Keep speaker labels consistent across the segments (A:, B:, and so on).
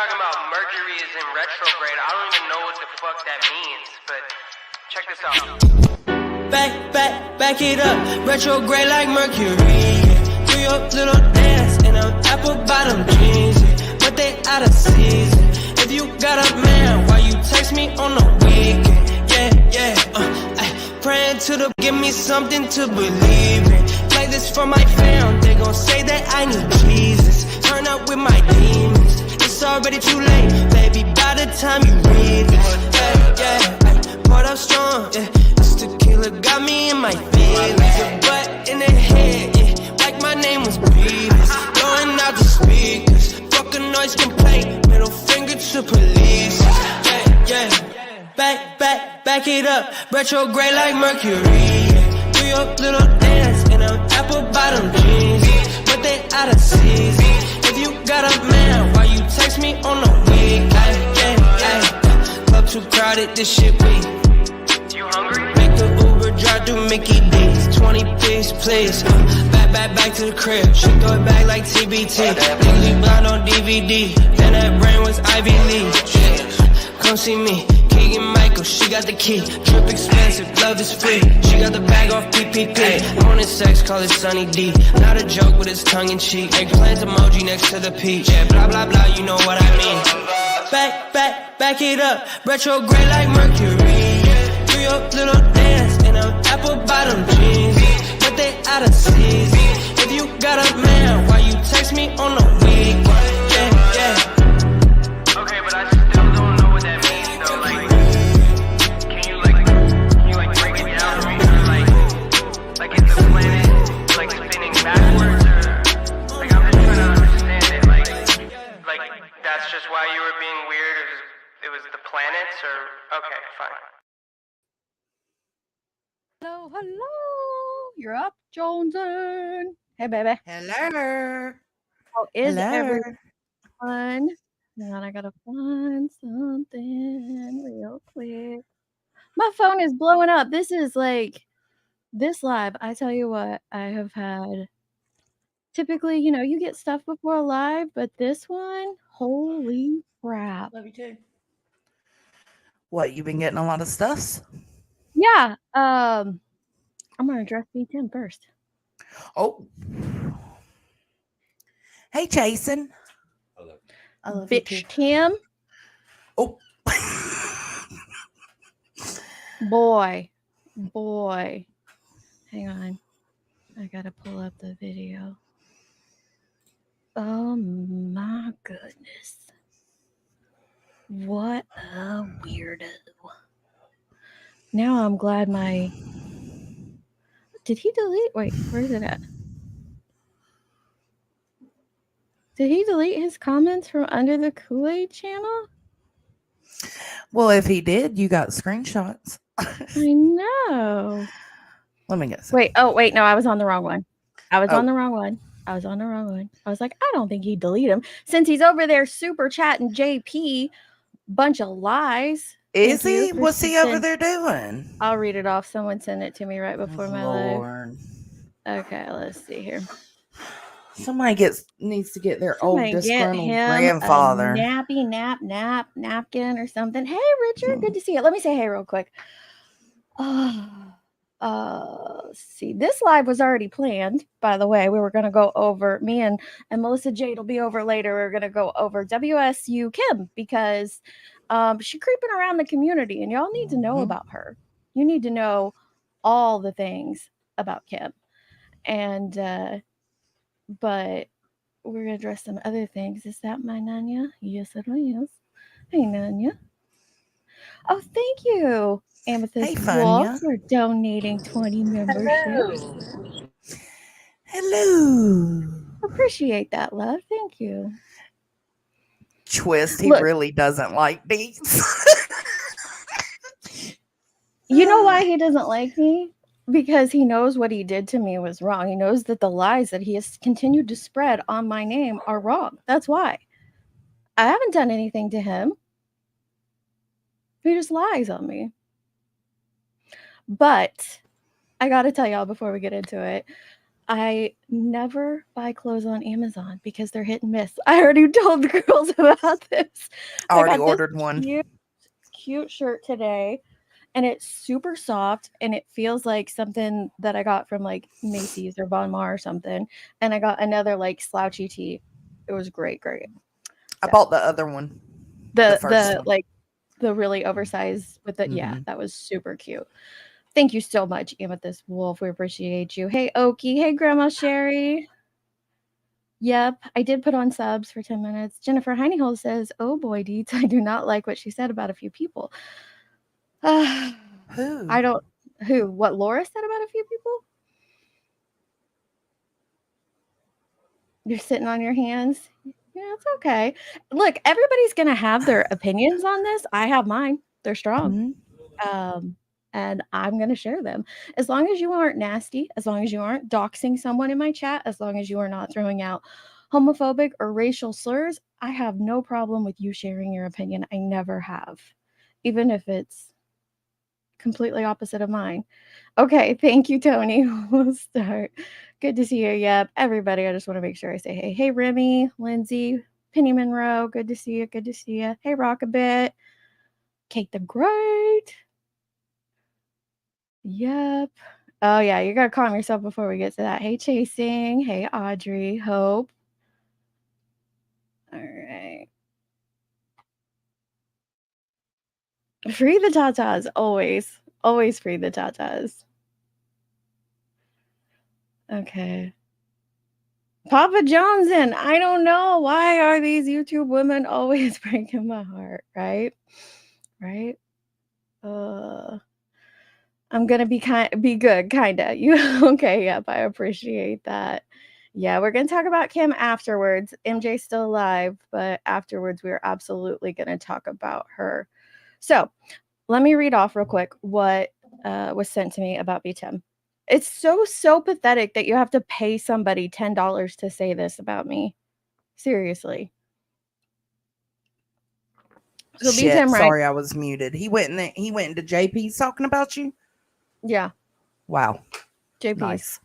A: talking about Mercury is in retrograde. I don't even know what the fuck that means, but check this out.
B: Back it up, retrograde like Mercury. Do your little dance in them apple bottom jeans, but they out of season. If you got a man, why you text me on the weekend? Praying to the give me something to believe in. Play this for my fam, they gon' say that I need Jesus. Turn up with my demons, it's already too late, baby, by the time you read this. Poured up strong, this tequila got me in my feelings. Your butt in the head, like my name was Beavis. Blowing out the speakers, fuck a noise complaint, middle finger to police. Back it up, retrograde like Mercury. Do your little dance in them apple bottom jeans, but they out of season. If you got a man, why you text me on the week? Club too crowded, this shit weak.
A: You hungry?
B: Make the Uber drive through Mickey D's. 20 piece, please. Back to the crib. She throw it back like TBT. Legally blind on DVD. And that brain was Ivy League. Come see me. Keegan Michael, she got the key. Trip expensive, love is free. She got the bag off PPP. Wanted sex, call it Sunny D. Not a joke, but it's tongue in cheek. Eggplant emoji next to the peach. Yeah, blah, blah, blah, you know what I mean. Back it up. Retrograde like Mercury. Do your little dance in them apple bottom jeans, but they out of season. If you got a man, why you text me on the week?
A: Okay, but I still don't know what that means though. Like, can you break it down for me? Like is the planet like spinning backwards, or like I'm just trying to understand it. Like that's just why you were being weird. It was the planets, or okay, fine.
C: Hello. You're up, Joneson. Hey, baby.
D: Hello.
C: How is everyone? Hang on, I gotta find something real quick. My phone is blowing up. This is like this live. I tell you what, I have had. Typically, you get stuff before a live, but this one, holy crap!
D: Love you too. What, you've been getting a lot of stuff?
C: Yeah. I'm gonna address B10 first.
D: Oh. Hey, Jason. I love you too.
C: Bitch Kim.
D: Oh.
C: Boy. Hang on. I gotta pull up the video. Oh my goodness. What a weirdo. Now I'm glad Did he delete? Wait, where is it at? Did he delete his comments from under the Kool-Aid channel?
D: Well, if he did, you got screenshots.
C: I know.
D: Let me guess.
C: Wait, no, I was on the wrong one. I was on the wrong one. I was like, I don't think he'd delete him since he's over there super chatting JP. Bunch of lies.
D: Is he? What's he over there doing?
C: I'll read it off. Someone sent it to me right before my live. Okay, let's see here.
D: Somebody needs to get their old disgruntled grandfather.
C: Napkin or something. Hey, Richard, good to see you. Let me say hey real quick. See, this live was already planned, by the way. We were going to go over, me and Melissa Jade will be over later. We're going to go over WSU Kim because she's creeping around the community and y'all need to know about her. You need to know all the things about Kim. And, but we're going to address some other things. Is that my Nanya? Yes, it is. Hey, Nanya. Oh, thank you. Amethyst Wolf for donating 20 memberships.
D: Hello.
C: Appreciate that, love. Thank you.
D: Twist, he really doesn't like these.
C: You know why he doesn't like me? Because he knows what he did to me was wrong. He knows that the lies that he has continued to spread on my name are wrong. That's why. I haven't done anything to him. He just lies on me. But I got to tell y'all before we get into it, I never buy clothes on Amazon because they're hit and miss. I already told the girls about this.
D: I
C: I
D: already
C: got this
D: ordered one.
C: cute shirt today, and it's super soft, and it feels like something that I got from like Macy's or Bon Mar or something. And I got another like slouchy tee. It was great.
D: I bought the other one.
C: The
D: first one.
C: like the really oversized with the yeah, that was super cute. Thank you so much, Amethyst Wolf. We appreciate you. Hey, Okie. Hey, Grandma Sherry. Yep, I did put on subs for 10 minutes. Jennifer Heinehole says, oh boy, Deets, I do not like what she said about a few people.
D: Who?
C: I don't. Who? What Laura said about a few people? You're sitting on your hands? Yeah, it's okay. Look, everybody's going to have their opinions on this. I have mine. They're strong. And I'm going to share them. As long as you aren't nasty, as long as you aren't doxing someone in my chat, as long as you are not throwing out homophobic or racial slurs, I have no problem with you sharing your opinion. I never have, even if it's completely opposite of mine. Okay, thank you, Tony. We'll start. Good to see you. Yep, everybody. I just want to make sure I say hey. Hey, Remy, Lindsay, Penny Monroe. Good to see you. Good to see you. Hey, Rockabit. Kate the Great. Yep. Oh, yeah, you got to calm yourself before we get to that. Hey, Chasing. Hey, Audrey. Hope. All right. Free the tatas. Always. Always free the tatas. Okay. Papa Johnson. I don't know. Why are these YouTube women always breaking my heart? Right? Right? I'm gonna be good, kinda. You okay? Yep, I appreciate that. Yeah, we're gonna talk about Kim afterwards. MJ's still alive, but afterwards we're absolutely gonna talk about her. So let me read off real quick what was sent to me about BTM. It's so pathetic that you have to pay somebody $10 to say this about me. Seriously. So
D: Shit,
C: BTM, right?
D: Sorry, I was muted. He went into JP's talking about you.
C: Yeah.
D: Wow.
C: JP's.
D: Nice.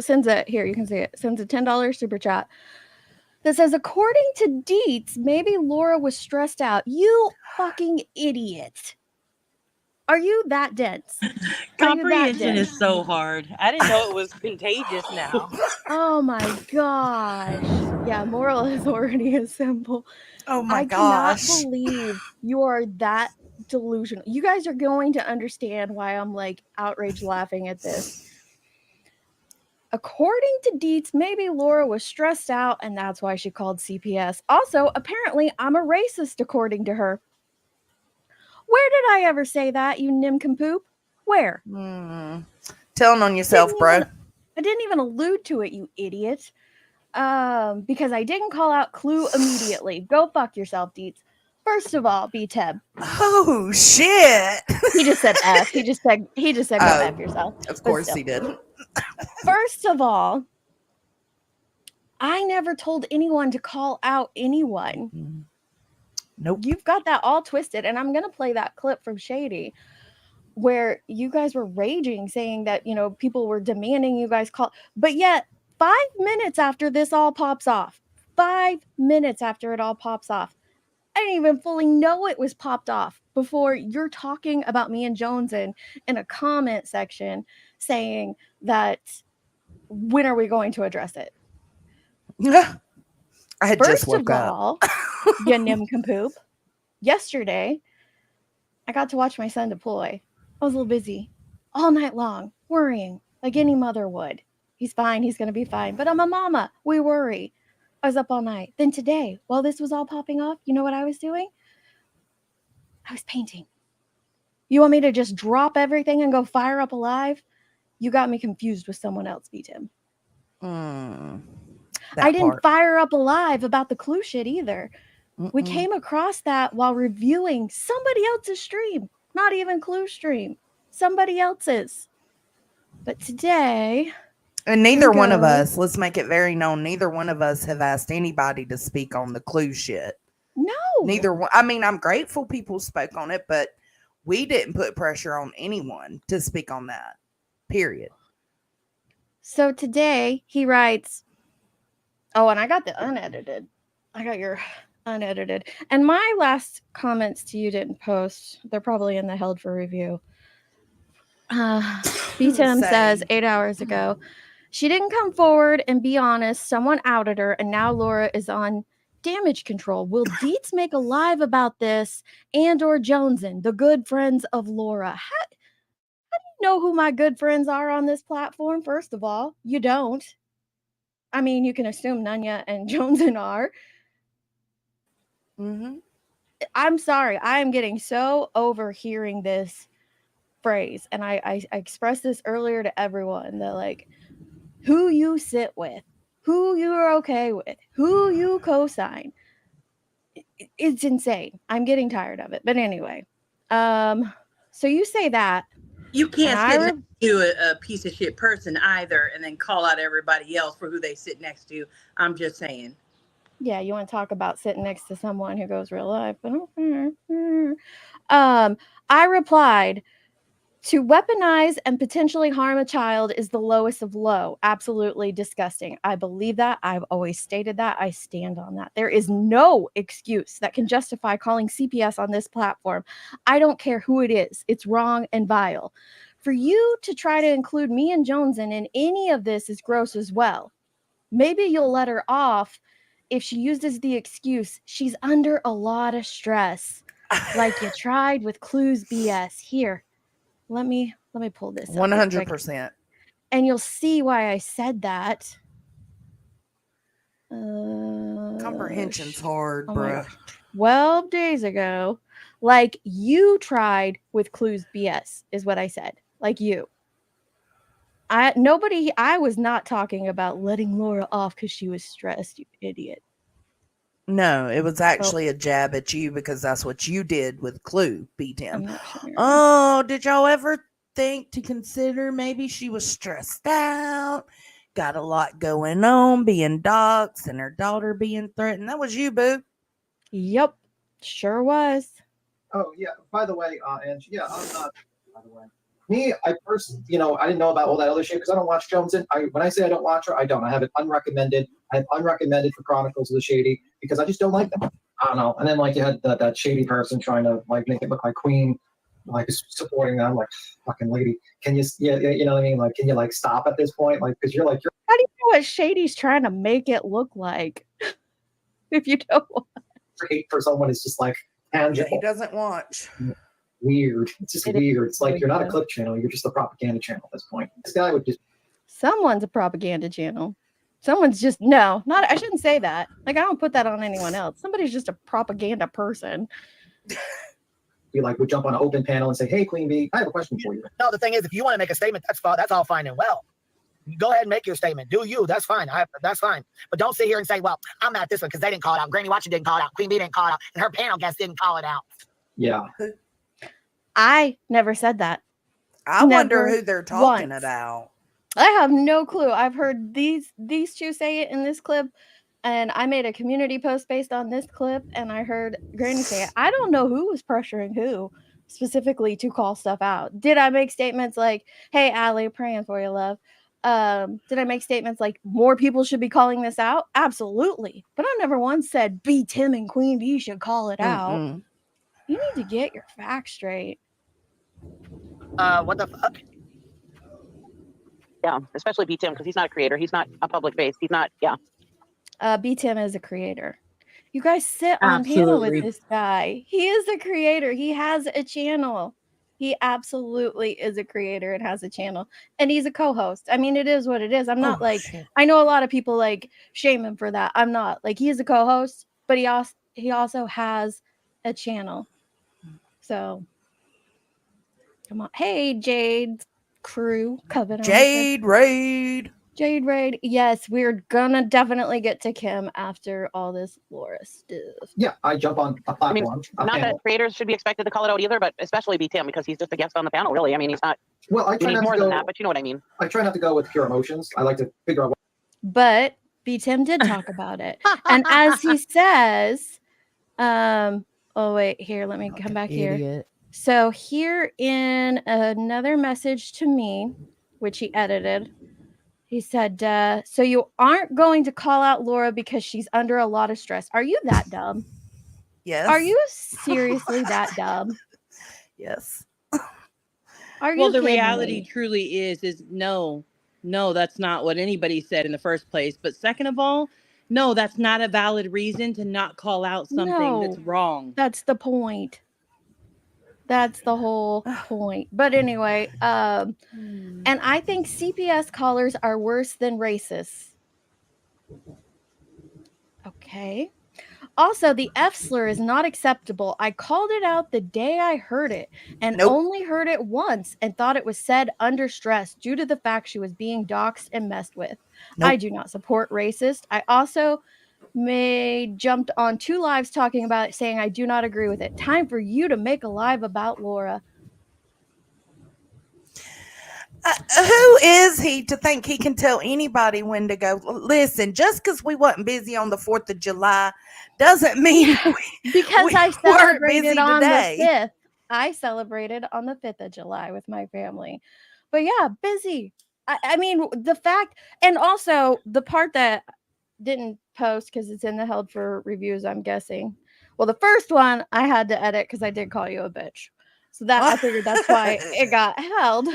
C: Sends it here. You can see it. Sends a $10 super chat that says, according to Deets, maybe Laura was stressed out. You fucking idiot. Are you that dense?
E: Comprehension is so hard. I didn't know it was contagious now.
C: Oh my gosh. Yeah, moral authority is simple.
D: Oh my
C: I
D: gosh.
C: cannot believe you are that delusional. You guys are going to understand why I'm like outraged laughing at this. According to Deets, maybe Laura was stressed out and that's why she called CPS. Also, apparently, I'm a racist according to her. Where did I ever say that, you nincompoop? Where?
D: Telling on yourself, bro.
C: I didn't even allude to it, you idiot. Because I didn't call out Clue immediately. Go fuck yourself, Deets. First of all, B-Teb.
D: Oh shit.
C: He just said F. He just said go F yourself.
D: Of course he did.
C: First of all, I never told anyone to call out anyone.
D: Nope.
C: You've got that all twisted, and I'm gonna play that clip from Shady where you guys were raging, saying that, you know, people were demanding you guys call, but yet 5 minutes after this all pops off, 5 minutes after it all pops off, I didn't even fully know it was popped off before you're talking about me and Jones in a comment section saying that when are we going to address it?
D: I had just woke up.
C: You nincompoop. Yesterday, I got to watch my son deploy. I was a little busy all night long, worrying like any mother would. He's fine. He's going to be fine. But I'm a mama. We worry. I was up all night. Then today, while this was all popping off, you know what I was doing? I was painting. You want me to just drop everything and go fire up Alive? You got me confused with someone else, B-Tim. I didn't fire up Alive about the Clue shit either. We came across that while reviewing somebody else's stream. Not even Clue stream. Somebody else's. But today...
D: And neither one of us, let's make it very known, neither one of us have asked anybody to speak on the Clue shit.
C: No.
D: Neither one. I mean, I'm grateful people spoke on it, but we didn't put pressure on anyone to speak on that. Period.
C: So today he writes, oh, and I got the unedited. I got your unedited. And my last comments to you didn't post. They're probably in the held for review. B-Tim says
D: Same.
C: 8 hours ago, she didn't come forward and be honest. Someone outed her, and now Laura is on damage control. Will Dietz make a live about this and or Jonesin, the good friends of Laura? How do you know who my good friends are on this platform? First of all, you don't. I mean, you can assume Nunya and Jonesin are.
D: Mm-hmm.
C: I'm sorry. I am getting so overhearing this phrase. And I expressed this earlier to everyone that, like, who you sit with, who you're okay with, who you co-sign. It's insane. I'm getting tired of it. But anyway, so you say that.
E: You can't
C: And
E: sit next to a piece of shit person either and then call out everybody else for who they sit next to. I'm just saying.
C: Yeah, you want to talk about sitting next to someone who goes real life. But I replied, to weaponize and potentially harm a child is the lowest of low. Absolutely disgusting. I believe that. I've always stated that. I stand on that. There is no excuse that can justify calling CPS on this platform. I don't care who it is. It's wrong and vile. For you to try to include me and Jonesin in any of this is gross as well. Maybe you'll let her off if she uses the excuse she's under a lot of stress, like you tried with Clues BS. Here, let me pull this up real quick.
D: 100%.
C: And you'll see why I said that.
D: Comprehension's hard,
C: oh my
D: bro.
C: gosh. 12 days ago, like you tried with Clues BS is what I said. Like you. I was not talking about letting Laura off because she was stressed, you idiot.
D: No, it was actually a jab at you because that's what you did with Clue, B-Tim.
C: Sure.
D: Oh, did y'all ever think to consider maybe she was stressed out, got a lot going on, being doxxed, and her daughter being threatened? That was you, boo.
C: Yep, sure was.
F: Oh yeah. By the way, Ange, yeah, I'm not. By the way, me, I personally, I didn't know about all that other shit because I don't watch Jonesin. When I say I don't watch her, I don't. I have it unrecommended. I have unrecommended for Chronicles of the Shady because I just don't like them. I don't know. And then like you had that shady person trying to like make it look like Queen, like supporting them. Like, fucking lady, can you? Yeah, you know what I mean? Like, can you like stop at this point? Like, because you're.
C: How do you know what Shady's trying to make it look like? If you don't watch.
F: Hate for someone is just like tangible.
D: Yeah, he doesn't watch.
F: Weird. It's just weird. It's like you're not a clip channel. You're just a propaganda channel at this point. This guy would just. Someone's
C: a propaganda channel. Someone's just I shouldn't say that. Like I don't put that on anyone else. Somebody's just a propaganda person.
F: You like would jump on an open panel and say, "Hey, Queen Bee, I have a question for you."
G: No, the thing is, if you want to make a statement, that's all fine and well. Go ahead and make your statement. Do you? That's fine. That's fine. But don't sit here and say, "Well, I'm not this one because they didn't call it out. Granny Watcher didn't call it out. Queen Bee didn't call it out, and her panel guest didn't call it out."
F: Yeah.
C: I never said that.
D: I wonder who they're talking about.
C: I have no clue. I've heard these two say it in this clip, and I made a community post based on this clip, and I heard Granny say it. I don't know who was pressuring who specifically to call stuff out. Did I make statements like, "Hey, Allie, praying for you, love"? Did I make statements like more people should be calling this out? Absolutely. But I never once said B-Tim and Queen Bee should call it out. You need to get your facts straight.
G: What the fuck?
H: Yeah, especially B-Tim because he's not a creator. He's not a public face. He's not,
C: B-Tim is a creator. You guys sit on panel with this guy. He is a creator. He has a channel. He absolutely is a creator and has a channel. And he's a co-host. I mean, it is what it is. I'm not I know a lot of people like shame him for that. I'm not. Like, he is a co-host, but he also has a channel. So, come on. Hey, Jade crew. Covenant.
D: Jade Raid.
C: Yes, we're gonna definitely get to Kim after all this Laura stuff.
F: Yeah, I jump on a platform.
H: I mean, not that creators should be expected to call it out either, but especially B-Tim because he's just a guest on the panel, really. I mean, he's not.
F: Well, I try not
H: more
F: to go,
H: than that, but you know what I mean.
F: I try not to go with pure emotions. I like to figure out.
C: But B-Tim did talk about it, and as he says, oh wait, here, let me come back here. So here in another message to me, which he edited. He said, so you aren't going to call out Laura because she's under a lot of stress. Are you that dumb?
D: Yes.
C: Are you seriously that dumb?
D: Yes.
C: Are
I: Well,
C: you
I: the
C: kidding
I: reality
C: me?
I: truly is no, that's not what anybody said in the first place. But second of all, no, that's not a valid reason to not call out something that's
C: No.
I: wrong.
C: That's the point. That's the whole point. But anyway, and I think CPS callers are worse than racists. Okay. Also, the F slur is not acceptable. I called it out the day I heard it and
D: Nope.
C: only heard it once and thought it was said under stress due to the fact she was being doxxed and messed with. I
D: Nope.
C: do not support racist. I also jumped on 2 lives talking about it, saying I do not agree with it. Time for you to make a live about Laura.
D: Who is he to think he can tell anybody when to go? Listen, just because we wasn't busy on the 4th of July doesn't mean
C: Because
D: we
C: I
D: weren't
C: celebrated
D: busy
C: on
D: today.
C: the 5th. I celebrated on the 5th of July with my family. But yeah, busy. I mean, the fact, and also the part that didn't post because it's in the held for reviews, I'm guessing. Well, the first one I had to edit because I did call you a bitch. So that I figured that's why it got held.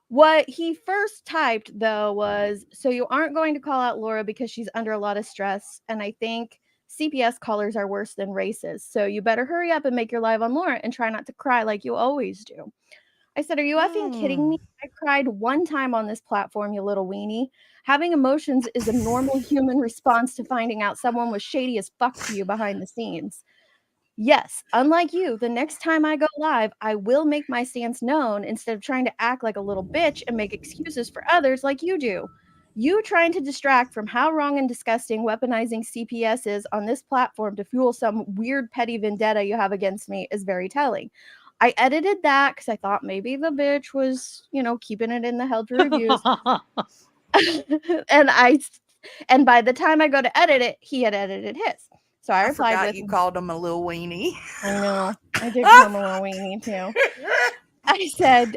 C: What he first typed, though, was, so you aren't going to call out Laura because she's under a lot of stress. And I think CPS callers are worse than racists. So you better hurry up and make your live on Laura and try not to cry like you always do. I said, are you effing kidding me? I cried one time on this platform, you little weenie. Having emotions is a normal human response to finding out someone was shady as fuck to you behind the scenes. Yes, unlike you, the next time I go live, I will make my stance known instead of trying to act like a little bitch and make excuses for others like you do. You trying to distract from how wrong and disgusting weaponizing CPS is on this platform to fuel some weird petty vendetta you have against me is very telling. I edited that because I thought maybe the bitch was, keeping it in the held for reviews. and by the time I go to edit it, he had edited his. So I replied
D: forgot
C: with,
D: you called him a little weenie.
C: I know. I did call him a little weenie too. I said,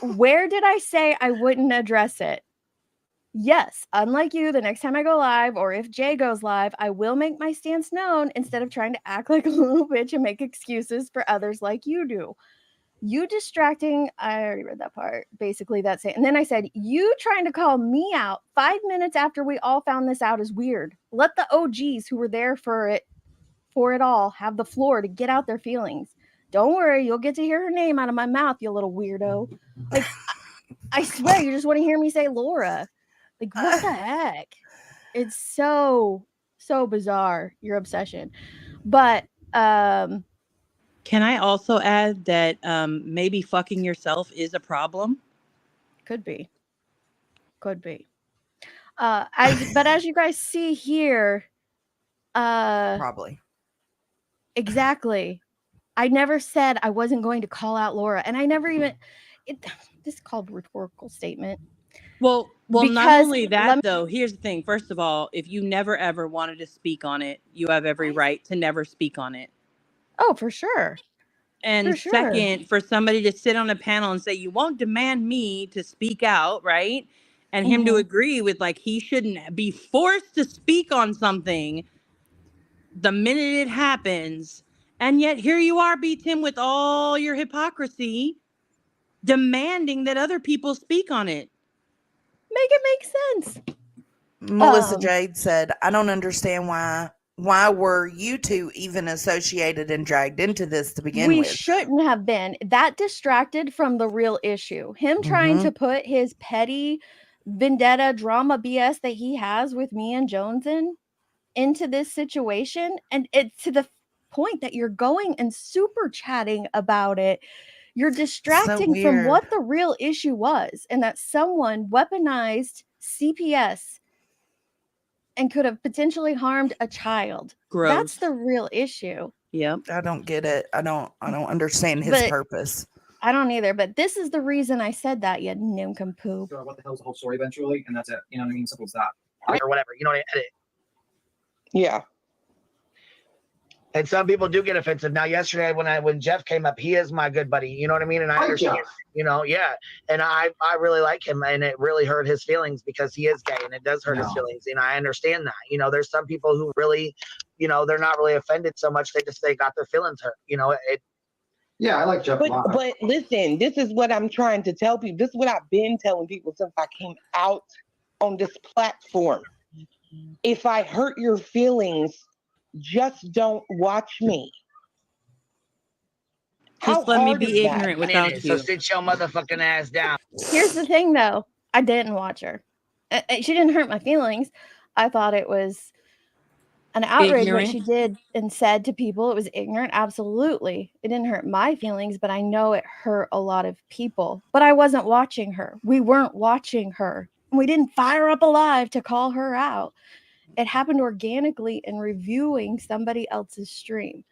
C: where did I say I wouldn't address it? Yes, unlike you, the next time I go live, or if Jay goes live, I will make my stance known instead of trying to act like a little bitch and make excuses for others like you do. You distracting, I already read that part. Basically, that's it. And then I said, you trying to call me out 5 minutes after we all found this out is weird. Let the OGs who were there for it all have the floor to get out their feelings. Don't worry, you'll get to hear her name out of my mouth, you little weirdo. Like, I swear, you just want to hear me say Laura. Like, what the heck? It's so bizarre, your obsession. But
I: Can I also add that maybe fucking yourself is a problem?
C: Could be. But as you guys see here,
D: Probably.
C: Exactly. I never said I wasn't going to call out Laura, and I never even. This is called rhetorical statement.
I: Well, not
C: Because
I: only that, though, here's the thing. First of all, if you never ever wanted to speak on it, you have every right to never speak on it.
C: Oh, for sure.
I: And second, for somebody to sit on a panel and say, you won't demand me to speak out, right? And him to agree with, like, he shouldn't be forced to speak on something the minute it happens. And yet here you are, B. Tim, with all your hypocrisy, demanding that other people speak on it.
C: Make it make sense.
D: Melissa Jade said, I don't understand why were you two even associated and dragged into this to begin with?
C: We shouldn't have been. That distracted from the real issue. Him trying to put his petty vendetta drama BS that he has with me and Jones into this situation, and it's to the point that you're going and super chatting about it. You're distracting from what the real issue was, and that someone weaponized CPS and could have potentially harmed a child.
I: Gross.
C: That's the real issue.
I: Yep.
D: I don't get it. I don't understand his purpose.
C: I don't either, but this is the reason I said that, you nincompoop.
F: What the hell's the whole story eventually? And that's it. You know what I mean? Simple as that. Or whatever. You know what I mean?
J: Yeah.
G: And some people do get offensive. Now, yesterday when Jeff came up, he is my good buddy. You know what I mean? And I understand, you know, yeah. And I really like him, and it really hurt his feelings because he is gay, and it does hurt his feelings. And I understand that. You know, there's some people who really, you know, they're not really offended so much. They got their feelings hurt. You know,
F: Yeah, I like Jeff.
J: But listen, this is what I'm trying to tell people. This is what I've been telling people since I came out on this platform. If I hurt your feelings, just don't watch me.
I: Just let me be ignorant without you.
G: So sit your motherfucking ass down.
C: Here's the thing, though. I didn't watch her. She didn't hurt my feelings. I thought it was an outrage what she did and said to people. It was ignorant. Absolutely. It didn't hurt my feelings, but I know it hurt a lot of people. But I wasn't watching her. We weren't watching her. We didn't fire up a live to call her out. It happened organically in reviewing somebody else's stream.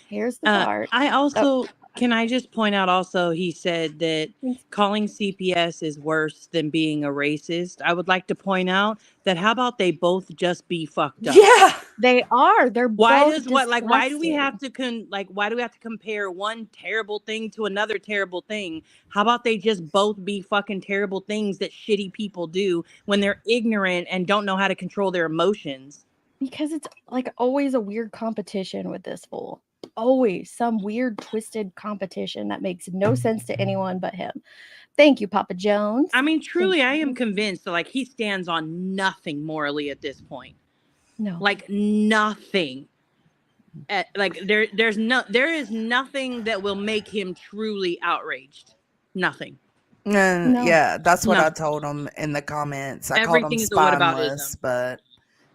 C: Here's the part.
I: I also, can I just point out also, he said that calling CPS is worse than being a racist. I would like to point out that how about they both just be fucked up?
C: Yeah, they are. They're
I: why
C: both
I: why do we have to compare one terrible thing to another terrible thing? How about they just both be fucking terrible things that shitty people do when they're ignorant and don't know how to control their emotions?
C: Because it's like always a weird competition with this fool. Always some weird twisted competition that makes no sense to anyone but him. Thank you, Papa Jones.
I: I mean, truly, I am convinced that like he stands on nothing morally at this point.
C: No,
I: like nothing. Like there is nothing that will make him truly outraged. Nothing.
D: No. Yeah, that's what I told him in the comments. I called him spineless, but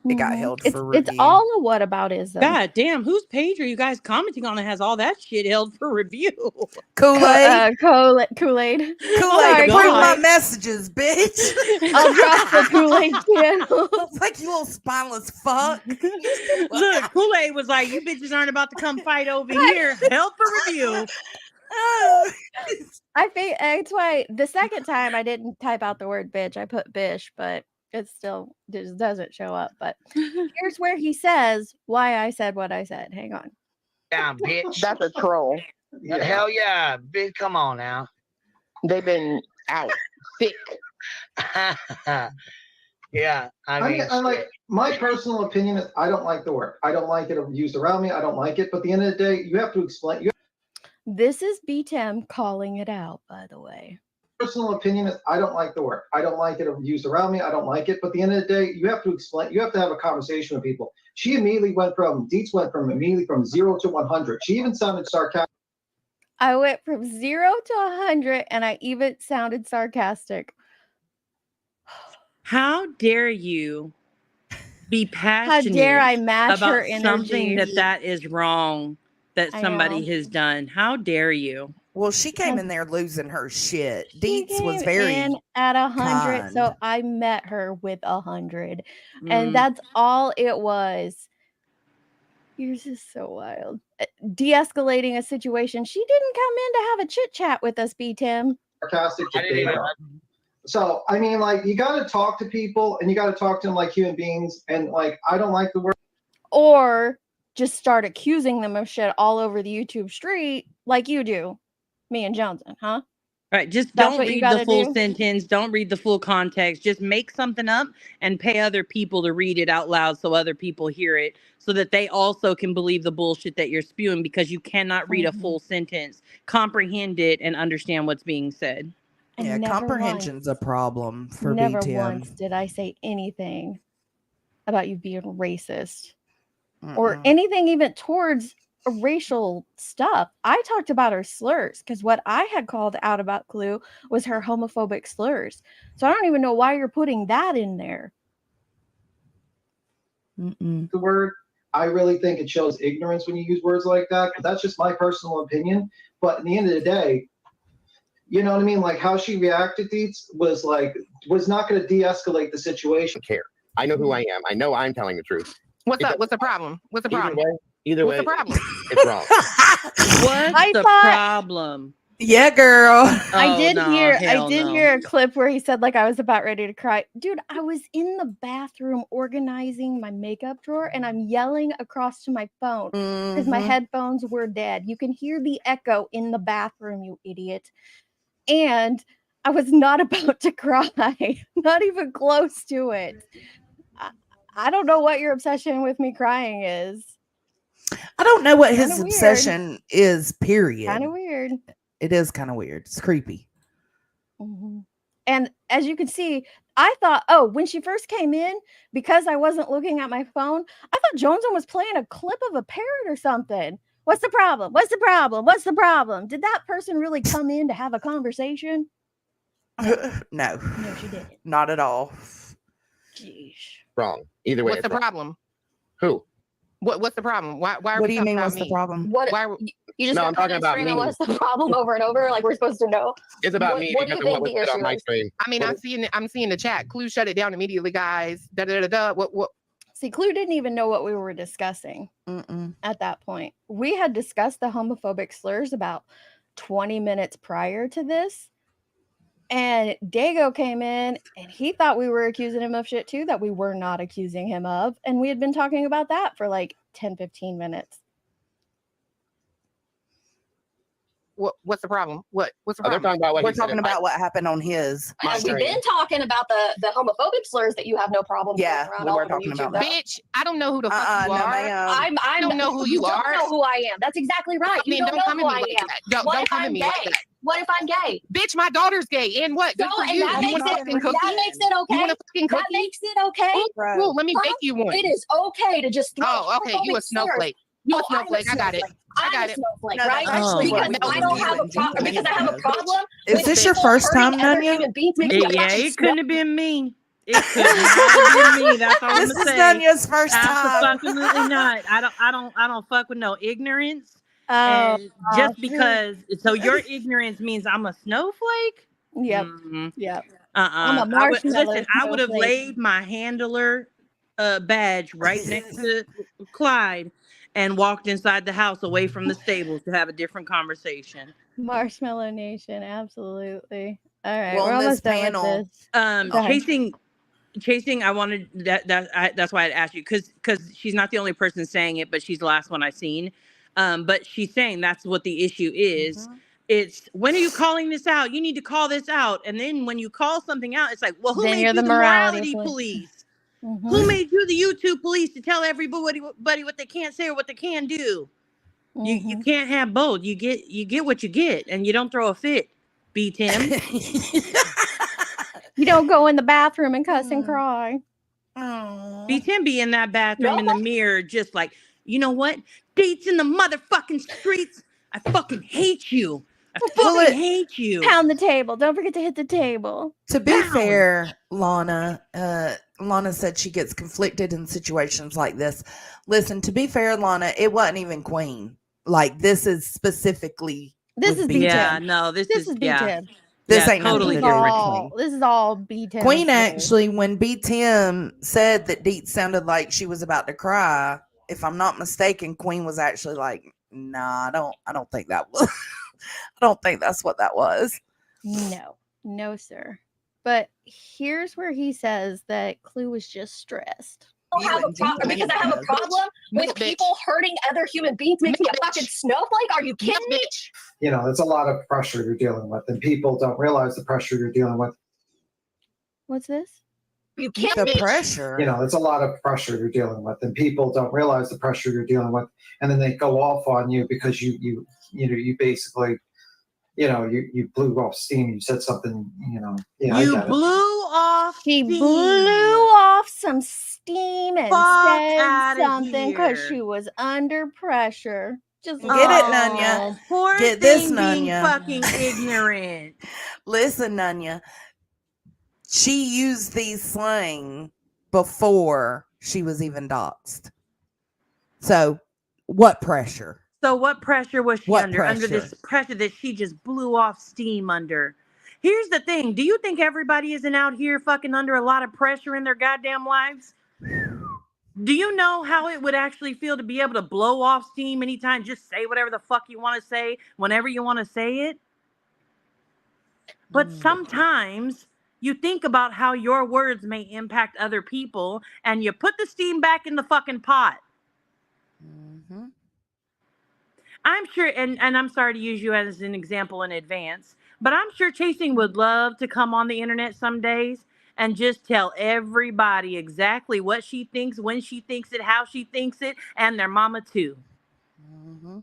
D: it got held for review.
C: It's all a whataboutism.
I: God damn, whose page are you guys commenting on that has all that shit held for review?
C: Kool-Aid. Kool-Aid.
D: Kool-Aid, print my messages, bitch.
C: I'll drop the Kool-Aid channel.
D: It's like, you little spineless fuck.
I: Look, Kool-Aid was like, you bitches aren't about to come fight over here. Held for review.
C: That's why the second time I didn't type out the word bitch. I put bish, but it still just doesn't show up. But here's where he says why I said what I said. Hang on.
G: Damn, bitch.
J: That's a troll.
G: Yeah. Hell yeah, bitch. Come on now.
J: They've been out thick.
G: Yeah, I mean,
F: I like, my personal opinion is I don't like the word. I don't like it used around me. I don't like it. But at the end of the day, you have to explain.
C: This is B-Tem calling it out, by the way.
F: Personal opinion is I don't like the word. I don't like it used around me. I don't like it. But at the end of the day, you have to explain. You have to have a conversation with people. She immediately Dietz went from 0 to 100. She even sounded sarcastic.
C: I went from 0 to 100, and I even sounded sarcastic.
I: How dare you be passionate?
C: How dare I match
I: about
C: her energy?
I: Something that is wrong that somebody has done? How dare you?
D: Well, she came in there losing her shit. Dietz was
C: Came
D: very
C: in at 100,
D: kind.
C: so I met her with 100, and that's all it was. Yours is so wild. De-escalating a situation. She didn't come in to have a chit chat with us, B-Tim.
F: Sarcastic. So I mean, like, you got to talk to people, and you got to talk to them like human beings. And like, I don't like the word.
C: Or just start accusing them of shit all over the YouTube street, like you do. Me and Johnson, huh?
I: Right. Just don't read the full sentence. Don't read the full context. Just make something up and pay other people to read it out loud so other people hear it so that they also can believe the bullshit that you're spewing, because you cannot read a full sentence, comprehend it, and understand what's being said.
C: And
D: yeah, comprehension's a problem for
C: never
D: BTM.
C: Once did I say anything about you being racist or anything even towards racial stuff. I talked about her slurs because what I had called out about Clue was her homophobic slurs. So I don't even know why you're putting that in there.
F: The word, I really think it shows ignorance when you use words like that. That's just my personal opinion. But at the end of the day, you know what I mean? Like, how she reacted to it was not going to de-escalate the situation.
K: Care. I know who I am. I know I'm telling the truth.
J: What's up? What's the problem? What's the problem?
K: Either way,
J: What's the problem?
K: It's wrong.
I: What's the problem?
D: Yeah, girl.
C: I
I: Oh,
C: did
I: no,
C: hear
I: hell no.
C: a clip where he said like I was about ready to cry. Dude, I was in the bathroom organizing my makeup drawer and I'm yelling across to my phone because my
D: Mhm.
C: headphones were dead. You can hear the echo in the bathroom, you idiot. And I was not about to cry. Not even close to it. I don't know what your obsession with me crying is.
D: I don't know what his
C: Kinda weird.
D: obsession is, period.
C: Kind of weird.
D: It is kind of weird. It's creepy.
C: Mhm. And as you can see, I thought, oh, when she first came in, because I wasn't looking at my phone, I thought Jonesum was playing a clip of a parrot or something. What's the problem? What's the problem? What's the problem? Did that person really come in to have a conversation?
D: No.
C: No, she didn't.
D: Not at all.
C: Jeez.
K: Wrong. Either way,
L: What's
K: it's
L: the
K: wrong.
L: problem?
K: Who?
L: What's the problem? Why are
D: What
L: we
D: do you
L: talking
D: mean?
L: about
D: What's the
L: me?
D: problem?
C: What
L: Why are
C: you just
K: No,
C: got
K: I'm talking about
C: screaming,
K: me.
C: what's the problem over and over? Like we're supposed to know.
K: It's about
C: What-
K: me
C: what do
K: because
C: you
K: of what
C: think
K: was
C: the
K: said on
C: issue
K: my
C: is?
K: stream.
L: I mean, I'm seeing the chat. Clue shut it down immediately, guys. Da da da da. What?
C: See, Clue didn't even know what we were discussing at that point. We had discussed the homophobic slurs about 20 minutes prior to this. And Dago came in and he thought we were accusing him of shit too that we were not accusing him of. And we had been talking about that for like 10, 15 minutes.
L: What's the problem? What's the
K: Oh, they're
L: problem?
K: talking about what
D: We're
K: he said
D: talking
K: in my,
D: about what happened on his
K: my
C: And we've
K: stream.
C: been talking about the homophobic slurs that you have no problem
D: Yeah,
C: throwing around
D: we
C: all
D: were
C: over
D: talking
C: YouTube,
D: about that.
C: though.
L: Bitch, I don't know who the fuck you
D: No,
L: are.
D: ma'am.
L: I don't know who you
C: don't
L: are.
C: know who I am. That's exactly right.
L: I mean,
C: You don't know
L: come
C: who
L: at me
C: I
L: like
C: am.
L: that.
C: What
L: Don't
C: if
L: come at
C: I'm
L: me
C: gay?
L: like that.
C: What if I'm gay?
L: Bitch, my daughter's gay. And what? Good
C: So,
L: for
C: and
L: you.
C: that
L: You
C: makes
L: want a fucking cookie?
C: that makes it okay.
L: You want a fucking
C: That
L: cookie?
C: makes it okay.
L: Ooh, let me bake you one.
C: It is okay to just throw
L: Oh, okay. You a
C: homophobic slurs.
L: snowflake. You a
C: Oh, I'm a
L: snowflake. I got it.
C: snowflake.
L: I got
C: I'm a
L: it.
C: snowflake,
D: No,
C: right?
D: that's actually
C: Because
D: what
C: I
D: we
C: don't
D: do
C: have a
D: in
C: problem. Because I have a
D: Pennsylvania.
C: problem.
D: Is
C: with
D: this your
C: people
D: first
C: hurting
D: time,
C: other
D: Nunya?
C: human beings makes me a
I: Yeah,
C: fucking
I: it couldn't have
C: snowflake.
I: been me. It could not have been me. That's all I'm
D: This
I: gonna
D: is
I: say.
D: Nunya's first time.
I: Absolutely not. I don't fuck with no ignorance.
C: Oh,
I: And just because, so your ignorance means I'm a snowflake?
C: Yep.
I: Mm,
C: Yep. I'm a
I: I would
C: marshmallow
I: listen. I would have
C: snowflake.
I: laid my handler badge right next to Clyde and walked inside the house away from the stables to have a different conversation.
C: Marshmallow Nation, absolutely. All right,
D: Well,
C: we're
D: on this
C: almost done with
D: panel,
C: this. Go ahead.
I: Chasing. I wanted that's why I'd ask you because she's not the only person saying it, but she's the last one I've seen. But she's saying that's what the issue is. It's when are you calling this out? You need to call this out. And then when you call something out, it's like, well, who
C: Then
I: made
C: you're
I: you
C: the
I: the
C: morality
I: morality
C: police.
I: police? Who made you the YouTube police to tell everybody what they can't say or what they can do? You can't have both. You get what you get, and you don't throw a fit. B Tim.
C: You don't go in the bathroom and cuss and cry.
I: B Tim be in that bathroom in the mirror, just like, you know what? Dates in the motherfucking streets. I fucking hate you. I fucking hate you.
C: Pound the table. Don't forget to hit the table.
D: To be fair, Lana said she gets conflicted in situations like this. Listen, to be fair, Lana, it wasn't even Queen. Like, this is specifically
C: This is
D: B10.
I: Yeah, no, this is
C: B10.
D: This
I: yeah,
D: ain't
I: totally
D: nothing to do with
C: all,
D: Queen.
C: this is all B10.
D: Queen actually, when B10 said that Deet sounded like she was about to cry, if I'm not mistaken, Queen was actually like, "Nah, I don't think that was. I don't think that's what that was."
C: No, sir. But here's where he says that Clue was just stressed. Because I have a problem with people hurting other human beings makes me a fucking snowflake? Are you kidding me?
F: You know, it's a lot of pressure you're dealing with, and people don't realize the pressure you're dealing with.
C: What's this?
D: You kidding me? Pressure.
F: You know, it's a lot of pressure you're dealing with, and people don't realize the pressure you're dealing with, and then they go off on you because you basically, you blew off steam. You said something, Yeah,
I: you
F: I get
I: blew off
C: She
I: steam.
C: blew off some steam and
I: Fuck
C: said
I: outta
C: something because
I: here.
C: she was under pressure. Just
D: Get it, Nunya.
I: Poor
D: Get this,
I: thing being
D: Nunya.
I: fucking ignorant.
D: Listen, Nunya. She used these slang before she was even doxed. So, what pressure?
I: So what pressure was she
D: What
I: under? Under
D: pressure?
I: this pressure that she just blew off steam under. Here's the thing. Do you think everybody isn't out here fucking under a lot of pressure in their goddamn lives? Do you know how it would actually feel to be able to blow off steam anytime? Just say whatever the fuck you want to say whenever you want to say it? But sometimes you think about how your words may impact other people and you put the steam back in the fucking pot.
D: Mm-hmm.
I: I'm sure, and I'm sorry to use you as an example in advance, but I'm sure Chasing would love to come on the internet some days and just tell everybody exactly what she thinks, when she thinks it, how she thinks it, and their mama too.
D: Mm-hmm.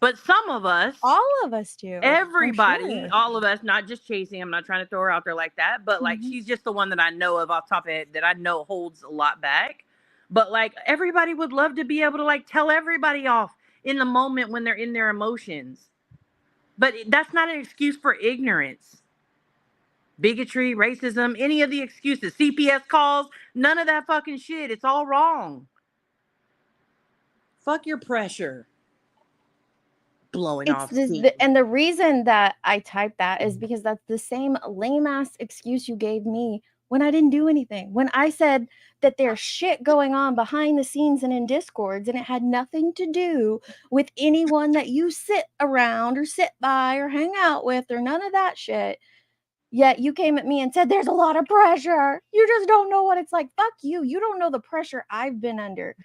I: But some of us,
C: All of us do. I'm
I: everybody,
C: sure.
I: all of us, not just Chasing, I'm not trying to throw her out there like that, but like
C: Mhm.
I: she's just the one that I know of off the top of it that I know holds a lot back. But like everybody would love to be able to like tell everybody off in the moment when they're in their emotions. But that's not an excuse for ignorance. Bigotry, racism, any of the excuses, CPS calls, none of that fucking shit. It's all wrong. Fuck your pressure. Blowing
C: It's
I: off
C: this,
I: steam.
C: and the reason that I typed that is because that's the same lame ass excuse you gave me when I didn't do anything. When I said that there's shit going on behind the scenes and in Discords, and it had nothing to do with anyone that you sit around or sit by or hang out with or none of that shit. Yet you came at me and said there's a lot of pressure. You just don't know what it's like. Fuck you. You don't know the pressure I've been under.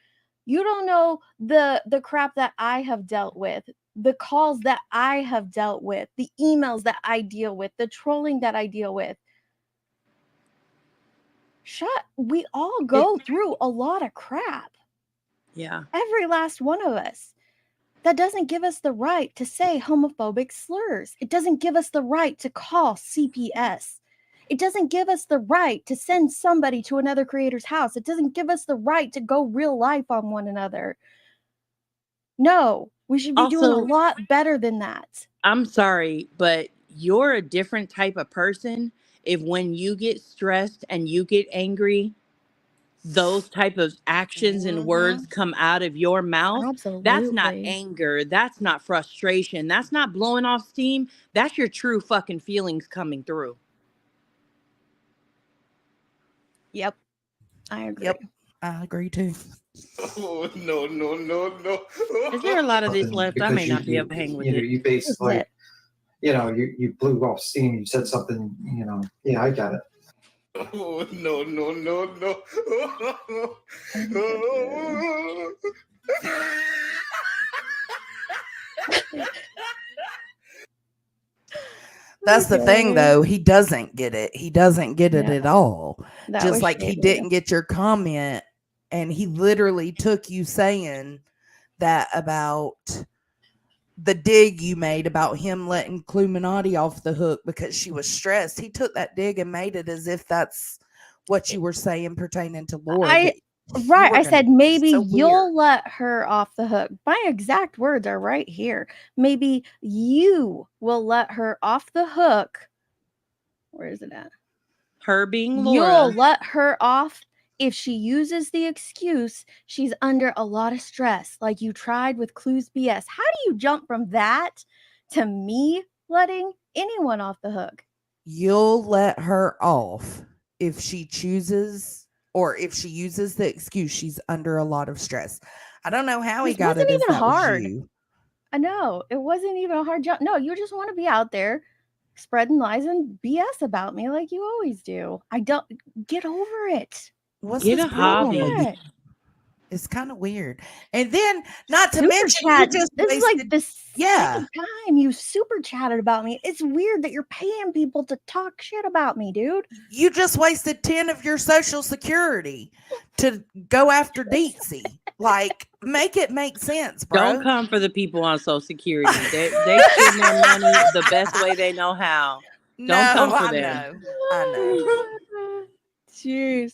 C: You don't know the crap that I have dealt with, the calls that I have dealt with, the emails that I deal with, the trolling that I deal with. We all go through a lot of crap.
I: Yeah.
C: Every last one of us. That doesn't give us the right to say homophobic slurs. It doesn't give us the right to call CPS. It doesn't give us the right to send somebody to another creator's house. It doesn't give us the right to go real life on one another. No, we should be doing a
I: Also,
C: lot better than that.
I: I'm sorry, but you're a different type of person if when you get stressed and you get angry, those type of actions and words come out of your mouth. That's not
C: Absolutely.
I: anger. That's not frustration. That's not blowing off steam. That's your true fucking feelings coming through.
C: Yep. I agree.
D: Yep. I agree too.
K: Oh, no, no, no, no.
I: Is there a lot of this
F: Something
I: left? I
F: because
I: may not be able to hang with
F: you know,
I: it.
F: you based like, you blew off steam. You said something, yeah, I got it.
K: Oh, no, no, no, no.
D: That's the thing, though. He doesn't get it. He doesn't get it
C: No.
D: at all.
C: That
D: Just
C: was
D: like he
C: shady.
D: didn't get your comment, and he literally took you saying that about the dig you made about him letting Cluminati off the hook because she was stressed. He took that dig and made it as if that's what you were saying pertaining to Laura.
C: Right. I said maybe
D: so
C: you'll let her off the hook. My exact words are right here. Maybe you will let her off the hook. Where is it at?
I: Her being Laura.
C: You'll let her off if she uses the excuse she's under a lot of stress, like you tried with Clues BS. How do you jump from that to me letting anyone off the hook?
D: You'll let her off if she chooses or if she uses the excuse she's under a lot of stress. I don't know how he
C: This
D: got
C: wasn't
D: it as
C: even
D: that was
C: hard.
D: you.
C: I know. It wasn't even a hard jump. No, you just want to be out there spreading lies and BS about me like you always do. I don't get over it.
D: What's
I: Get
D: his
I: a
D: problem
I: hobby.
D: with you? It's kind of weird. And then, not to
C: Super
D: mention, you
C: chat.
D: just
C: This is like
D: wasted.
C: the
D: Yeah.
C: second time you super chatted about me. It's weird that you're paying people to talk shit about me, dude.
D: You just wasted 10 of your social security to go after Deetsy. Like, make it make sense, bro.
I: Don't come for the people on Social Security. They spend their money the best way they know how. Don't come for them.
D: I know.
C: Jeez.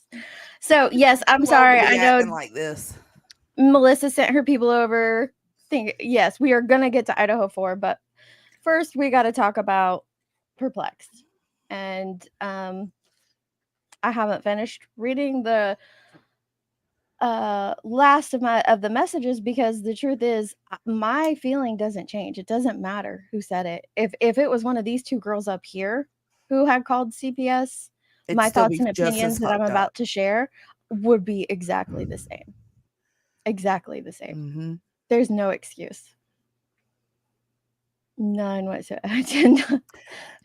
C: So yes, I'm
D: Too old to
C: sorry.
D: be
C: I know
D: acting like this.
C: Melissa sent her people over. Yes, we are gonna get to Idaho 4, but first we got to talk about Perplexed. And I haven't finished reading the last of the messages because the truth is my feeling doesn't change. It doesn't matter who said it. If it was one of these two girls up here who had called CPS,
D: It'd
C: my
D: still
C: thoughts
D: be
C: and
D: just as
C: opinions that I'm
D: fucked
C: about
D: up.
C: to share would be exactly the same. Exactly the same.
D: Mm-hmm.
C: There's no excuse. None whatsoever. $10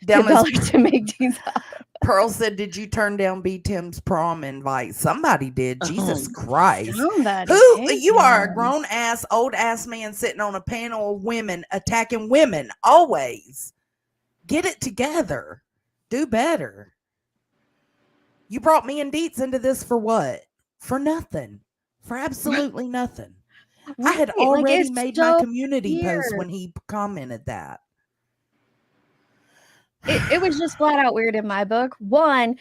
D: Dallas
C: to make these up.
D: Pearl said, "Did you turn down B Tim's prom invite?" Somebody did. Jesus
I: Oh,
D: Christ.
C: Somebody.
D: Who? You are a
C: damn.
D: grown ass, old ass man sitting on a panel of women attacking women. Always. Get it together. Do better. You brought me and Deets into this for what? For nothing. For absolutely nothing. I had
C: Right, like,
D: already
C: it's
D: made my
C: so
D: community post
C: weird.
D: when he commented that.
C: It was just flat out weird in my book. One,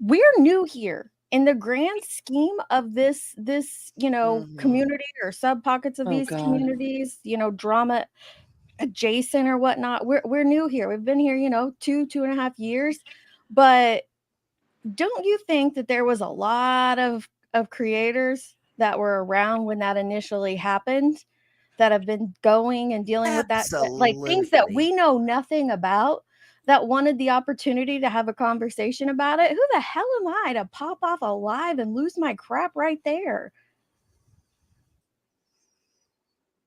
C: we're new here in the grand scheme of this community or sub pockets of
I: Oh,
C: these
I: God.
C: communities, drama adjacent or whatnot. We're new here. We've been here, 2.5 years. But don't you think that there was a lot of creators that were around when that initially happened, that have been going and dealing with that, like things that we
D: Absolutely.
C: know nothing about, that wanted the opportunity to have a conversation about it? Who the hell am I to pop off a live and lose my crap right there?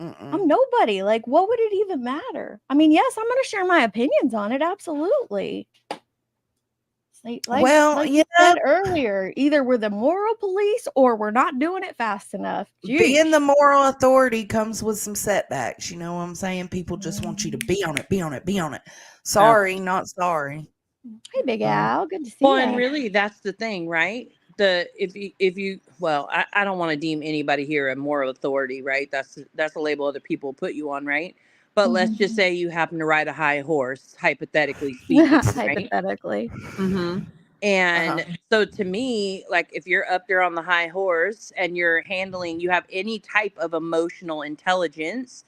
C: I'm nobody. Like, what would it even matter? I mean, yes, I'm going to share my opinions on it. Absolutely. Like
D: Well,
C: you said earlier, either we're the moral police or we're not doing it fast enough.
D: being the
C: Jeez.
D: moral authority comes with some setbacks. You know what I'm saying? People just want you to be on it, be on it, be on it. Sorry, not sorry.
C: Hey, Big Al, good to see
I: Well, and
C: you.
I: really, that's the thing, right? If you well, I don't want to deem anybody here a moral authority, right? That's a label other people put you on, right? But let's just say you happen to ride a high horse, hypothetically speaking, right?
C: Hypothetically.
I: And so to me, like if you're up there on the high horse and you have any type of emotional intelligence,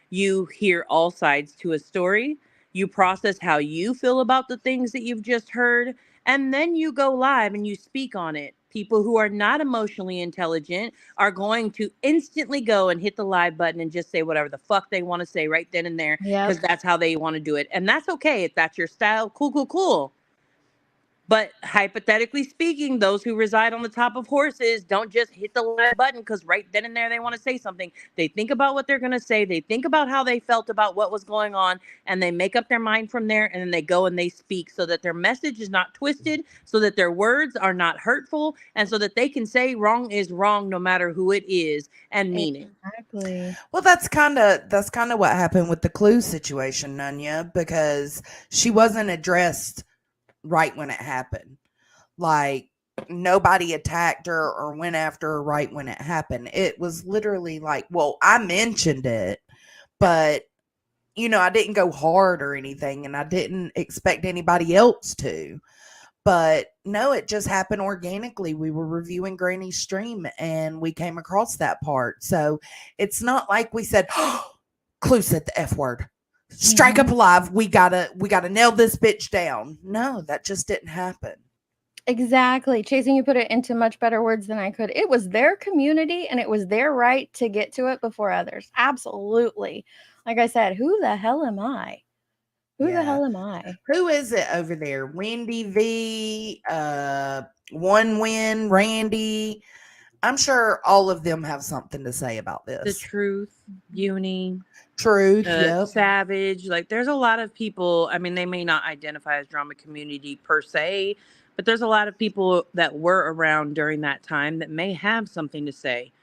I: you hear all sides to a story, you process how you feel about the things that you've just heard, and then you go live and you speak on it. People who are not emotionally intelligent are going to instantly go and hit the live button and just say whatever the fuck they want to say right then and there, because that's how they want to do it. And that's okay. If that's your style, cool. But hypothetically speaking, those who reside on the top of horses don't just hit the live button because right then and there they want to say something. They think about what they're going to say. They think about how they felt about what was going on, and they make up their mind from there, and then they go and they speak so that their message is not twisted, so that their words are not hurtful, and so that they can say wrong is wrong no matter who it is and mean it.
C: Exactly.
D: Well, that's kind of what happened with the Clue situation, Nunya, because she wasn't addressed right when it happened. Like nobody attacked her or went after her right when it happened. It was literally like, well, I mentioned it, but I didn't go hard or anything, and I didn't expect anybody else to. But no, it just happened organically. We were reviewing Granny's stream and we came across that part. So it's not like we said, oh, Clue said the F word. Strike up alive. We gotta nail this bitch down. No, that just didn't happen.
C: Exactly. Chasing, you put it into much better words than I could. It was their community and it was their right to get to it before others. Absolutely. Like I said, who the hell am I? Who the hell am I?
D: Who is it over there? Wendy V, One Win, Randy. I'm sure all of them have something to say about this.
I: The Truth, Uni,
D: Truth,
I: Savage. Like there's a lot of people. I mean, they may not identify as drama community per se, but there's a lot of people that were around during that time that may have something to say.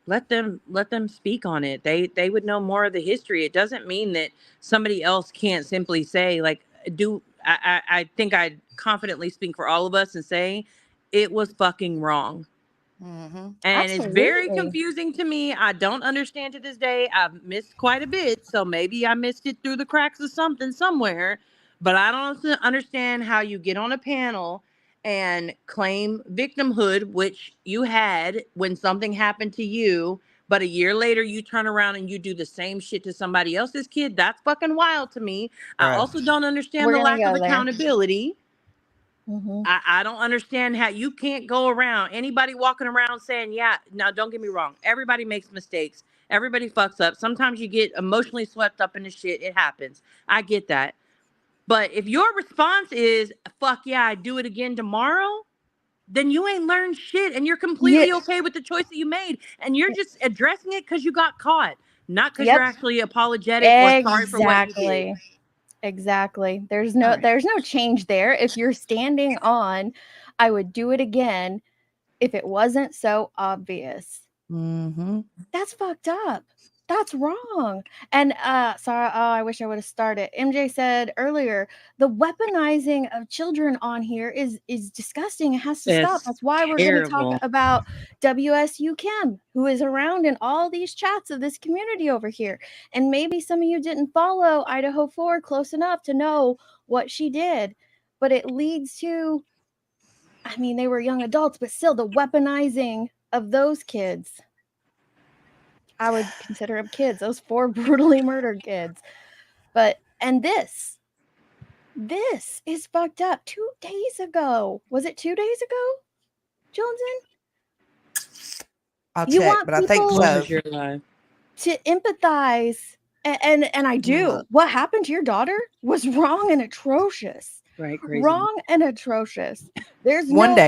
I: Let them speak on it. They would know more of the history. It doesn't mean that somebody else can't simply say, like, I think I'd confidently speak for all of us and say it was fucking wrong. And it's very confusing to me. I don't understand to this day. I've missed quite a bit, so maybe I missed it through the cracks of something somewhere, but I don't understand how you get on a panel and claim victimhood, which you had when something happened to you, but a year later you turn around and you do the same shit to somebody else's kid. That's fucking wild to me. I also don't understand the lack of accountability. I don't understand how you can't go around, anybody walking around saying, yeah, now don't get me wrong. Everybody makes mistakes. Everybody fucks up. Sometimes you get emotionally swept up into shit. It happens. I get that. But if your response is, fuck yeah, I do it again tomorrow, then you ain't learned shit and you're completely okay with the choice that you made. And you're just addressing it because you got caught. not because
C: Yep.
I: you're actually apologetic or sorry for what you did.
C: Exactly. There's
I: All
C: no
I: right.
C: there's no change there. If you're standing on, I would do it again if it wasn't so obvious.
D: Mm-hmm.
C: That's fucked up. That's wrong. And sorry, I wish I would have started. MJ said earlier, the weaponizing of children on here is disgusting. It has to stop.
I: It's
C: That's why we're going to talk
I: terrible.
C: about WSU Kim, who is around in all these chats of this community over here. And maybe some of you didn't follow Idaho 4 close enough to know what she did, but it leads to, I mean, they were young adults, but still the weaponizing of those kids. I would consider them kids, those 4 brutally murdered kids. But, and this is fucked up. 2 days ago. Was it 2 days ago, Joneson?
D: I'll
C: You
D: check,
C: want
D: but I think
C: people
D: so.
I: You're alive.
C: to empathize, and I do. What happened to your daughter was wrong and atrocious.
I: Right, crazy.
C: Wrong and atrocious. There's
D: One day.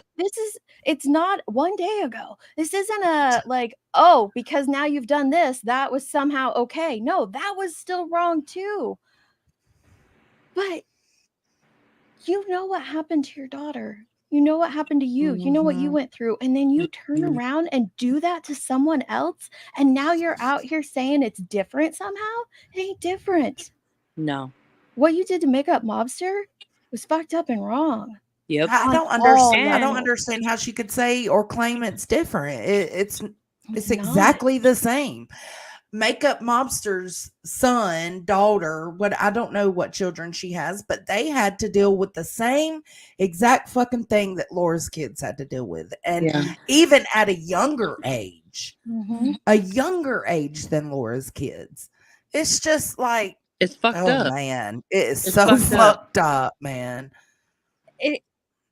C: It's not 1 day ago. This isn't a like, oh, because now you've done this, that was somehow okay. No, that was still wrong too. But you know what happened to your daughter. You know what happened to you. You know what you went through. And then you turn around and do that to someone else. And now you're out here saying it's different somehow. It ain't different.
I: No.
C: What you did to Makeup Mobster was fucked up and wrong.
I: Yep.
D: I don't
C: On all
D: understand. I don't
C: levels.
D: understand how she could say or claim it's different. It's
C: It's
D: exactly the same. Makeup Mobster's son, daughter, what I don't know what children she has, but they had to deal with the same exact fucking thing that Laura's kids had to deal with. And
I: Yeah.
D: even at a younger age
C: Mhm.
D: than Laura's kids. It's just like,
I: It's fucked
D: oh
I: up.
D: man, it is
I: It's
D: so
I: fucked up.
D: fucked up, man.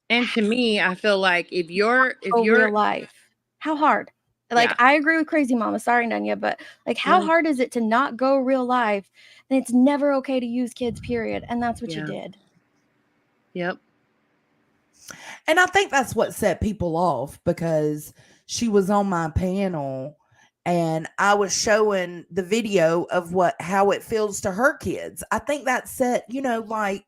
I: And to me, I feel like if you're
C: real life, how hard? Like,
I: Yeah.
C: I agree with Crazy Mama. Sorry, Nanya, but like, how
I: Yeah.
C: hard is it to not go real life? And it's never okay to use kids, period. And that's what you
I: Yeah.
C: did.
I: Yep.
D: And I think that's what set people off, because she was on my panel and I was showing the video of how it feels to her kids. I think that set, like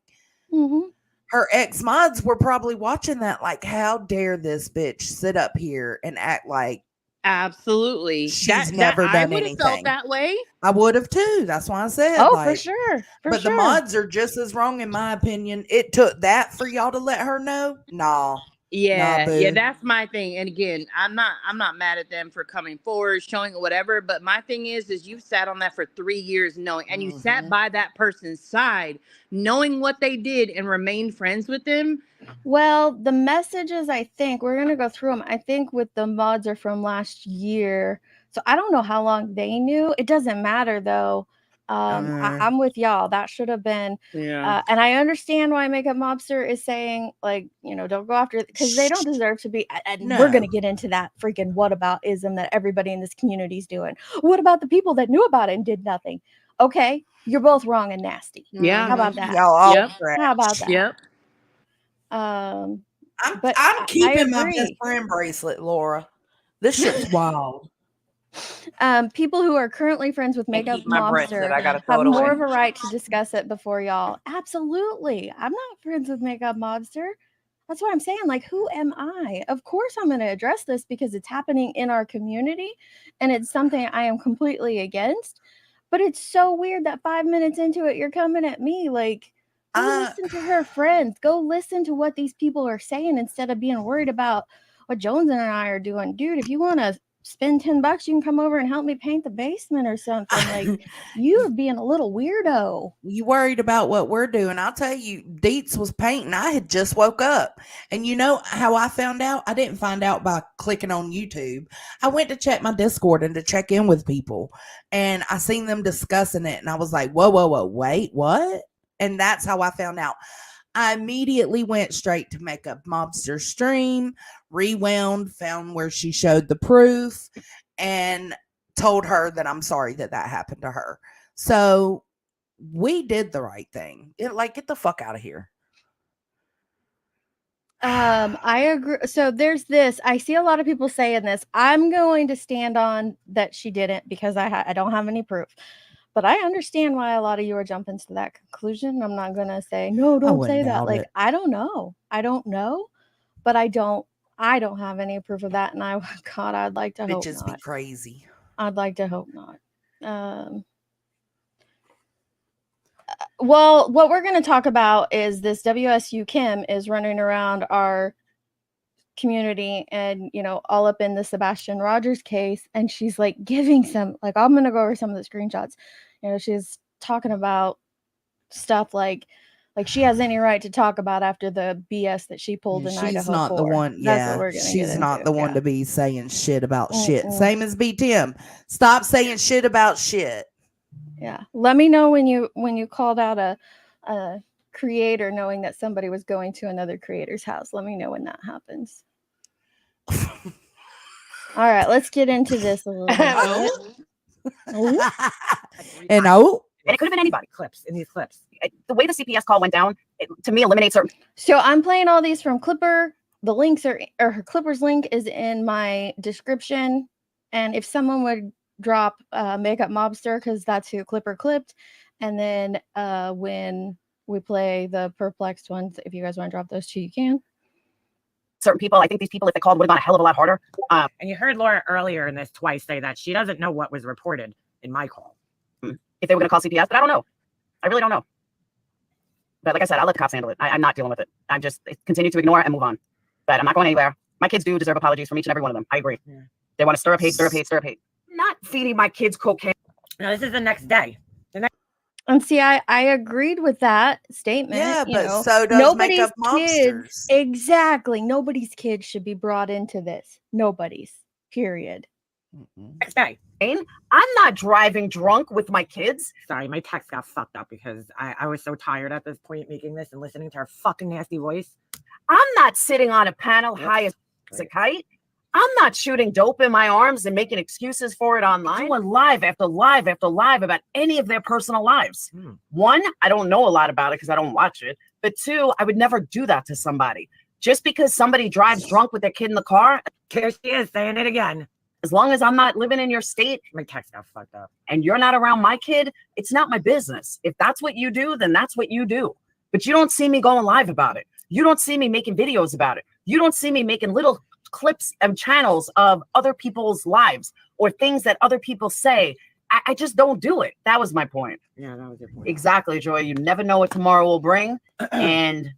D: her ex-mods were probably watching that like, how dare this bitch sit up here and act like
I: Absolutely.
D: she's never
I: I
D: done
I: would have felt
D: anything.
I: that way.
D: I would have too. That's why I said,
C: Oh,
D: like,
C: for sure.
D: but the mods are just as wrong in my opinion. It took that for y'all to let her know. Nah.
I: Yeah,
D: Nah,
I: yeah,
D: boo.
I: that's my thing. And again, I'm not mad at them for coming forward, showing whatever. But my thing is you've sat on that for 3 years, knowing, and you sat by that person's side, knowing what they did, and remained friends with them.
C: Well, the messages, I think we're gonna go through them. I think with the mods are from last year, so I don't know how long they knew. It doesn't matter though. I'm with y'all. That should have been.
I: Yeah.
C: And I understand why Makeup Mobster is saying, like, don't go after it, because they don't deserve to be. And we're gonna get into that freaking whataboutism that everybody in this community is doing. What about the people that knew about it and did nothing? Okay, you're both wrong and nasty.
I: Yeah.
C: How about that?
D: Y'all all
I: Yep.
D: correct.
C: How about that?
I: Yep.
C: But
D: I'm keeping my best
C: agree.
D: friend bracelet, Laura. This shit's wild.
C: People who are currently friends with Makeup
H: keep my bracelet.
C: Mobster
H: I gotta throw
C: have
H: it
C: more
H: away.
C: of a right to discuss it before y'all. Absolutely. I'm not friends with Makeup Mobster. That's what I'm saying. Like, who am I? Of course I'm going to address this because it's happening in our community and it's something I am completely against. But it's so weird that 5 minutes into it, you're coming at me like, go listen to her friends. Go listen to what these people are saying instead of being worried about what Jones and I are doing. Dude, if you want to spend $10, you can come over and help me paint the basement or something. Like, you're being a little weirdo.
D: You worried about what we're doing. I'll tell you, Deets was painting. I had just woke up. And you know how I found out? I didn't find out by clicking on YouTube. I went to check my Discord and to check in with people. And I seen them discussing it. And I was like, whoa, wait, what? And that's how I found out. I immediately went straight to Makeup Mobster's stream, rewound, found where she showed the proof, and told her that I'm sorry that happened to her. So we did the right thing. Get the fuck out of here.
C: I agree. So there's this. I see a lot of people saying this. I'm going to stand on that she didn't because I don't have any proof. But I understand why a lot of you are jumping to that conclusion. I'm not gonna say no, don't say
D: wouldn't
C: that.
D: doubt
C: Like
D: it.
C: I don't know, but I don't have any proof of that. And God, I'd like to hope
D: Bitches be
C: not.
D: crazy.
C: I'd like to hope not. Well, what we're going to talk about is this WSU Kim is running around our community and, all up in the Sebastian Rogers case. And she's like giving some, like, I'm going to go over some of the screenshots. She's talking about stuff like she has any right to talk about after the BS that she pulled in Idaho.
D: She's not the one.
C: That's what
D: Yeah,
C: we're gonna get
D: she's not
C: into,
D: the one
C: yeah.
D: to be saying shit about shit.
C: Mm-mm.
D: Same as B Tim. Stop saying shit about shit.
C: Yeah. Let me know when you called out a creator knowing that somebody was going to another creator's house. Let me know when that happens. All right, let's get into this a little bit.
D: And
M: it could have been anybody. Clips in these clips. The way the CPS call went down, to me, eliminates her.
C: So I'm playing all these from Clipper. The links or her Clipper's link is in my description. And if someone would drop Makeup Mobster, because that's who Clipper clipped. And then when we play the Purplexed ones, if you guys want to drop those two, you can.
M: Certain people, I think these people, if they called, would have gone a hell of a lot harder.
N: And you heard Laura earlier in this twice say that she doesn't know what was reported in my call.
M: If they were going to call CPS, but I don't know. I really don't know. But like I said, I'll let the cops handle it. I'm not dealing with it. I'm just continue to ignore and move on. But I'm not going anywhere. My kids do deserve apologies from each and every one of them. I agree. Yeah. They want to stir up hate, stir up hate, stir up hate. Not feeding my kids cocaine.
N: No, this is the next day.
C: And see, I agreed with that statement.
D: Yeah, but so does Makeup Mobsters.
C: Exactly. Nobody's kids should be brought into this. Nobody's. Period.
N: Next day.
M: I'm not driving drunk with my kids.
N: Sorry, my text got fucked up because I was so tired at this point making this and listening to her fucking nasty voice.
M: I'm not sitting on a panel high as a kite. I'm not shooting dope in my arms and making excuses for it online. Doing live after live after live about any of their personal lives. One, I don't know a lot about it because I don't watch it. But two, I would never do that to somebody. Just because somebody drives drunk with their kid in the car.
N: Here she is saying it again.
M: As long as I'm not living in your state,
N: my text got fucked up,
M: and you're not around my kid, it's not my business. If that's what you do, then that's what you do. But you don't see me going live about it. You don't see me making videos about it. You don't see me making little clips and channels of other people's lives or things that other people say. I just don't do it. That was my point.
N: Yeah, that was your point.
M: Exactly, Joy. You never know what tomorrow will bring, and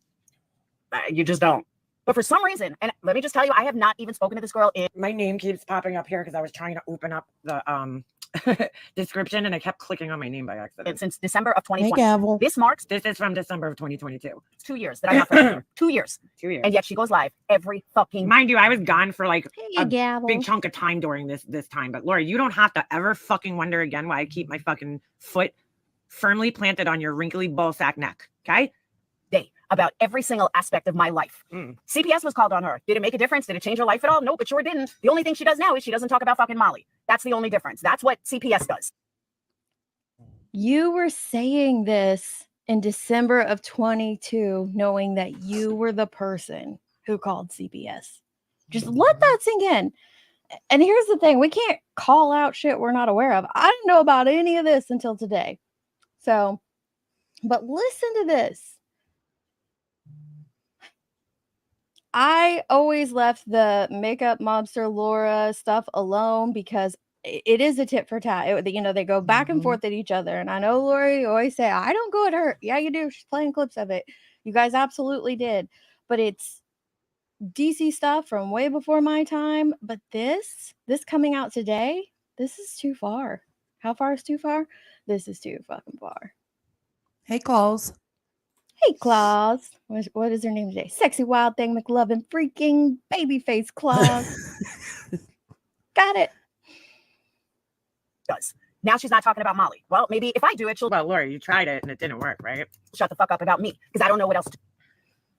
M: you just don't. But for some reason, and let me just tell you, I have not even spoken to this girl in.
N: My name keeps popping up here because I was trying to open up the description and I kept clicking on my name by accident.
M: Since December of 2020. This
N: is from December of 2022.
M: 2 years that I'm not friends with her. 2 years.
N: 2 years.
M: And yet she goes live every fucking.
N: Mind you, I was gone for like a
C: gavel.
N: big chunk of time during this time. But Laura, you don't have to ever fucking wonder again why I keep my fucking foot firmly planted on your wrinkly ballsack neck. Okay?
M: About every single aspect of my life. CPS was called on her. Did it make a difference? Did it change her life at all? Nope, it sure didn't. The only thing she does now is she doesn't talk about fucking Molly. That's the only difference. That's what CPS does.
C: You were saying this in December of 22, knowing that you were the person who called CPS. Just let that sink in. And here's the thing. We can't call out shit we're not aware of. I didn't know about any of this until today. So, but listen to this. I always left the Makeup Mobster Laura stuff alone because it is a tit for tat. They go back and forth at each other. And I know Laura, you always say, I don't go at her. Yeah, you do. She's playing clips of it. You guys absolutely did. But it's DC stuff from way before my time. But this coming out today, this is too far. How far is too far? This is too fucking far.
D: Hey, Claus.
C: Hey, Claus. What is her name today? Sexy Wild Thing McLovin freaking Babyface Claus. Got it.
M: Does. Now she's not talking about Molly. Well, maybe if I do it, she'll.
N: Well, Laura, you tried it and it didn't work, right?
M: Shut the fuck up about me because I don't know what else to do.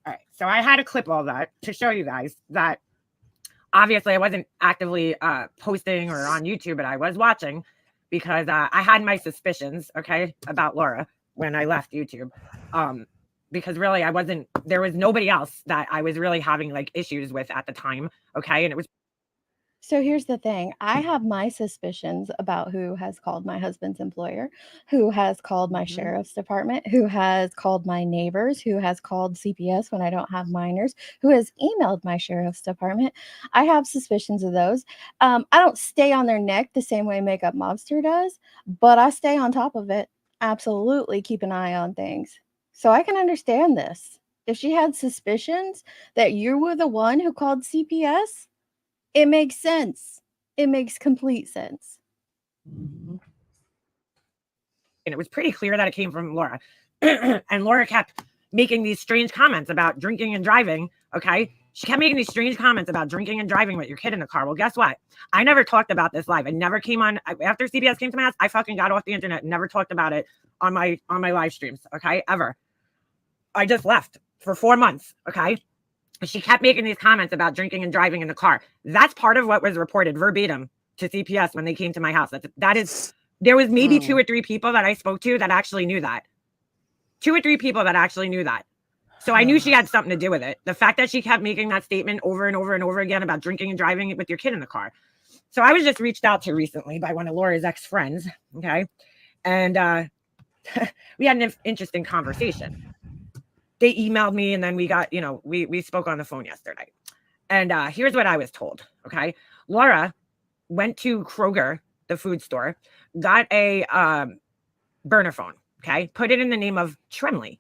N: All right. So I had to clip all that to show you guys that obviously I wasn't actively posting or on YouTube, but I was watching because I had my suspicions, okay, about Laura when I left YouTube. because really there was nobody else that I was really having like issues with at the time. Okay. And it was.
C: So here's the thing. I have my suspicions about who has called my husband's employer, who has called my sheriff's department, who has called my neighbors, who has called CPS when I don't have minors, who has emailed my sheriff's department. I have suspicions of those. I don't stay on their neck the same way Makeup Mobster does, but I stay on top of it. Absolutely keep an eye on things. So I can understand this. If she had suspicions that you were the one who called CPS, it makes sense. It makes complete sense.
N: And it was pretty clear that it came from Laura. And Laura kept making these strange comments about drinking and driving. Okay. She kept making these strange comments about drinking and driving with your kid in the car. Well, guess what? I never talked about this live. I never came on after CPS came to my house. I fucking got off the internet and never talked about it on my live streams. Okay. Ever. I just left for 4 months. Okay. She kept making these comments about drinking and driving in the car. That's part of what was reported verbatim to CPS when they came to my house. There was maybe 2 or 3 people that I spoke to that actually knew that. 2 or 3 people that actually knew that. So I knew she had something to do with it. The fact that she kept making that statement over and over and over again about drinking and driving with your kid in the car. So I was just reached out to recently by one of Laura's ex-friends. Okay. And we had an interesting conversation. They emailed me and then we got, we spoke on the phone yesterday. And here's what I was told. Okay. Laura went to Kroger, the food store, got a burner phone. Okay. Put it in the name of Tremley.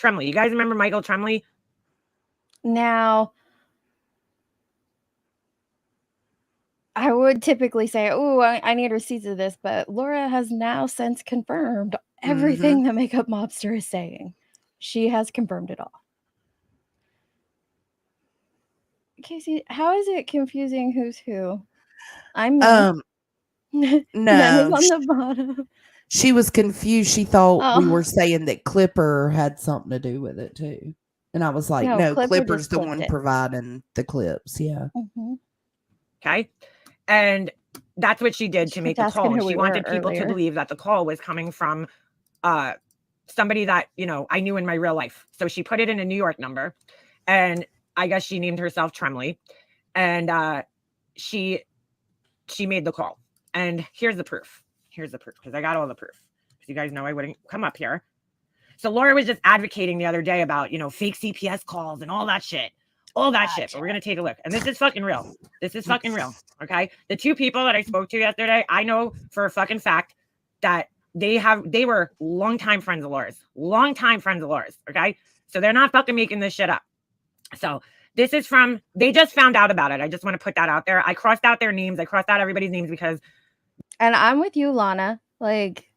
N: You guys remember Michael Tremley?
C: Now, I would typically say, oh, I need receipts of this, but Laura has now since confirmed everything the Makeup Mobster is saying. She has confirmed it all. Casey, how is it confusing who's who? I'm
D: no,
C: None is on the bottom.
D: She was confused. She thought we were saying that Clipper had something to do with it too. And I was like, no, Clipper's the one providing the clips. Yeah.
N: Okay. And that's what she did to make the call. She wanted people to believe that the call was coming from somebody that, I knew in my real life. So she put it in a New York number and I guess she named herself Tremley. And she made the call. And here's the proof. Because I got all the proof. Because you guys know I wouldn't come up here. So Laura was just advocating the other day about, fake CPS calls and all that shit. But we're going to take a look. And this is fucking real. Okay. The 2 people that I spoke to yesterday, I know for a fucking fact that they were longtime friends of Laura's. Okay. So they're not fucking making this shit up. So this is they just found out about it. I just want to put that out there. I crossed out their names. I crossed out everybody's names because.
C: And I'm with you, Lana. Like,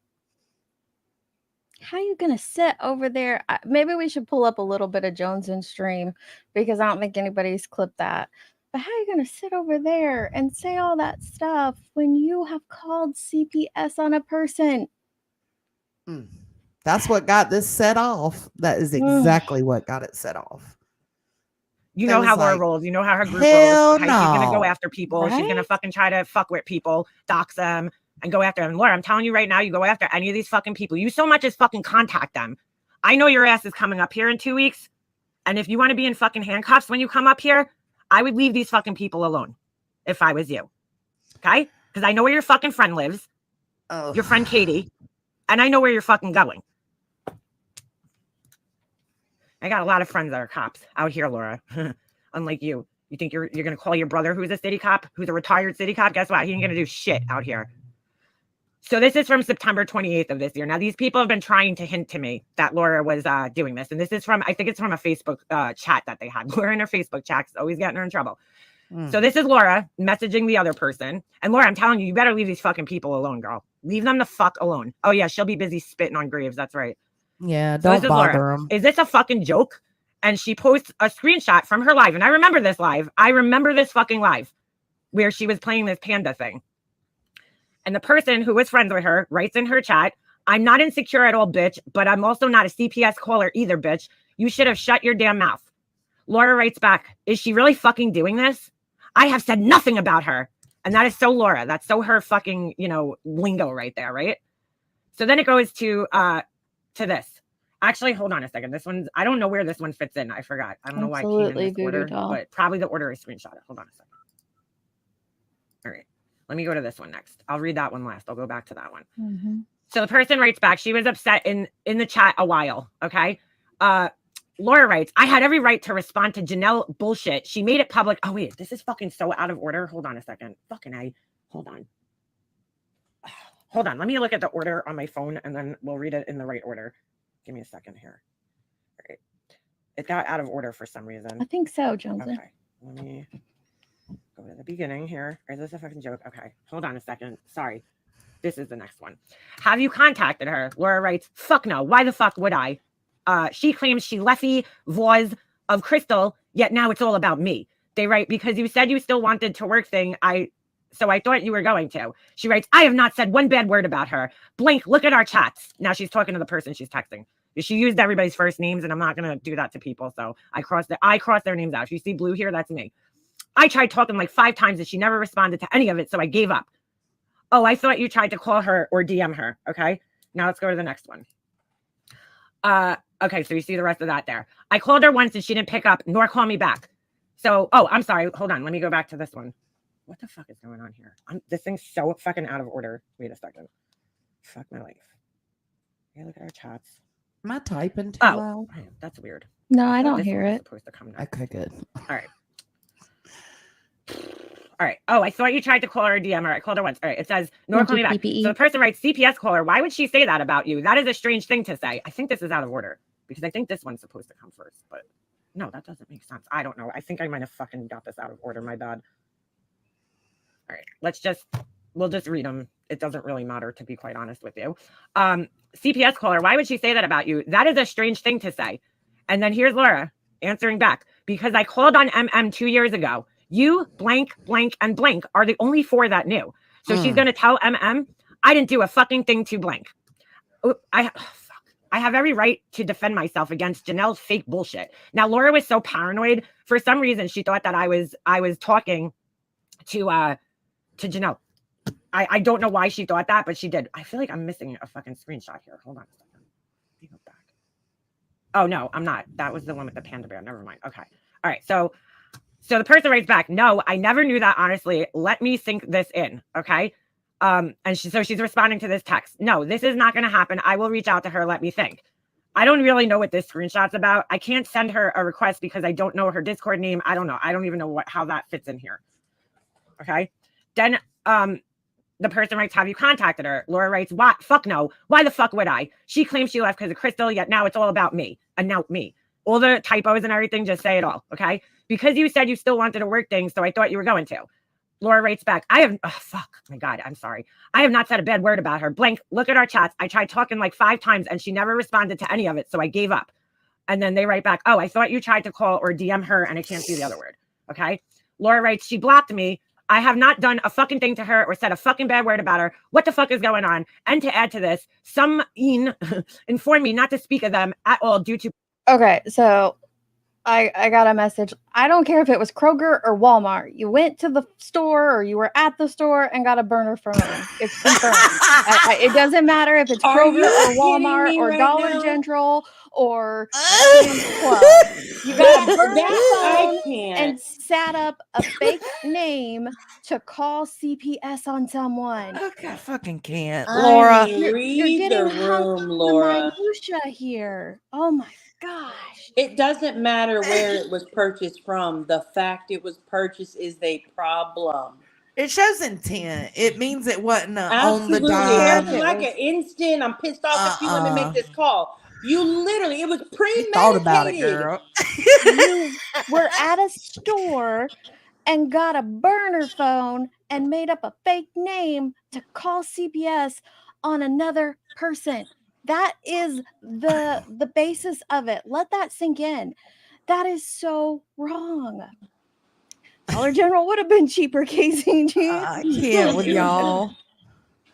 C: how are you going to sit over there? Maybe we should pull up a little bit of Jones and stream because I don't think anybody's clipped that. But how are you going to sit over there and say all that stuff when you have called CPS on a person?
D: That's what got this set off. That is exactly what got it set off.
N: You know how Laura rolls. You know how her group rolls. She's going to go after people. Right? She's going to fucking try to fuck with people, dox them, and go after them. Laura, I'm telling you right now, you go after any of these fucking people. You so much as fucking contact them. I know your ass is coming up here in 2 weeks. And if you want to be in fucking handcuffs when you come up here, I would leave these fucking people alone if I was you. Okay? Because I know where your fucking friend lives. Your friend Katie. And I know where you're fucking going. I got a lot of friends that are cops out here, Laura. Unlike you. You think you're going to call your brother who's a city cop, who's a retired city cop? Guess what? He ain't going to do shit out here. So this is from September 28th of this year. Now, these people have been trying to hint to me that Laura was doing this. And this is I think it's from a Facebook chat that they had. Laura in her Facebook chat is always getting her in trouble. So this is Laura messaging the other person. And Laura, I'm telling you, you better leave these fucking people alone, girl. Leave them the fuck alone. Oh, yeah, she'll be busy spitting on graves. That's right.
D: Yeah, don't bother them.
N: Is this a fucking joke? And she posts a screenshot from her live. And I remember this live. I remember this fucking live where she was playing this panda thing. And the person who was friends with her writes in her chat, I'm not insecure at all, bitch, but I'm also not a CPS caller either, bitch. You should have shut your damn mouth. Laura writes back, is she really fucking doing this? I have said nothing about her. And that is so Laura. That's so her fucking, lingo right there, right? So then it goes to this. Actually, hold on a second. This one's, I don't know where this one fits in. I forgot. I don't know why it came in
C: Absolutely,
N: this
C: Voodoo
N: order,
C: Doll.
N: but probably the order is screenshotted. Hold on a second. All right. Let me go to this one next. I'll read that one last. I'll go back to that one.
C: Mm-hmm.
N: So the person writes back, she was upset in the chat a while. Okay. Laura writes, I had every right to respond to Janelle bullshit. She made it public. Oh, wait, this is fucking so out of order. Hold on a second. Fucking A. Hold on. Hold on. Let me look at the order on my phone and then we'll read it in the right order. Give me a second here. All right. It got out of order for some reason.
C: I think so, Jonesy.
N: Okay. Let me go to the beginning here. Or is this a fucking joke? Okay. Hold on a second. Sorry. This is the next one. Have you contacted her? Laura writes, fuck no. Why the fuck would I? She claims she leffy was of Crystal, yet now it's all about me. They write, because you said you still wanted to work thing, so I thought you were going to. She writes, I have not said one bad word about her. Blank, look at our chats. Now she's talking to the person she's texting. She used everybody's first names, and I'm not going to do that to people, so I crossed their names out. If you see blue here, that's me. I tried talking like 5 times, and she never responded to any of it, so I gave up. Oh, I thought you tried to call her or DM her, okay? Now let's go to the next one. Okay, so you see the rest of that there. I called her once and she didn't pick up nor call me back. So, oh, I'm sorry. Hold on. Let me go back to this one. What the fuck is going on here? This thing's so fucking out of order. Wait a second. Fuck my life. Here, look at our chats.
D: Am I typing too
N: loud?
D: loud?
N: That's weird.
C: No, I don't hear it.
N: Supposed to come next.
D: Okay, good.
N: All right. All right. Oh, I thought you tried to call her or DM her. I called her once. All right. It says, nor call me back. So the person writes, CPS caller. Why would she say that about you? That is a strange thing to say. I think this is out of order because I think this one's supposed to come first. But no, that doesn't make sense. I don't know. I think I might have fucking got this out of order. My bad. All right. We'll just read them. It doesn't really matter, to be quite honest with you. CPS caller. Why would she say that about you? That is a strange thing to say. And then here's Laura answering back. Because I called on MM 2 years ago. You, blank, blank, and blank are the only 4 that knew. So she's going to tell MM, I didn't do a fucking thing to blank. I have every right to defend myself against Janelle's fake bullshit. Now, Laura was so paranoid. For some reason, she thought that I was talking to Janelle. I don't know why she thought that, but she did. I feel like I'm missing a fucking screenshot here. Hold on a second. Let me go back. Oh, no, I'm not. That was the one with the panda bear. Never mind. Okay. All right. So the person writes back, no, I never knew that, honestly. Let me sink this in, okay? And she's responding to this text. No, this is not going to happen. I will reach out to her. Let me think. I don't really know what this screenshot's about. I can't send her a request because I don't know her Discord name. I don't know. I don't even know how that fits in here, okay? Then the person writes, have you contacted her? Laura writes, what? Fuck no. Why the fuck would I? She claims she left because of Crystal, yet now it's all about me. And now me. All the typos and everything, just say it all, okay? Because you said you still wanted to work things, so I thought you were going to. Laura writes back, fuck, my God, I'm sorry. I have not said a bad word about her. Blank, look at our chats. I tried talking like 5 times and she never responded to any of it, so I gave up. And then they write back, oh, I thought you tried to call or DM her and I can't see the other word, okay? Laura writes, she blocked me. I have not done a fucking thing to her or said a fucking bad word about her. What the fuck is going on? And to add to this, some informed me not to speak of them at all due to...
C: Okay, so I got a message. I don't care if it was Kroger or Walmart. You went to the store or you were at the store and got a burner phone. It's confirmed. It doesn't matter if it's Kroger or Walmart or Dollar General or Sam's Club. You got a burner phone and sat up a fake name to call CPS on someone.
D: I fucking can't, Laura.
C: You're getting
I: the
C: hung
I: room,
C: up on
I: Laura.
C: the minutia here. Oh my gosh.
I: It doesn't matter where it was purchased from. The fact it was purchased is the problem.
D: It shows intent. It means it wasn't on
I: Absolutely.
D: the dime.
I: It wasn't like an instant, I'm pissed off at you, let me make this call. You literally, it was premeditated.
D: Thought about it, girl.
C: You were at a store and got a burner phone and made up a fake name to call CPS on another person. That is the basis of it. Let that sink in. That is so wrong. Dollar General would have been cheaper, Casey.
D: I can't with y'all.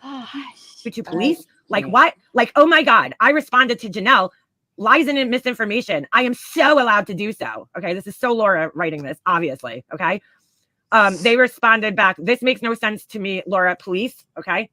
N: To police? Like what? Like, oh my God. I responded to Janelle. Lies and misinformation. I am so allowed to do so. Okay. This is so Laura writing this, obviously. Okay. They responded back. This makes no sense to me, Laura. Police. Okay.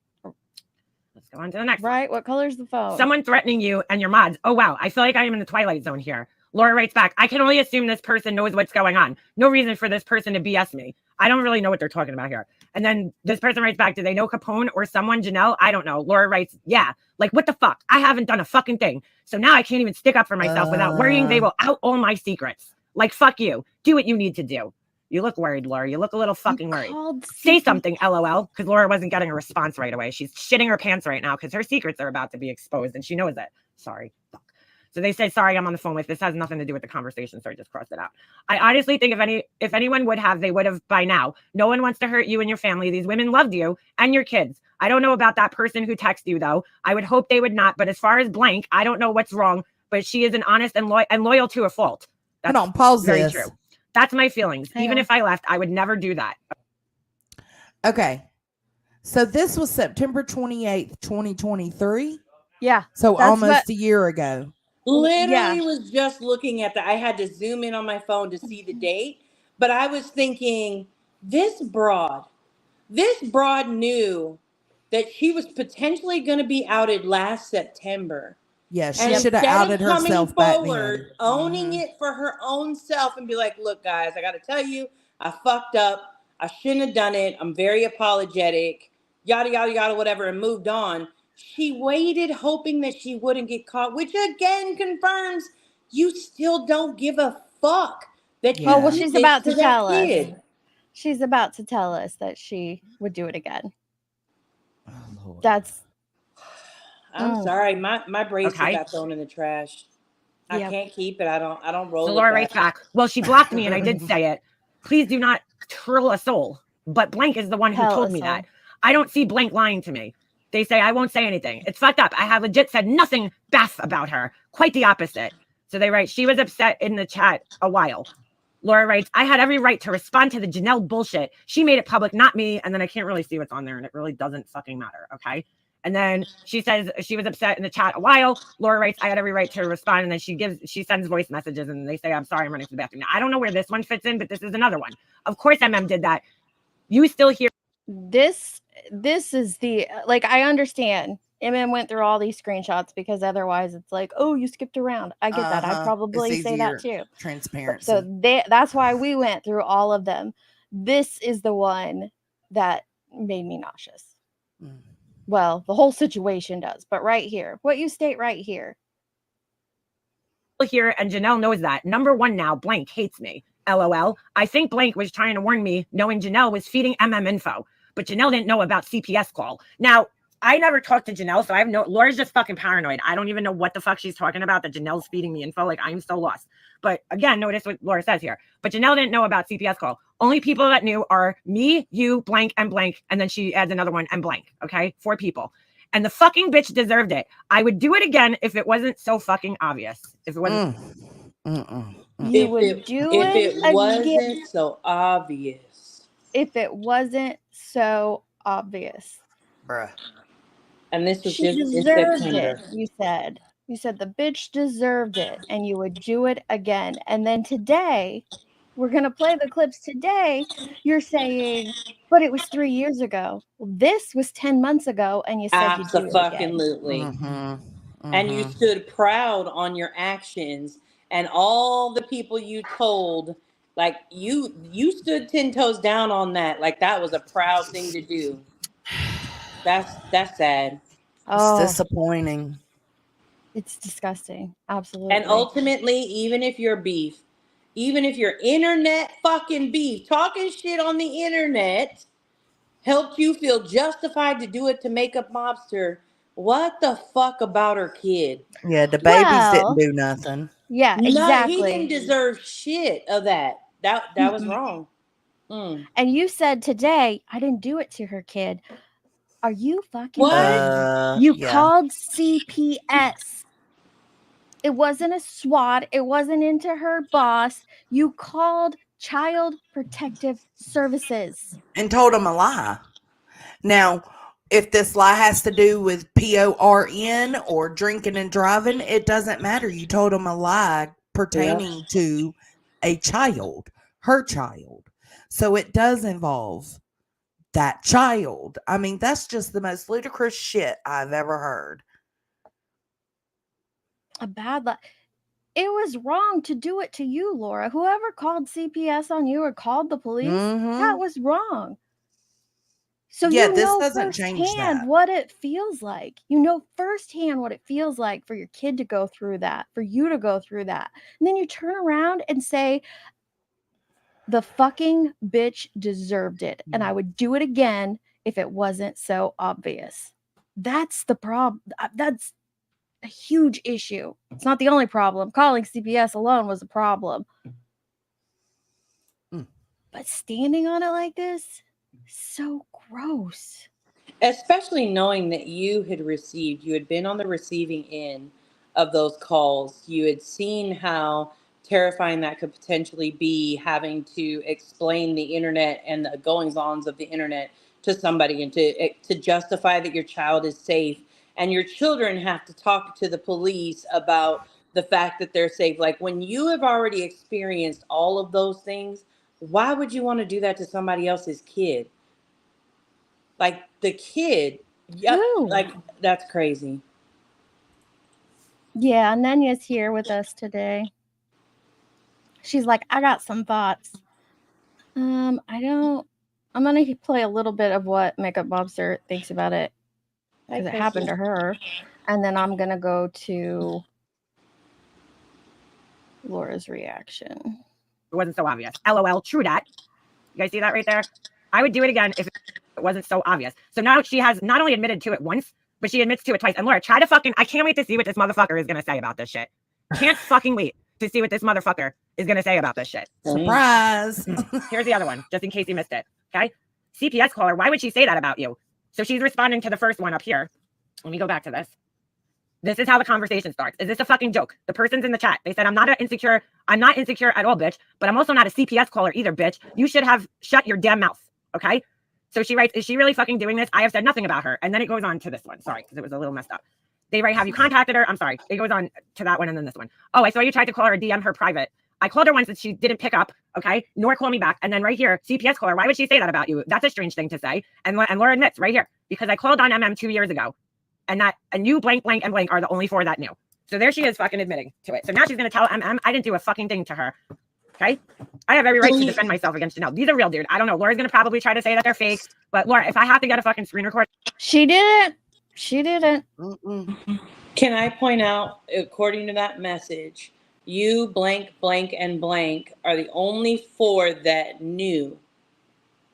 N: Let's go on to the next one.
C: Right. What color's the phone?
N: Someone threatening you and your mods. Oh, wow. I feel like I am in the Twilight Zone here. Laura writes back, I can only assume this person knows what's going on. No reason for this person to BS me. I don't really know what they're talking about here. And then this person writes back, do they know Capone or someone? Janelle? I don't know. Laura writes, yeah. Like, what the fuck? I haven't done a fucking thing. So now I can't even stick up for myself without worrying they will out all my secrets. Like, fuck you. Do what you need to do. You look worried, Laura. You look a little fucking worried. Say something, LOL, because Laura wasn't getting a response right away. She's shitting her pants right now because her secrets are about to be exposed and she knows it. Sorry. Fuck. So they say, sorry, I'm on the phone with. This has nothing to do with the conversation, so I just crossed it out. I honestly think if anyone would have, they would have by now. No one wants to hurt you and your family. These women loved you and your kids. I don't know about that person who texted you, though. I would hope they would not. But as far as blank, I don't know what's wrong. But she is an honest and loyal to a fault. That's
D: Hold on, pause
N: very
D: this.
N: true. That's my feelings. Even if I left, I would never do that.
D: Okay. So this was September 28th, 2023.
C: Yeah.
D: So almost a year ago.
I: Literally was just looking at that. I had to zoom in on my phone to see the date, but I was thinking, this broad knew that she was potentially going to be outed last September.
D: Yeah, she should have outed herself back then.
I: Owning it for her own self and be like, look, guys, I got to tell you, I fucked up. I shouldn't have done it. I'm very apologetic, yada, yada, yada, whatever, and moved on. She waited hoping that she wouldn't get caught, which again confirms you still don't give a fuck. That
C: Oh, well, she's about to tell us.
I: kid.
C: She's about to tell us that she would do it again. That's.
I: I'm sorry. My bracelet got thrown in the trash. I can't keep it. I don't roll.
N: So Laura writes back, well, she blocked me and I did say it. Please do not troll a soul. But blank is the one who told me that. I don't see blank lying to me. They say I won't say anything. It's fucked up. I have legit said nothing bad about her. Quite the opposite. So they write, she was upset in the chat a while. Laura writes, I had every right to respond to the Janelle bullshit. She made it public, not me. And then I can't really see what's on there and it really doesn't fucking matter. Okay. And then she says she was upset in the chat a while. Laura writes, I had every right to respond. And then she sends voice messages and they say, I'm sorry, I'm running to the bathroom. Now, I don't know where this one fits in, but this is another one. Of course, MM did that. You still hear
C: this is the, like, I understand MM went through all these screenshots because otherwise it's like, oh, you skipped around. I get that. I probably say that too.
D: Transparency.
C: So that's why we went through all of them. This is the one that made me nauseous. Well, the whole situation does, but right here, what you state right here.
N: Here, and Janelle knows that. Number one now, blank hates me. LOL. I think blank was trying to warn me, knowing Janelle was feeding MM info, but Janelle didn't know about CPS call. Now, I never talked to Janelle, so I have no. Laura's just fucking paranoid. I don't even know what the fuck she's talking about. That Janelle's feeding me info. Like, I'm so lost. But again, notice what Laura says here. But Janelle didn't know about CPS call. Only people that knew are me, you, blank, and then she adds another one and blank. Okay, 4 people. And the fucking bitch deserved it. I would do it again if it wasn't so fucking obvious. If it wasn't.
C: You would do it
I: if it wasn't
C: again
I: so obvious.
C: if it wasn't so obvious.
D: Bruh.
I: And this was
C: She
I: just in
C: deserved
I: September.
C: it. You said the bitch deserved it and you would do it again. And then today, we're going to play the clips today. You're saying, but it was 3 years ago. Well, this was 10 months ago and you said you'd do it again.
I: Absolutely. And you stood proud on your actions and all the people you told, like you stood 10 toes down on that. Like that was a proud thing to do. That's sad.
C: Oh,
D: It's disappointing.
C: it's disgusting. Absolutely.
I: And ultimately, even if you're internet fucking beef, talking shit on the internet helped you feel justified to do it to make up mobster, what the fuck about her kid?
D: Yeah, the babies didn't do nothing.
C: Yeah,
I: No,
C: exactly.
I: he didn't deserve shit of that. That was wrong.
C: And you said today, I didn't do it to her kid. Are you fucking
I: What?
C: kidding? You called CPS. It wasn't a SWAT. It wasn't into her boss. You called Child Protective Services.
D: And told them a lie. Now, if this lie has to do with PORN or drinking and driving, it doesn't matter. You told them a lie pertaining to a child, her child. So it does involve that child. I mean, that's just the most ludicrous shit I've ever heard.
C: A bad luck. It was wrong to do it to you, Laura. Whoever called CPS on you or called the police, that was wrong. So
D: Yeah,
C: you
D: this
C: know
D: doesn't change
C: firsthand
D: that.
C: what it feels like. You know firsthand what it feels like for your kid to go through that, for you to go through that. And then you turn around and say, the fucking bitch deserved it. And I would do it again if it wasn't so obvious. That's the problem. That's a huge issue. It's not the only problem. Calling CPS alone was a problem. But standing on it like this, so gross.
I: Especially knowing that you had been on the receiving end of those calls. You had seen how terrifying that could potentially be, having to explain the internet and the goings-ons of the internet to somebody, and to justify that your child is safe, and your children have to talk to the police about the fact that they're safe. Like, when you have already experienced all of those things, why would you want to do that to somebody else's kid? Like, the kid, yep, like, that's crazy.
C: Yeah, Nenya's here with us today. She's like, I got some thoughts. I'm gonna play a little bit of what Makeup Mobster thinks about it, because it happened to her, and then I'm gonna go to Laura's reaction.
N: It wasn't so obvious. LOL, true dat. You guys see that right there? I would do it again if it wasn't so obvious. So now she has not only admitted to it once, but she admits to it twice. And Laura, try to fucking, I can't wait to see what this motherfucker is going to say about this shit. Can't fucking wait to see what this motherfucker is going to say about this shit.
D: Surprise.
N: Here's the other one, just in case you missed it. Okay. CPS caller, why would she say that about you? So she's responding to the first one up here. Let me go back to this. This is how the conversation starts. Is this a fucking joke? The person's in the chat. They said, I'm not insecure at all, bitch, but I'm also not a CPS caller either, bitch. You should have shut your damn mouth. Okay. So she writes, is she really fucking doing this? I have said nothing about her. And then it goes on to this one. Sorry, because it was a little messed up. They write, have you contacted her? I'm sorry. It goes on to that one and then this one. Oh, I saw you tried to call her or DM her private. I called her once and she didn't pick up, okay, nor call me back. And then right here, CPS caller, why would she say that about you? That's a strange thing to say. And Laura admits right here, because I called on MM 2 years ago. And you blank, blank, and blank are the only four that knew. So there she is fucking admitting to it. So now she's going to tell MM, I didn't do a fucking thing to her. Okay? I have every right to defend myself against Janelle. These are real, dude. I don't know. Laura's going to probably try to say that they're fake. But Laura, if I have to get a fucking screen record.
C: She didn't. She didn't.
I: Can I point out, according to that message, you blank, blank, and blank are the only four that knew,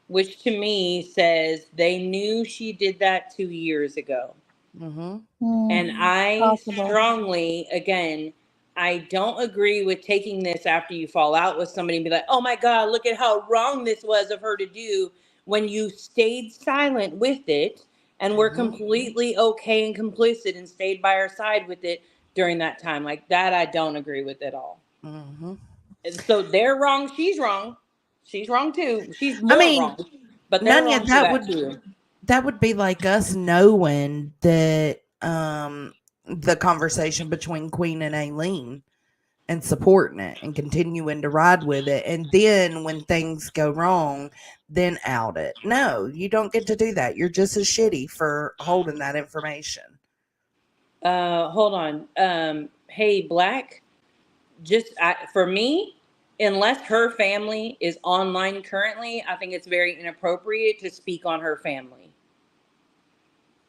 I: which to me says they knew she did that 2 years ago. And I strongly, again, I don't agree with taking this after you fall out with somebody and be like, oh my God, look at how wrong this was of her to do, when you stayed silent with it and were completely okay and complicit and stayed by her side with it during that time. Like, that I don't agree with at all. And so they're wrong. She's wrong. She's wrong too. She's more wrong. But they're wrong for that too.
D: That would be like us knowing that the conversation between Queen and Aileen and supporting it and continuing to ride with it. And then when things go wrong, then out it. No, you don't get to do that. You're just as shitty for holding that information.
I: Hold on. Hey, Black, for me, unless her family is online currently, I think it's very inappropriate to speak on her family.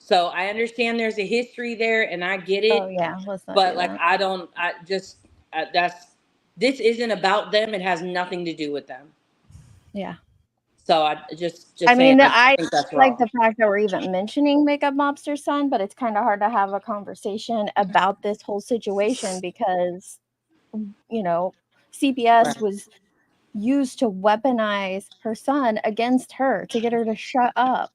I: So I understand there's a history there and I get it.
C: Oh yeah, let's not
I: but
C: do
I: like,
C: that.
I: This isn't about them. It has nothing to do with them.
C: Yeah.
I: So I just
C: I mean,
I: I think that's
C: like
I: wrong.
C: the fact that we're even mentioning Makeup Mobster's son, but it's kind of hard to have a conversation about this whole situation because, you know, CPS was used to weaponize her son against her to get her to shut up.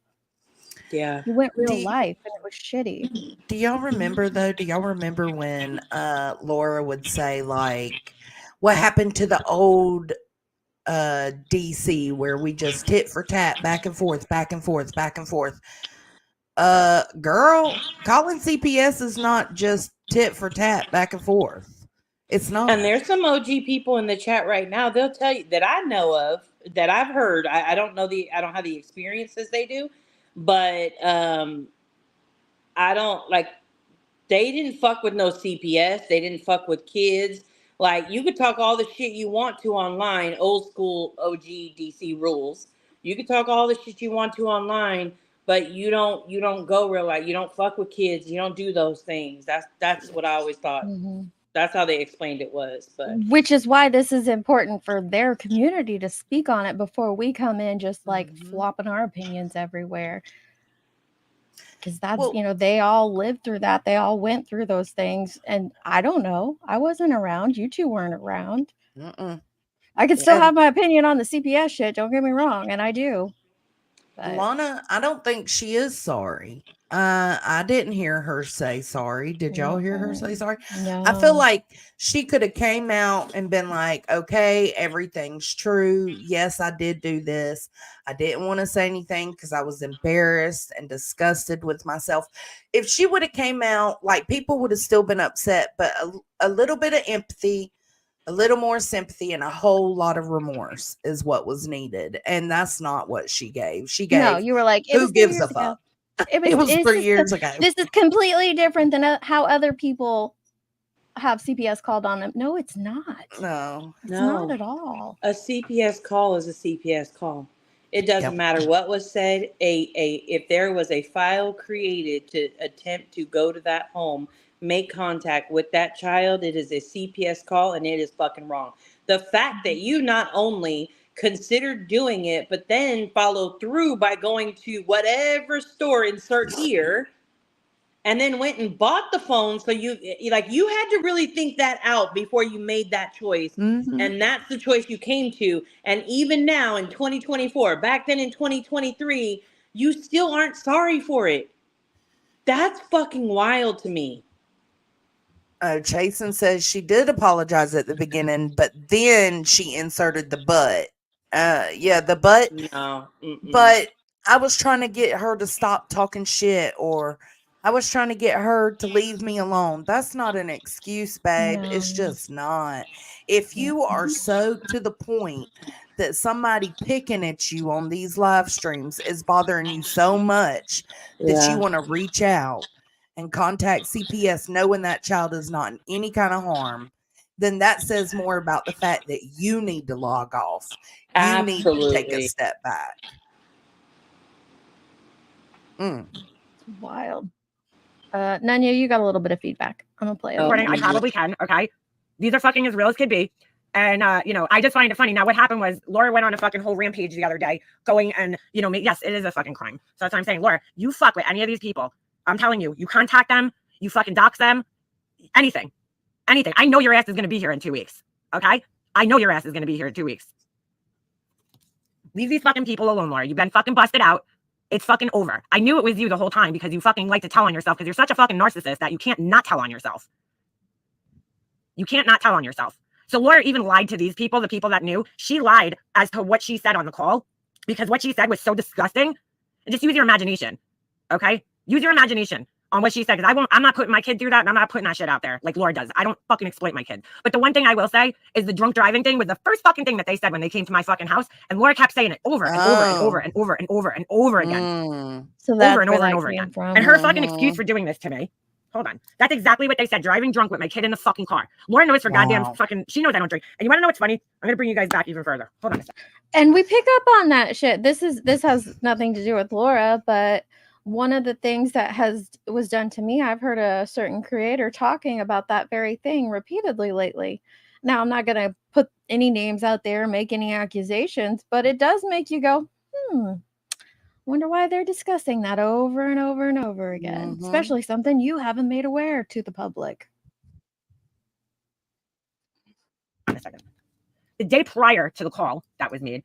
I: Yeah.
C: You went real life and it was shitty.
D: Do y'all remember though? Do y'all remember when Laura would say like, what happened to the old DC where we just tit for tat back and forth, back and forth, back and forth? Girl, calling CPS is not just tit for tat back and forth. It's not.
I: And there's some OG people in the chat right now. They'll tell you that I know of, that I've heard. I don't have the experiences they do, but I don't like. They didn't fuck with no CPS. They didn't fuck with kids. Like, you could talk all the shit you want to online, old school OG DC rules. You could talk all the shit you want to online, but you don't go real life. You don't fuck with kids. You don't do those things. That's what I always thought.
C: Mhm.
I: That's how they explained it was. But
C: Which is why this is important for their community to speak on it before we come in just like flopping our opinions everywhere. Because that's, they all lived through that. They all went through those things. And I don't know. I wasn't around. You two weren't around. I could still have my opinion on the CPS shit. Don't get me wrong. And I do. But
D: Lana, I don't think she is sorry. I didn't hear her say sorry. Did y'all hear her say sorry?
C: No.
D: I feel like she could have came out and been like, okay, everything's true. Yes, I did do this. I didn't want to say anything because I was embarrassed and disgusted with myself. If she would have came out, like, people would have still been upset, but a little bit of empathy, a little more sympathy, and a whole lot of remorse is what was needed. And that's not what she gave. She gave,
C: no, you were like,
D: who gives a fuck? It was 3 years ago.
C: This is completely different than how other people have CPS called on them. No, it's not.
D: No.
C: It's not at all.
I: A CPS call is a CPS call. It doesn't matter what was said. If there was a file created to attempt to go to that home, make contact with that child, it is a CPS call, and it is fucking wrong. The fact that you not only considered doing it, but then followed through by going to whatever store, insert here, and then went and bought the phone. So you had to really think that out before you made that choice. And that's the choice you came to. And even now in 2024, back then in 2023, you still aren't sorry for it. That's fucking wild to me.
D: Chasen says she did apologize at the beginning, but then she inserted the but. The but.
I: No.
D: But I was trying to get her to stop talking shit, or I was trying to get her to leave me alone. That's not an excuse, babe.
C: No.
D: It's just not. If you are so to the point that somebody picking at you on these live streams is bothering you so much that you want to reach out and contact CPS knowing that child is not in any kind of harm, then that says more about the fact that you need to log off. You need to take a step back.
C: It's wild. Nanya, you got a little bit of feedback. I'm gonna play it.
N: I probably can. Okay. These are fucking as real as could be. And, I just find it funny. Now, what happened was Laura went on a fucking whole rampage the other day going and, yes, it is a fucking crime. So that's what I'm saying. Laura, you fuck with any of these people. I'm telling you, you contact them, you fucking dox them, anything. I know your ass is going to be here in 2 weeks. Okay. I know your ass is going to be here in 2 weeks. Leave these fucking people alone, Laura. You've been fucking busted out. It's fucking over. I knew it was you the whole time because you fucking like to tell on yourself because you're such a fucking narcissist that you can't not tell on yourself. You can't not tell on yourself. So Laura even lied to these people, the people that knew. She lied as to what she said on the call because what she said was so disgusting. And just use your imagination, okay? Use your imagination on what she said because I'm not putting my kid through that and I'm not putting that shit out there like Laura does. I don't fucking exploit my kid. But the one thing I will say is the drunk driving thing was the first fucking thing that they said when they came to my fucking house, and Laura kept saying it over and over and over and over and over and over again.
C: So that's
N: over and
C: where
N: over and
C: that
N: over
C: came
N: again.
C: from.
N: And her fucking excuse for doing this to me. Hold on. That's exactly what they said. Driving drunk with my kid in the fucking car. Laura knows for goddamn fucking, she knows I don't drink. And you want to know what's funny? I'm going to bring you guys back even further. Hold on a second.
C: And we pick up on that shit. This has nothing to do with Laura, but one of the things that was done to me, I've heard a certain creator talking about that very thing repeatedly lately. Now, I'm not going to put any names out there, make any accusations, but it does make you go, wonder why they're discussing that over and over and over again, especially something you haven't made aware to the public.
N: A second. The day prior to the call that was made.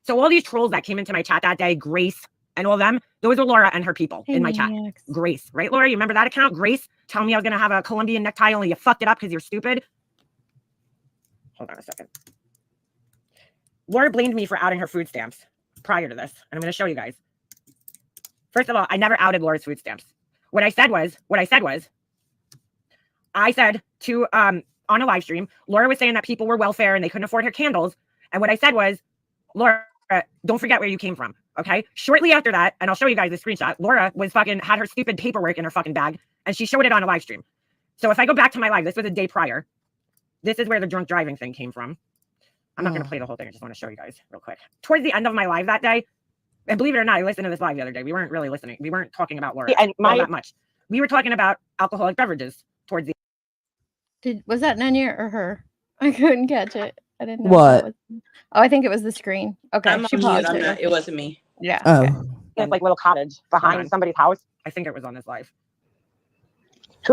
N: So all these trolls that came into my chat that day, Grace and all them, those are Laura and her people in my chat. Grace, right, Laura? You remember that account? Grace telling me I was going to have a Colombian necktie, only you fucked it up because you're stupid. Hold on a second. Laura blamed me for outing her food stamps prior to this, and I'm going to show you guys. First of all, I never outed Laura's food stamps. What I said was, I said to on a live stream. Laura was saying that people were welfare and they couldn't afford her candles. And what I said was, Laura, don't forget where you came from. Okay. Shortly after that, and I'll show you guys the screenshot, Laura had her stupid paperwork in her fucking bag and she showed it on a live stream. So if I go back to my live, this was a day prior. This is where the drunk driving thing came from. I'm not going to play the whole thing. I just want to show you guys real quick. Towards the end of my live that day, and believe it or not, I listened to this live the other day. We weren't really listening. We weren't talking about Laura all that much. We were talking about alcoholic beverages towards the
C: Was that Nanya or her? I couldn't catch it. I didn't know
D: What?
C: that was. Oh, I think it was the screen. Okay,
E: I'm
C: she
E: on mute.
C: paused
E: I'm
C: it.
E: not, it wasn't me.
C: Yeah.
D: Oh.
C: Okay.
N: It's like little cottage behind somebody's house. I think it was on this live.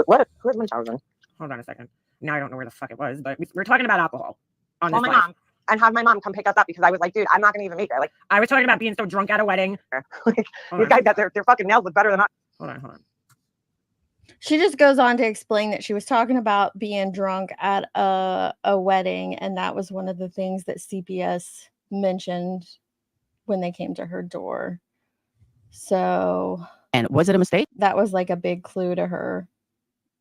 N: Where's my charger? Hold on a second. Now I don't know where the fuck it was, but we're talking about alcohol on this live. Mom and have my mom come pick us up because I was like, dude, I'm not gonna even make it. Like, I was talking about being so drunk at a wedding. Like, these guys got their fucking nails look better than us. Hold on.
C: She just goes on to explain that she was talking about being drunk at a wedding, and that was one of the things that CPS mentioned when they came to her door. So,
H: and was it a mistake?
C: That was like a big clue to her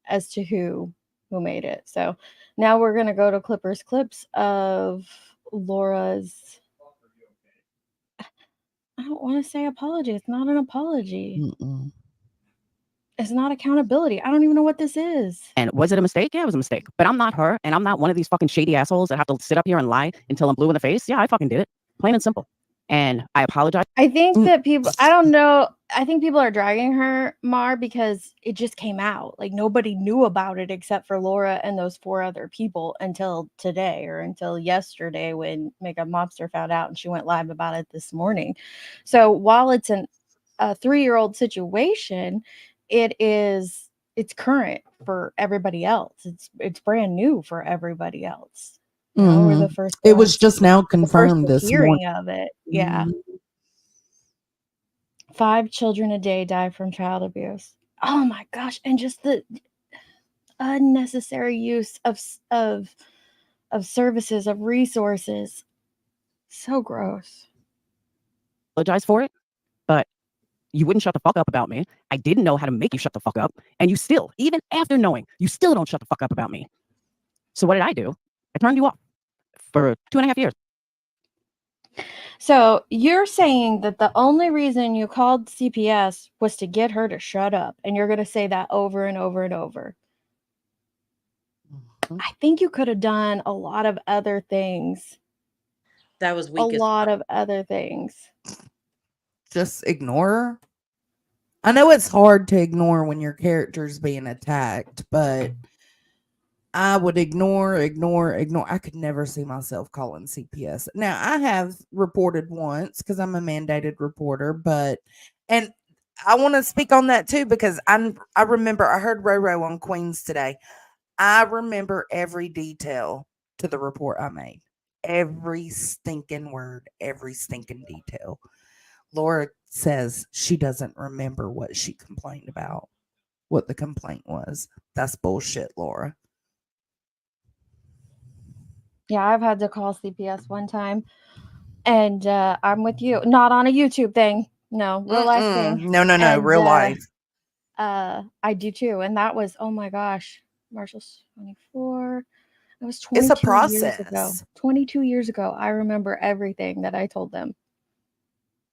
C: as to who made it. So now we're gonna go to Clippers clips of Laura's. I don't want to say apology. It's not an apology. It's not accountability. I don't even know what this is.
H: And was it a mistake? Yeah, it was a mistake. But I'm not her, and I'm not one of these fucking shady assholes that have to sit up here and lie until I'm blue in the face. Yeah, I fucking did it. Plain and simple. And I apologize.
C: I think that people, I don't know. I think people are dragging her, Mar, because it just came out. Like nobody knew about it except for Laura and those 4 other people until today or until yesterday when Makeup Mobster found out and she went live about it this morning. So while it's a 3-year-old situation, it's current for everybody else. It's brand new for everybody else. You know, we're the first.
D: It was just now confirmed this
C: hearing
D: morning.
C: of it. Yeah. 5 children a day die from child abuse. Oh my gosh! And just the unnecessary use of services, of resources. So gross.
H: Apologize for it, but you wouldn't shut the fuck up about me. I didn't know how to make you shut the fuck up, and you still, even after knowing, you still don't shut the fuck up about me. So what did I do? I turned you off for 2.5 years.
C: So you're saying that the only reason you called CPS was to get her to shut up, and you're going to say that over and over and over. I think you could have done a lot of other things.
E: That was weak.
C: A lot of other things.
D: Just ignore her. I know it's hard to ignore when your character's being attacked, but I would ignore. I could never see myself calling CPS. Now, I have reported once because I'm a mandated reporter, and I want to speak on that too because I remember I heard Roro on Queens today. I remember every detail to the report I made. Every stinking word, every stinking detail. Laura says she doesn't remember what she complained about, what the complaint was. That's bullshit, Laura.
C: Yeah, I've had to call CPS one time, and I'm with you. Not on a YouTube thing. No, real life thing.
D: No,
C: And,
D: real life.
C: I do too. And that was, oh my gosh, Marshall's 24. It was 22
D: It's a
C: years ago.
D: process.
C: 22 years ago. I remember everything that I told them.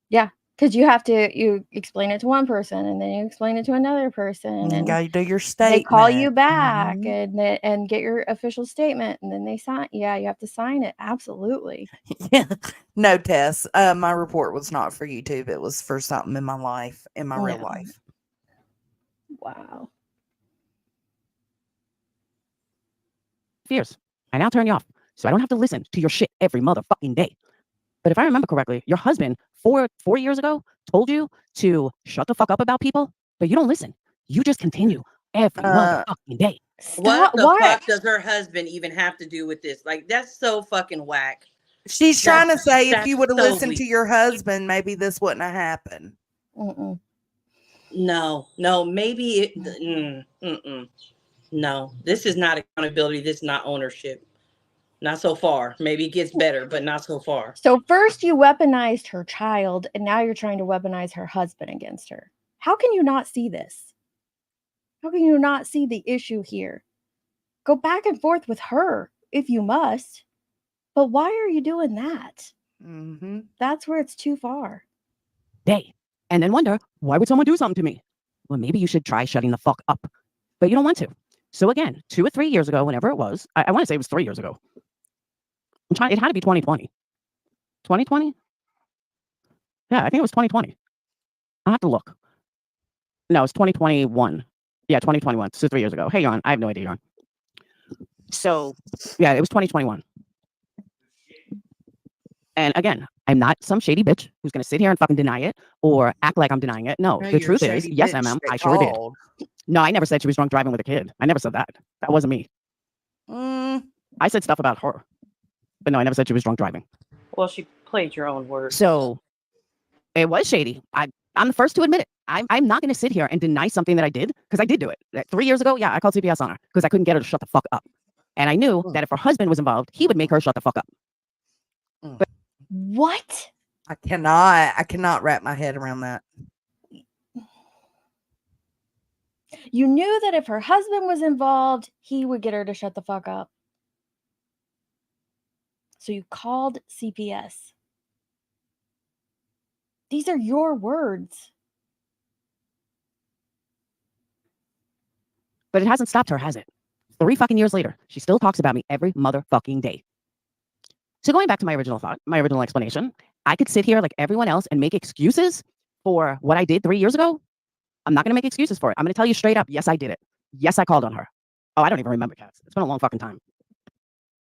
C: Yeah, because you explain it to one person and then you explain it to another person.
D: You
C: And
D: got to do your statement.
C: they call you back and get your official statement, and then they sign. Yeah, you have to sign it. Absolutely.
D: Yeah. No, Tess. My report was not for YouTube. It was for something in my life, in my real life.
C: Wow.
H: Fierce. I now turn you off, so I don't have to listen to your shit every motherfucking day. But if I remember correctly, your husband 4 years ago told you to shut the fuck up about people, but you don't listen. You just continue every motherfucking day.
E: What the fuck does her husband even have to do with this? Like, that's so fucking whack.
D: She's trying to say if you would have
E: so
D: listened
E: weak.
D: to your husband, maybe this wouldn't have happened.
E: No, maybe no, this is not accountability. This is not ownership. Not so far. Maybe it gets better, but not so far.
C: So first you weaponized her child, and now you're trying to weaponize her husband against her. How can you not see this? How can you not see the issue here? Go back and forth with her if you must. But why are you doing that?
D: Mm-hmm.
C: That's where it's too far.
H: Day. And then wonder, why would someone do something to me? Well, maybe you should try shutting the fuck up. But you don't want to. So again, 2 or 3 years ago, whenever it was, I want to say it was 3 years ago. It had to be 2020. 2020? Yeah, I think it was 2020. I'll have to look. No, it's 2021. Yeah, 2021. So 3 years ago. Hey, Yarn. I have no idea, Yarn. So, yeah, it was 2021. And again, I'm not some shady bitch who's going to sit here and fucking deny it or act like I'm denying it. No,
D: No,
H: the
D: you're a
H: truth is,
D: shady
H: yes,
D: bitch
H: MM,
D: that
H: I sure did.
D: called.
H: No, I never said she was drunk driving with a kid. I never said that. That wasn't me. I said stuff about her. But no, I never said she was drunk driving.
I: Well, she played your own words.
H: So it was shady. I'm the first to admit it. I'm not going to sit here and deny something that I did because I did do it. 3 years ago, yeah, I called CPS on her because I couldn't get her to shut the fuck up. And I knew that if her husband was involved, he would make her shut the fuck up. But
C: what?
D: I cannot wrap my head around that.
C: You knew that if her husband was involved, he would get her to shut the fuck up. So you called CPS. These are your words.
H: But it hasn't stopped her, has it? 3 fucking years later, she still talks about me every motherfucking day. So going back to my original thought, my original explanation, I could sit here like everyone else and make excuses for what I did 3 years ago. I'm not going to make excuses for it. I'm going to tell you straight up, yes, I did it. Yes, I called on her. Oh, I don't even remember, Cass. It's been a long fucking time.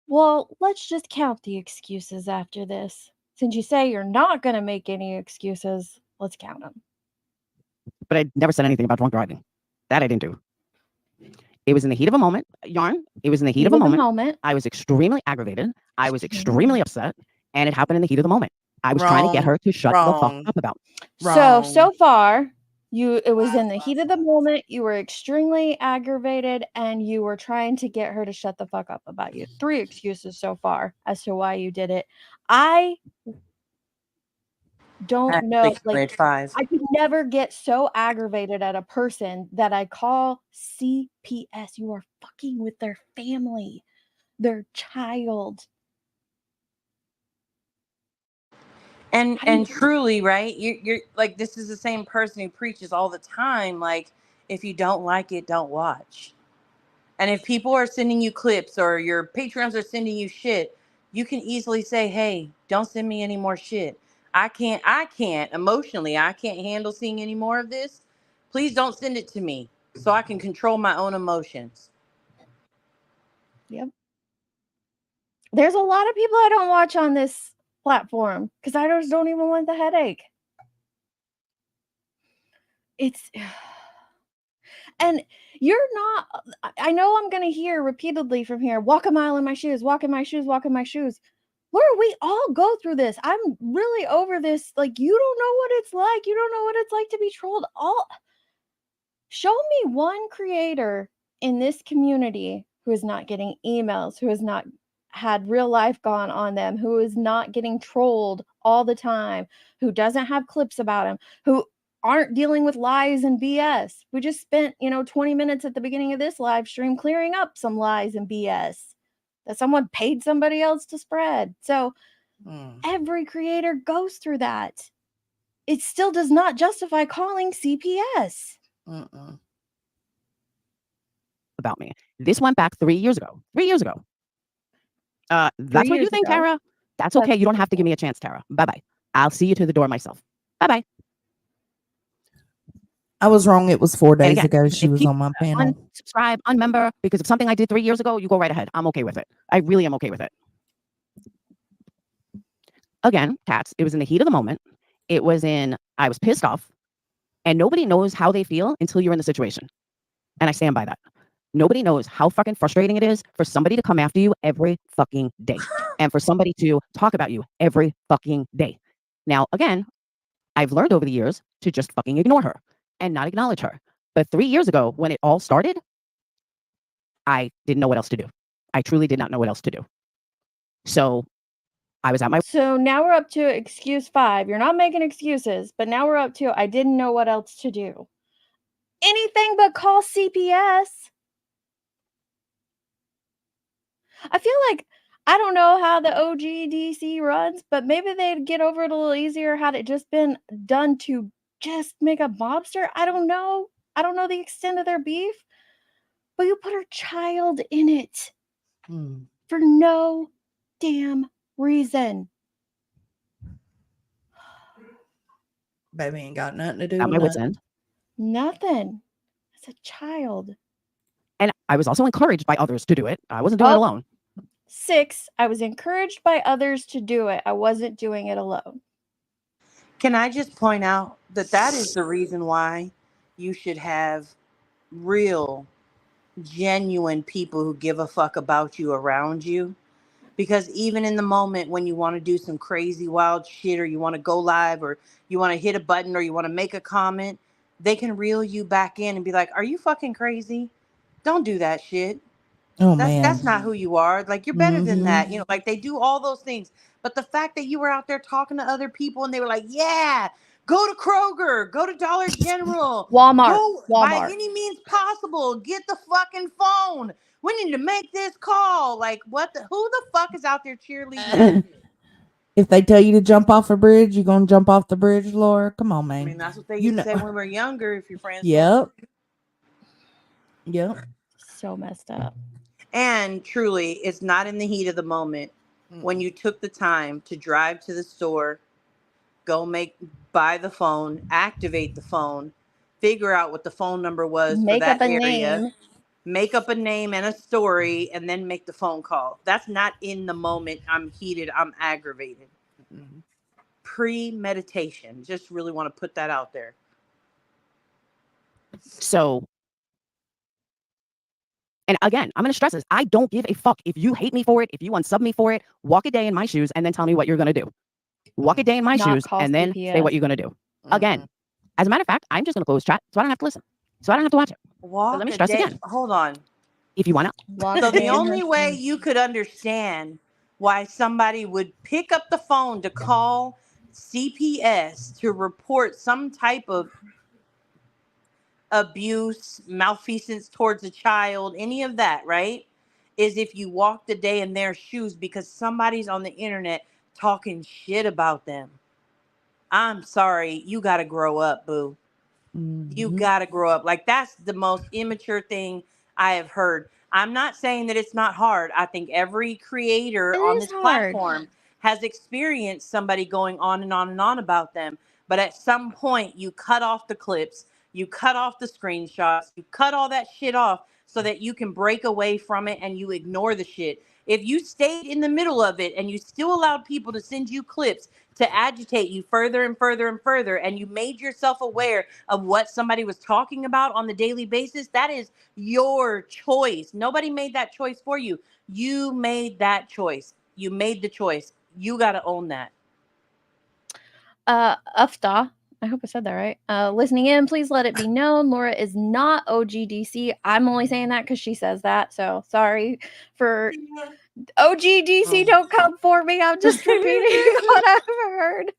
C: Well, let's just count the excuses after this. Since you say you're not going to make any excuses, let's count them.
H: But I never said anything about drunk driving. That I didn't do. It was in the heat of a moment. Yarn. It was in the heat of a moment. I was extremely aggravated. I was extremely upset. And it happened in the heat of the moment. I was trying to get her to shut the fuck up about it.
C: So far, it was in the heat of the moment. You were extremely aggravated and you were trying to get her to shut the fuck up about you. 3 excuses so far as to why you did it. I don't know. Like, I could never get so aggravated at a person that I call CPS. You are fucking with their family, their child.
I: And truly, right? You're like, this is the same person who preaches all the time. Like, if you don't like it, don't watch. And if people are sending you clips or your Patreons are sending you shit, you can easily say, hey, don't send me any more shit. I can't emotionally, I can't handle seeing any more of this. Please don't send it to me so I can control my own emotions.
C: Yep. There's a lot of people I don't watch on this platform because I just don't even want the headache. And you're not, I know I'm going to hear repeatedly from here, walk a mile in my shoes, walk in my shoes, walk in my shoes. Where we all go through this. I'm really over this. Like, you don't know what it's like. You don't know what it's like to be trolled. Show me one creator in this community who is not getting emails, who has not had real life gone on them, who is not getting trolled all the time, who doesn't have clips about him, who aren't dealing with lies and BS. We just spent, 20 minutes at the beginning of this live stream clearing up some lies and BS that someone paid somebody else to spread. So every creator goes through that. It still does not justify calling CPS.
H: About me. This went back 3 years ago. 3 years ago. That's what you think, Tara? That's okay. You don't have to give me a chance, Tara. Bye-bye. I'll see you to the door myself. Bye-bye.
D: I was wrong. It was 4 days ago. She was on my panel.
H: Unsubscribe, unmember, because of something I did 3 years ago, you go right ahead. I'm okay with it. I really am okay with it. Again, Tats, it was in the heat of the moment. I was pissed off. And nobody knows how they feel until you're in the situation. And I stand by that. Nobody knows how fucking frustrating it is for somebody to come after you every fucking day. And for somebody to talk about you every fucking day. Now, again, I've learned over the years to just fucking ignore her and not acknowledge her. But 3 years ago, when it all started, I didn't know what else to do. I truly did not know what else to do. So I was at my...
C: So now we're up to excuse 5. You're not making excuses, but now we're up to I didn't know what else to do. Anything but call CPS. I feel like I don't know how the OGDC runs, but maybe they'd get over it a little easier had it just been done to just make a mobster. I don't know. I don't know the extent of their beef, but you put her child in it for no damn reason.
D: Baby ain't got nothing to do
H: At
D: with
H: my wit's
D: nothing.
H: end.
C: Nothing. It's a child.
H: And I was also encouraged by others to do it. I wasn't doing it alone.
C: 6, I was encouraged by others to do it. I wasn't doing it alone.
I: Can I just point out that that is the reason why you should have real, genuine people who give a fuck about you around you? Because even in the moment when you want to do some crazy, wild shit, or you want to go live, or you want to hit a button, or you want to make a comment, they can reel you back in and be like, are you fucking crazy? Don't do that shit.
D: Oh,
I: That's
D: man.
I: not who you are. Like, you're better than that. You know, like, they do all those things. But the fact that you were out there talking to other people and they were like, yeah, go to Kroger, go to Dollar General,
C: Walmart,
I: go by any means possible, get the fucking phone. We need to make this call. Like, who the fuck is out there cheerleading that shit?
D: If they tell you to jump off a bridge, you gonna jump off the bridge, Laura? Come on, man.
I: I mean, that's what they used to say when we were younger. If your friends
D: Yep. Yep.
C: So messed up.
I: And truly, it's not in the heat of the moment when you took the time to drive to the store, buy the phone, activate the phone, figure out what the phone number was for
C: Make
I: that
C: up a
I: area,
C: name.
I: make up a name and a story, and then make the phone call. That's not in the moment. I'm heated. I'm aggravated. Premeditation. Just really want to put that out there.
H: So, and again, I'm going to stress this. I don't give a fuck if you hate me for it, if you unsub me for it. Walk a day in my shoes and then tell me what you're going to do. Walk a day in my shoes and then say what you're going to do. Again, as a matter of fact, I'm just going to close chat so I don't have to listen. So I don't have to watch it. But let me stress again.
I: Hold on.
H: If you want
I: to. So the only way you could understand why somebody would pick up the phone to call CPS to report some type of abuse, malfeasance towards a child, any of that, right? Is if you walked a day in their shoes because somebody's on the internet talking shit about them. I'm sorry, you got to grow up, boo. You got to grow up. Like, that's the most immature thing I have heard. I'm not saying that it's not hard. I think every creator on this platform has experienced somebody going on and on and on about them. But at some point, you cut off the clips, you cut off the screenshots, you cut all that shit off so that you can break away from it and you ignore the shit. If you stayed in the middle of it and you still allowed people to send you clips to agitate you further and further and further, and you made yourself aware of what somebody was talking about on the daily basis, that is your choice. Nobody made that choice for you. You made that choice. You made the choice. You got to own that.
C: Ufta, I hope I said that right. Listening in, please let it be known Laura is not OGDC. I'm only saying that because she says that. So sorry for OGDC. Don't come for me. I'm just repeating what I've heard.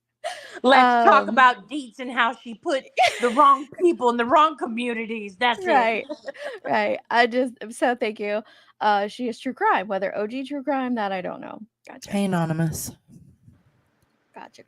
I: Let's talk about Deets and how she put the wrong people in the wrong communities. That's
C: right.
I: it.
C: Right. So thank you. She is true crime. Whether OG true crime, that I don't know. Gotcha.
D: Hey, Anonymous.
C: Gotcha.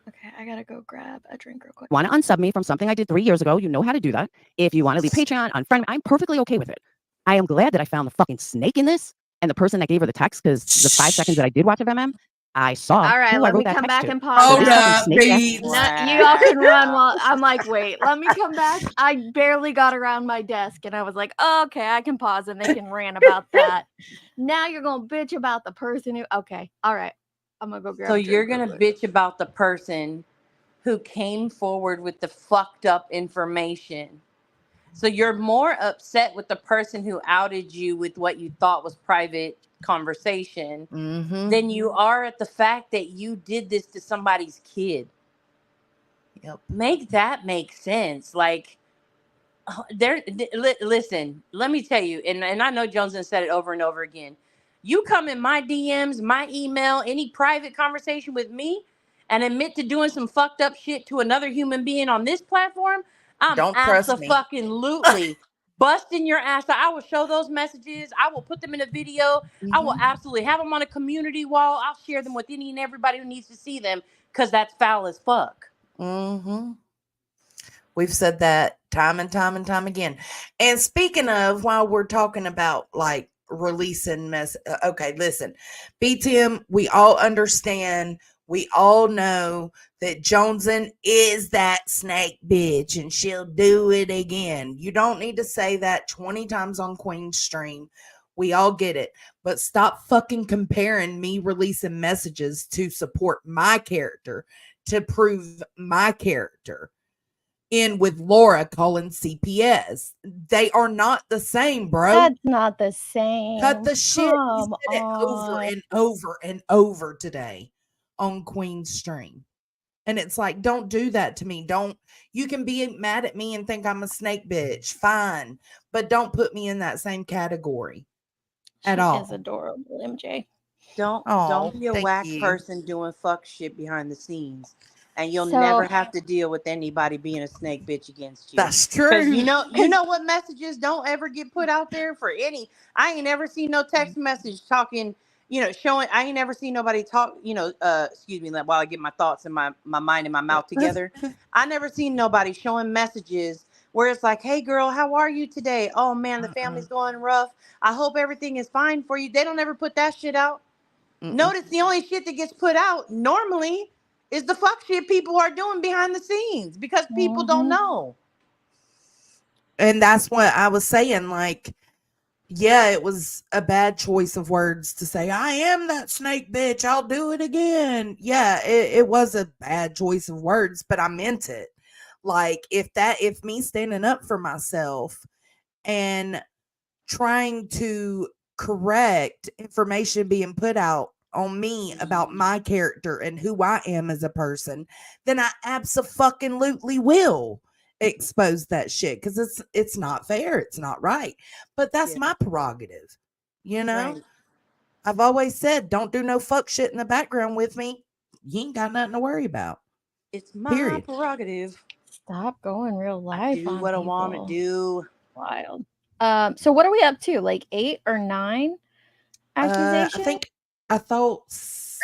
C: Okay, I gotta go grab a drink real quick.
H: Want to unsub me from something I did 3 years ago? You know how to do that. If you want to leave Patreon, unfriend me, I'm perfectly okay with it. I am glad that I found the fucking snake in this and the person that gave her the text, because the 5 seconds that I did watch of MM, I saw.
C: All right, let me come back and pause.
D: Hold up, please.
C: You all can run while I'm like, wait, let me come back. I barely got around my desk and I was like, oh, okay, I can pause and they can rant about that. Now you're gonna bitch about the person who, okay, all right. I'm gonna go grab
I: So
C: a drink
I: you're
C: real
I: going to
C: quick.
I: bitch about the person who came forward with the fucked up information. So you're more upset with the person who outed you with what you thought was private conversation than you are at the fact that you did this to somebody's kid.
D: Yep.
I: Make that make sense. Like, listen, let me tell you, and I know Johnson said it over and over again. You come in my DMs, my email, any private conversation with me and admit to doing some fucked up shit to another human being on this platform, I'm
D: Don't trust me.
I: absolutely busting your ass. I will show those messages. I will put them in a video. I will absolutely have them on a community wall. I'll share them with any and everybody who needs to see them because that's foul as fuck.
D: We've said that time and time and time again. And speaking of, while we're talking about like releasing okay, listen, BTM, we all understand, we all know that Joneson is that snake bitch and she'll do it again. You don't need to say that 20 times on Queen's stream. We all get it. But stop fucking comparing me releasing messages to support my character, to prove my character, in with Laura calling CPS. They are not the same, bro.
C: That's not the same.
D: Cut the shit.
C: Come
D: He said it over and over and over today on Queen's stream. And it's like, don't do that to me. You can be mad at me and think I'm a snake bitch. Fine. But don't put me in that same category at all.
C: She is adorable, MJ.
I: Don't be a whack person doing fuck shit behind the scenes. And you'll never have to deal with anybody being a snake bitch against you.
D: That's true.
I: You know what messages don't ever get put out there for any. I ain't never seen no text message talking, showing. I ain't never seen nobody talk, excuse me, while I get my thoughts and my mind and my mouth together. I never seen nobody showing messages where it's like, hey girl, how are you today? Oh man, the family's going rough. I hope everything is fine for you. They don't ever put that shit out. Notice the only shit that gets put out normally is the fuck shit people are doing behind the scenes because people don't know.
D: And that's what I was saying. Like, yeah, it was a bad choice of words to say, I am that snake bitch, I'll do it again. Yeah, it was a bad choice of words, but I meant it. Like, if me standing up for myself and trying to correct information being put out on me about my character and who I am as a person, then I absolutely will expose that shit because it's not fair, it's not right. But that's my prerogative,
I: Right.
D: I've always said, don't do no fuck shit in the background with me. You ain't got nothing to worry about.
I: It's my prerogative.
C: Stop going real life.
I: I do what I want to do.
C: Wild. So what are we up to? Like 8 or 9 accusations?
D: I thought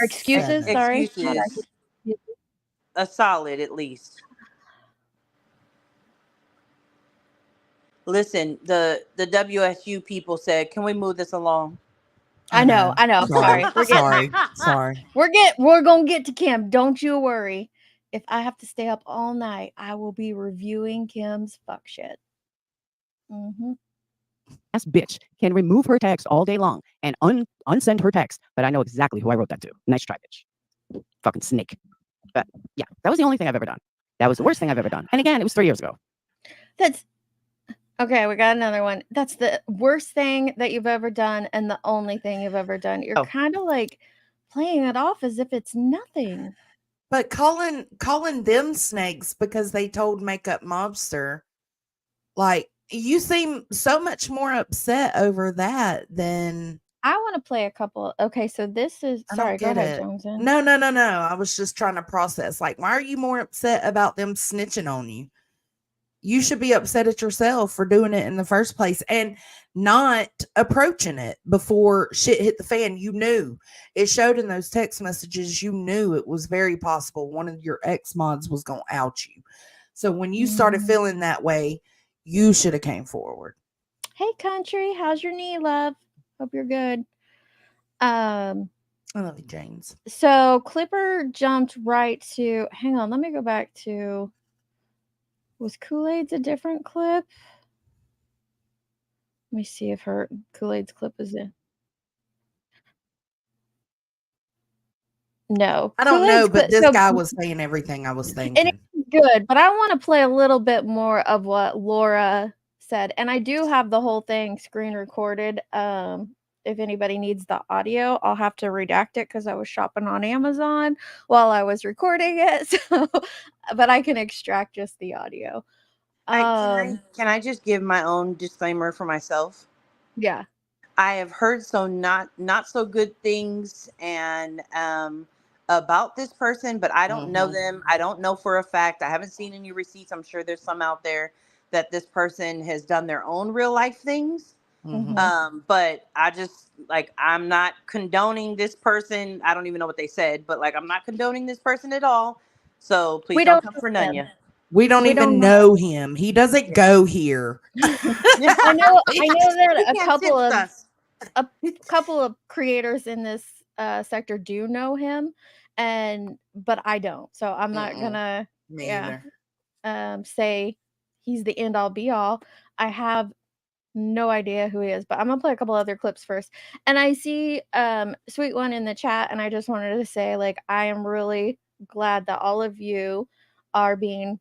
C: or excuses.
D: 7.
C: Sorry,
I: Excuses. A solid at least. Listen, the WSU people said, "Can we move this along?"
C: I know. Sorry.
D: Sorry.
C: We're gonna get to Kim. Don't you worry. If I have to stay up all night, I will be reviewing Kim's fuck shit.
H: Ass bitch can remove her text all day long and unsend her text, but I know exactly who I wrote that to. Nice try, bitch. Fucking snake. But yeah, that was the only thing I've ever done. That was the worst thing I've ever done. And again, it was 3 years ago.
C: That's okay. We got another one. That's the worst thing that you've ever done and the only thing you've ever done. You're kind of like playing it off as if it's nothing.
D: But calling them snakes because they told Makeup Mobster, like, you seem so much more upset over that than
C: I want to play a couple. Okay, so this is sorry. Go ahead, Joneson.
D: No. I was just trying to process. Like, why are you more upset about them snitching on you? You should be upset at yourself for doing it in the first place and not approaching it before shit hit the fan. You knew it showed in those text messages. You knew it was very possible one of your ex mods was going to out you. So when you started feeling that way, you should have came forward.
C: Hey, country, how's your knee, love? Hope you're good.
D: I love you, James.
C: So Clipper jumped right to. Hang on, let me go back to. Was Kool-Aid's a different clip? Let me see if her Kool-Aid's clip is in. No,
D: I don't know, but this guy was saying everything I was thinking.
C: And it's good, but I want to play a little bit more of what Laura said, and I do have the whole thing screen recorded. If anybody needs the audio, I'll have to redact it because I was shopping on Amazon while I was recording it. So, but I can extract just the audio.
I: Can I just give my own disclaimer for myself?
C: Yeah.
I: I have heard not so good things and about this person, but I don't know them. I don't know for a fact. I haven't seen any receipts. I'm sure there's some out there. that this person has done their own real life things. But I just like, I'm not condoning this person. I don't even know what they said, but like, I'm not condoning this person at all. So please don't come for Nunya.
D: We don't even know him. He doesn't go here.
C: I know that
I: He
C: a
I: can't sit with us.
C: couple of creators in this sector do know him, but I don't. So I'm not gonna say he's the end all be all. I have no idea who he is, but I'm gonna play a couple other clips first. And I see Sweet One in the chat, and I just wanted to say, like, I am really glad that all of you are being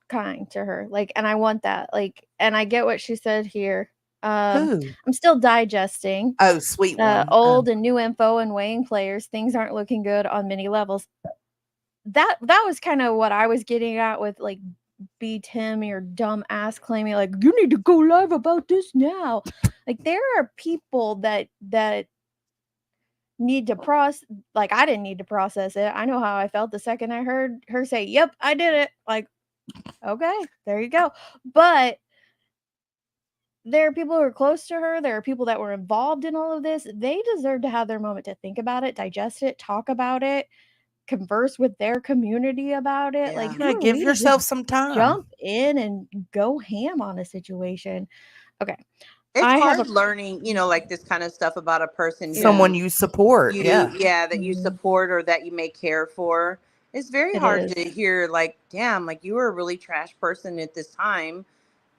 C: kind to her. Like, and I want that. Like, and I get what she said here. I'm still digesting.
D: Oh, Sweet One.
C: Old and new info and weighing players. Things aren't looking good on many levels. That was kind of what I was getting at with like beat him, your dumb ass claiming like you need to go live about this now. Like there are people that need to process. Like I didn't need to process it. I know how I felt the second I heard her say, "Yep, I did it." Like, okay, there you go. But there are people who are close to her. There are people that were involved in all of this. They deserve to have their moment to think about it, digest it, talk about it, converse with their community about it. Like, who are
D: give
C: we to
D: yourself
C: just
D: some time.
C: jump in and go ham on a situation. Okay.
I: It's hard learning, like this kind of stuff about a person,
D: someone you support.
I: that you support or that you may care for. It's very hard to hear, like, damn, like you were a really trash person at this time,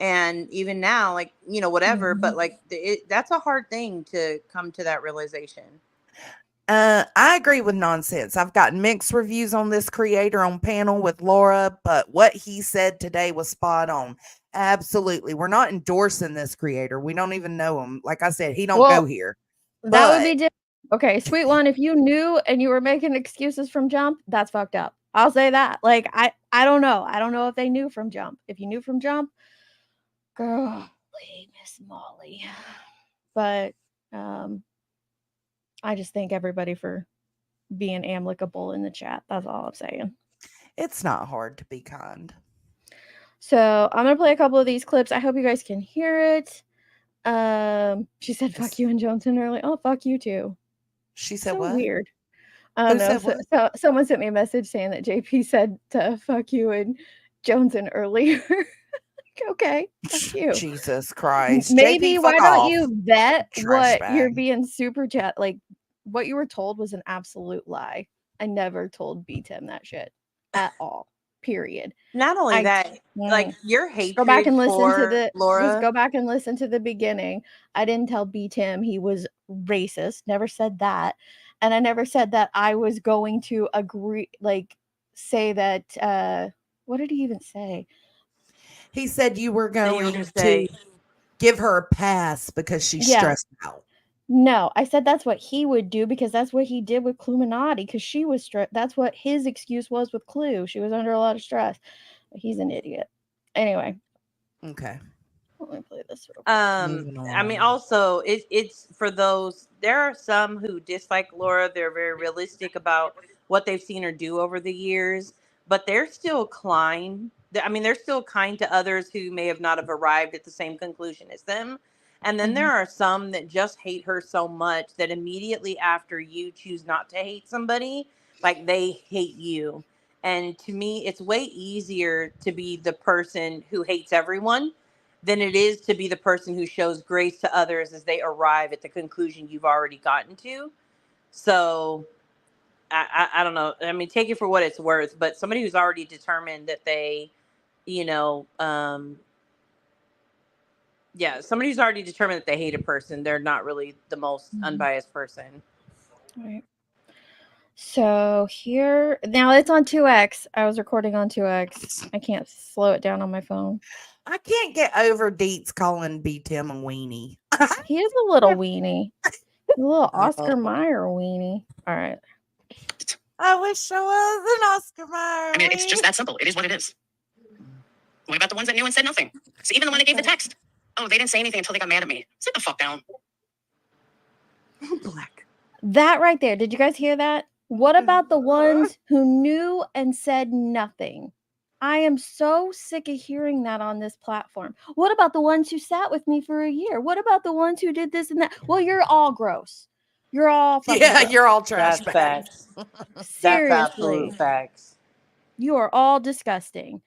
I: and even now, like, whatever. But like, that's a hard thing to come to that realization.
D: I agree with Nonsense. I've gotten mixed reviews on this creator on panel with Laura, but what he said today was spot on. Absolutely. We're not endorsing this creator. We don't even know him. Like I said, he don't go here.
C: That would be different. Okay, Sweet One, if you knew and you were making excuses from jump, that's fucked up. I'll say that. Like, I don't know. I don't know if they knew from jump. If you knew from jump, girl, Miss Molly. But I just thank everybody for being amicable in the chat. That's all I'm saying.
D: It's not hard to be kind. So
C: I'm gonna play a couple of these clips. I hope you guys can hear it. She said fuck you and Johnson early. Oh, fuck you too.
D: She said
C: so
D: what?
C: Weird. I don't know. So someone sent me a message saying that JP said to fuck you and Johnson earlier. Okay, fuck you.
D: Jesus Christ.
C: Maybe
D: JP,
C: why don't
D: off.
C: you vet
D: Trash
C: what you're
D: bag.
C: being super chat? Like what you were told was an absolute lie. I never told B-Tim that shit at all. Period.
I: Not only that, like your hatred
C: go back and listen to the
I: Laura.
C: Just go back and listen to the beginning. I didn't tell B-Tim he was racist. Never said that. And I never said that I was going to agree, like say that what did he even say?
D: He said you were going to give her a pass because she's stressed out.
C: No, I said that's what he would do because that's what he did with Cluminati because she was stressed. That's what his excuse was with Clue. She was under a lot of stress. He's an idiot. Anyway.
D: Okay.
C: Let me play this real quick.
I: I mean, also it's for those. There are some who dislike Laura. They're very realistic about what they've seen her do over the years, but they're still kind. I mean, they're still kind to others who may have not have arrived at the same conclusion as them. And then there are some that just hate her so much that immediately after you choose not to hate somebody, like they hate you. And to me, it's way easier to be the person who hates everyone than it is to be the person who shows grace to others as they arrive at the conclusion you've already gotten to. So I don't know. I mean, take it for what it's worth, but somebody who's already determined that they, somebody who's already determined that they hate a person, they're not really the most unbiased person.
C: All right. So here, now it's on 2x. I was recording on 2x. I can't slow it down on my phone.
D: I can't get over Deets calling B-Tim a weenie.
C: He is a little weenie. A little Oscar Mayer weenie. All right.
D: I wish I was an Oscar Mayer.
O: I mean, it's just that simple. It is what it is. What about the ones that knew and said nothing? So even the one that gave the text. Oh, they didn't say anything until they got mad at me. Sit the fuck down.
I: Black.
C: That right there. Did you guys hear that? What about the ones who knew and said nothing? I am so sick of hearing that on this platform. What about the ones who sat with me for a year? What about the ones who did this and that? Well, you're all gross. You're all fucking gross.
D: You're all trash
I: That's
D: bags.
I: facts. That's
C: Seriously.
I: absolute facts.
C: You are all disgusting.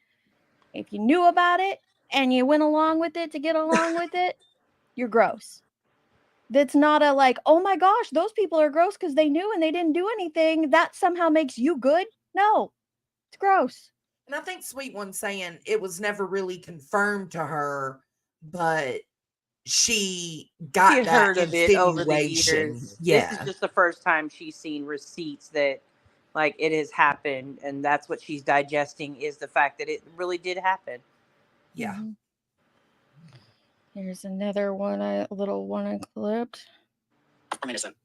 C: If you knew about it and you went along with it to get along with it, you're gross. That's not a like, oh my gosh, those people are gross because they knew and they didn't do anything. That somehow makes you good. No, it's gross.
D: And I think Sweet One's saying it was never really confirmed to her, but she got
I: She had
D: that
I: heard of it over the
D: insinuation.
I: years. This
D: Yeah.
I: is just the first time she's seen receipts that like it has happened, and that's what she's digesting is the fact that it really did happen.
D: Yeah.
C: Mhm. Here's another one, a little one I clipped.
O: I'm innocent.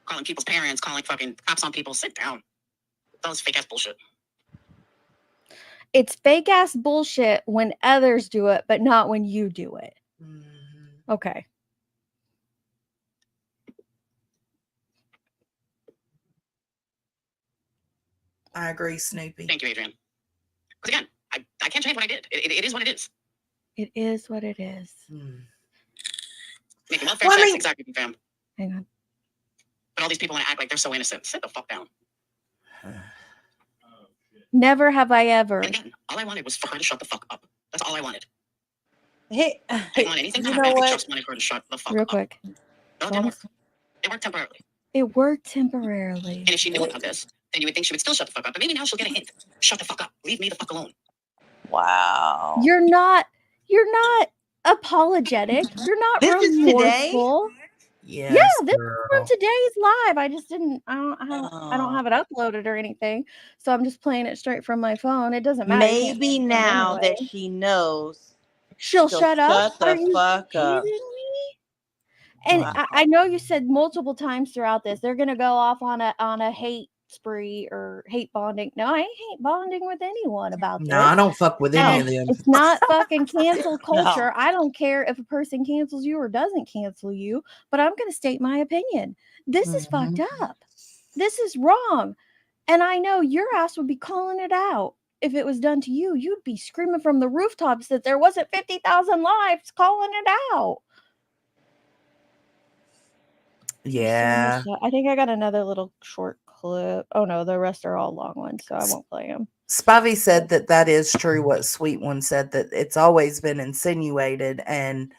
O: Calling people's parents, calling fucking cops on people. Sit down. That was fake ass bullshit.
C: It's fake ass bullshit when others do it, but not when you do it. Okay.
D: I agree, Snoopy.
O: Thank you, Adrian. Because again, I can't change what I did. It is what it is.
C: It is what it is.
O: Making welfare
D: Well, I
O: checks,
D: mean-
O: exactly, fam.
C: Hang on.
O: But all these people want to act like they're so innocent. Sit the fuck down.
C: Never have I ever.
O: And again, all I wanted was for her to shut the fuck up. That's all I wanted.
I: Hey,
O: I didn't want anything to
I: you
O: happen.
I: know
O: I
I: what?
O: just wanted her to shut the fuck
C: Real
O: up.
C: quick.
O: No, it didn't work. It worked temporarily.
C: It worked temporarily.
O: And if she knew about this, then you would think she would still shut the fuck up. But maybe now she'll get a hint. Shut the fuck up. Leave me the fuck alone.
I: Wow.
C: You're not apologetic. You're not
I: This is today?
C: remorseful.
D: Yes,
C: Yeah, this
D: girl.
C: is from today's live. I just didn't. I don't have it uploaded or anything, so I'm just playing it straight from my phone. It doesn't matter. You can't
I: Maybe
C: see it
I: now
C: anyway.
I: that she knows,
C: She'll shut up.
I: Shut the
C: Are you
I: fuck
C: kidding
I: up.
C: me? And
I: Wow.
C: I know you said multiple times throughout this they're gonna go off on a hate spree or hate bonding. No, I ain't hate bonding with anyone about
D: No, I
C: this.
D: don't fuck with any of
C: And
D: them.
C: it's not fucking cancel
I: No.
C: culture. I don't care if a person cancels you or doesn't cancel you, but I'm gonna state my opinion. This is fucked up. This is wrong. And I know your ass would be calling it out. If it was done to you, you'd be screaming from the rooftops that there wasn't 50,000 lives calling it out.
D: Yeah.
C: So I think I got another little short clip. Oh no, the rest are all long ones, so I won't play them.
D: Spivey said that is true what Sweet One said, that it's always been insinuated and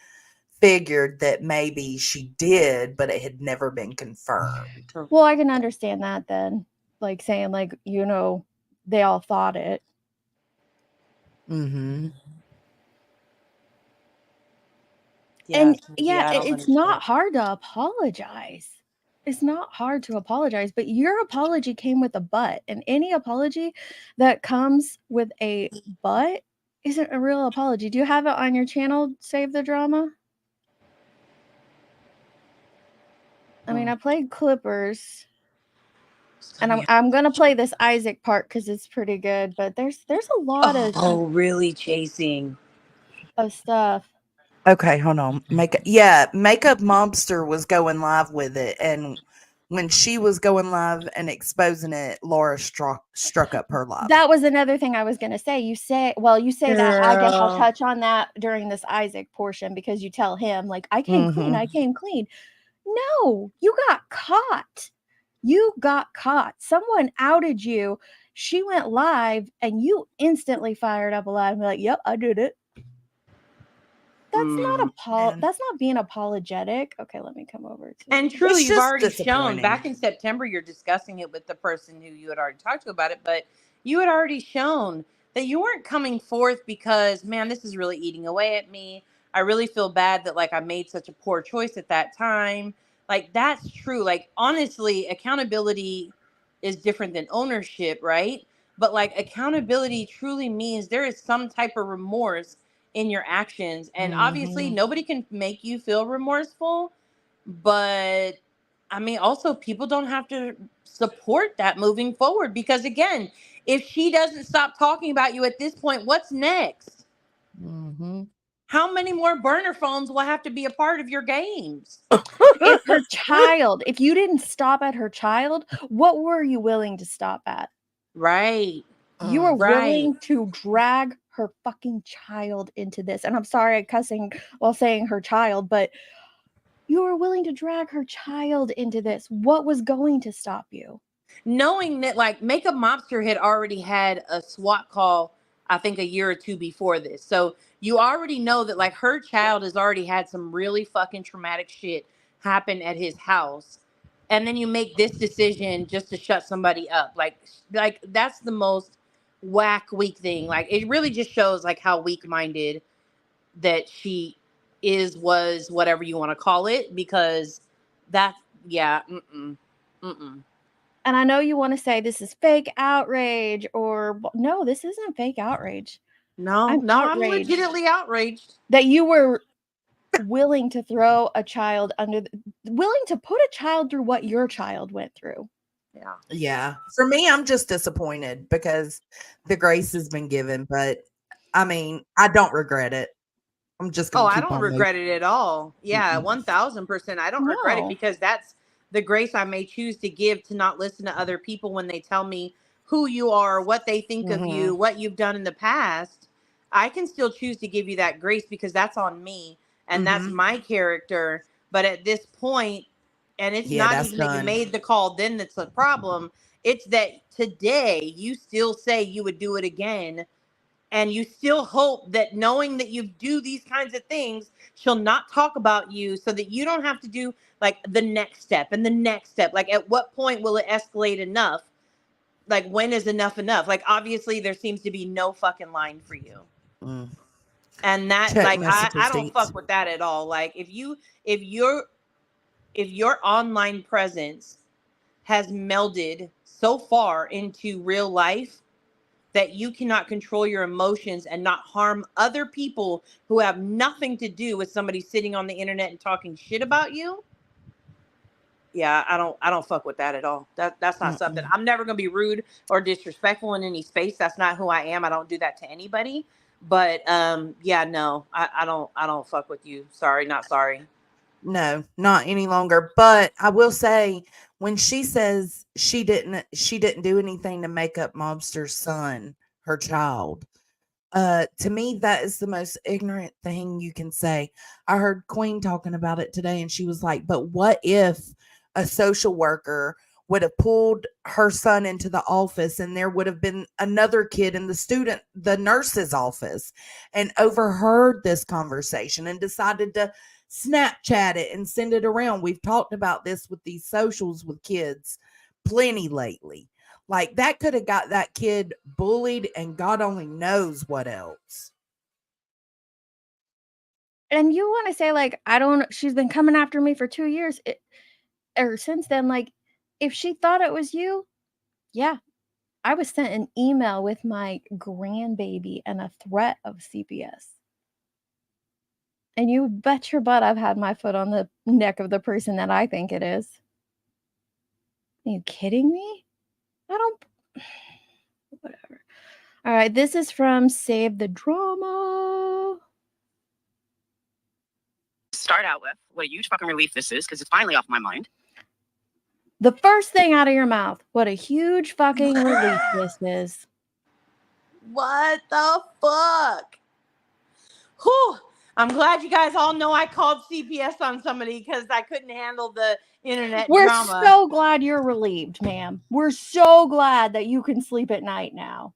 D: figured that maybe she did, but it had never been confirmed.
C: Well, I can understand that then. Like saying like, they all thought it.
D: Mm-hmm.
C: And
I: I
C: yeah,
I: don't
C: it's
I: understand.
C: not hard to apologize. It's not hard to apologize, but your apology came with a but. And any apology that comes with a but isn't a real apology. Do you have it on your channel, Save the Drama? I mean, I played Clippers. And I'm gonna play this Isaac part because it's pretty good, but there's a lot
I: Oh, really chasing
C: of stuff.
D: Okay, hold on. Makeup Mobster was going live with it, and when she was going live and exposing it, Laura struck up her live.
C: That was another thing I was gonna say. You say that. I guess I'll
I: Girl.
C: touch on that during this Isaac portion because you tell him like I came clean. I came clean. No, you got caught. You got caught. Someone outed you. She went live, and you instantly fired up a live and be like, "Yep, I did it." That's not being apologetic. Okay, let me come over to
I: And truly,
D: It's
I: you've
D: just
I: already shown
D: disappointing.
I: back in September, you're discussing it with the person who you had already talked to about it, but you had already shown that you weren't coming forth because, man, this is really eating away at me. I really feel bad that like I made such a poor choice at that time. Like that's true. Like honestly, accountability is different than ownership, right? But like accountability truly means there is some type of remorse in your actions. And obviously nobody can make you feel remorseful, but I mean, also people don't have to support that moving forward because again, if she doesn't stop talking about you at this point, what's next?
D: Mm-hmm.
I: how many more burner phones will have to be a part of your games?
C: If her child, if you didn't stop at her child, what were you willing to stop at?
I: Right.
C: You were
I: Right.
C: willing to drag her fucking child into this. And I'm sorry I'm cussing while saying her child, but you were willing to drag her child into this. What was going to stop you?
I: Knowing that like Makeup Mobster had already had a SWAT call, I think a year or two before this. So you already know that like her child has already had some really fucking traumatic shit happen at his house. And then you make this decision just to shut somebody up. Like that's the most whack weak thing. Like it really just shows like how weak-minded that she was, whatever you want to call it, because that's mm-mm.
C: And I know you want to say this is fake outrage, or no, this isn't fake outrage.
I: I'm legitimately outraged
C: that you were willing to throw a child willing to put a child through what your child went through.
D: Yeah. For me, I'm just disappointed because the grace has been given, but I mean, I don't regret it. I'm just gonna
I: I don't regret it at all. Yeah, 1000%. I don't regret it because that's the grace I may choose to give to not listen to other people when they tell me who you are, what they think of you, what you've done in the past. I can still choose to give you that grace because that's on me and that's my character. But at this point, and it's not even that you made the call, then that's a problem. It's that today you still say you would do it again. And you still hope that knowing that you do these kinds of things, she'll not talk about you so that you don't have to do like the next step and the next step. Like at what point will it escalate enough? Like when is enough enough? Like obviously there seems to be no fucking line for you. And that like I don't fuck with that at all. Like if your online presence has melded so far into real life that you cannot control your emotions and not harm other people who have nothing to do with somebody sitting on the internet and talking shit about you. Yeah, I don't fuck with that at all. That's not something. I'm never gonna be rude or disrespectful in any space. That's not who I am. I don't do that to anybody. But yeah, no, I don't fuck with you. Sorry, not sorry.
D: No, not any longer. But I will say, when she says she didn't do anything to Makeup Mobster's son, her child, to me that is the most ignorant thing you can say. I heard Queen talking about it today, and she was like, "But what if a social worker would have pulled her son into the office and there would have been another kid in the nurse's office and overheard this conversation and decided to Snapchat it and send it around?" We've talked about this with these socials with kids plenty lately. Like that could have got that kid bullied and God only knows what else.
C: And you want to say like, she's been coming after me for 2 years or since then. Like if she thought it was you, yeah, I was sent an email with my grandbaby and a threat of CPS. And you bet your butt I've had my foot on the neck of the person that I think it is. Are you kidding me? Whatever. All right, this is from Save the Drama.
O: Start out with what a huge fucking relief this is because it's finally off my mind.
C: The first thing out of your mouth. What a huge fucking relief this is.
I: What the fuck? Whew. I'm glad you guys all know I called CPS on somebody because I couldn't handle the internet drama.
C: We're so glad you're relieved, ma'am. We're so glad that you can sleep at night now.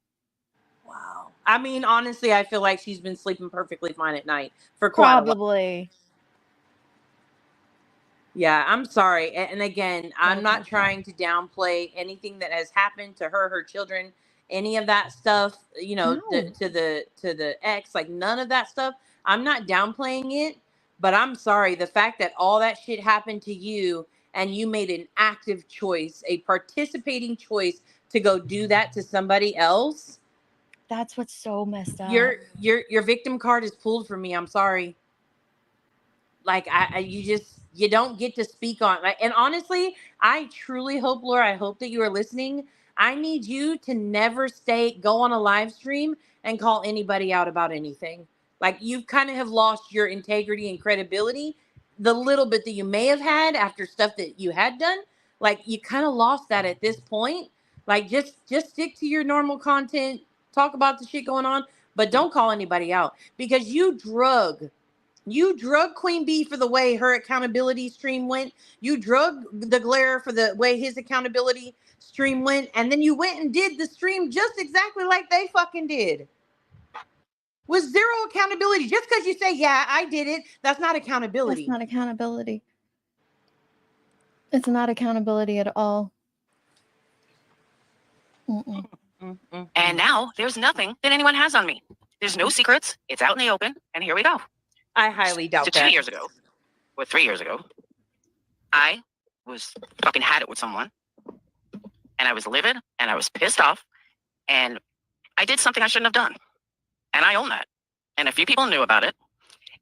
I: Wow. I mean, honestly, I feel like she's been sleeping perfectly fine at night for quite a while.
C: Probably.
I: Yeah, I'm sorry. And again, I'm not trying to downplay anything that has happened to her children, any of that stuff, you know, to the ex, like none of that stuff. I'm not downplaying it, but I'm sorry. The fact that all that shit happened to you and you made an active choice, a participating choice to go do that to somebody else.
C: That's what's so messed up.
I: Your victim card is pulled for me. I'm sorry. Like you don't get to speak on like, and honestly, I truly hope, Laura, I hope that you are listening. I need you to never go on a live stream and call anybody out about anything. Like you kind of have lost your integrity and credibility. The little bit that you may have had after stuff that you had done, like you kind of lost that at this point. Like just stick to your normal content, talk about the shit going on, but don't call anybody out because you drug Queen Bee for the way her accountability stream went. You drug the Glare for the way his accountability stream went, and then you went and did the stream just exactly like they fucking did. With zero accountability. Just because you say, yeah, I did it, that's not accountability.
C: That's not accountability. It's not accountability at all. Mm-mm.
O: And now there's nothing that anyone has on me. There's no secrets. It's out in the open. And here we go.
I: I highly doubt
O: so
I: that.
O: 2 years ago, or 3 years ago, I was fucking had it with someone. And I was livid and I was pissed off. And I did something I shouldn't have done. And I own that. And a few people knew about it.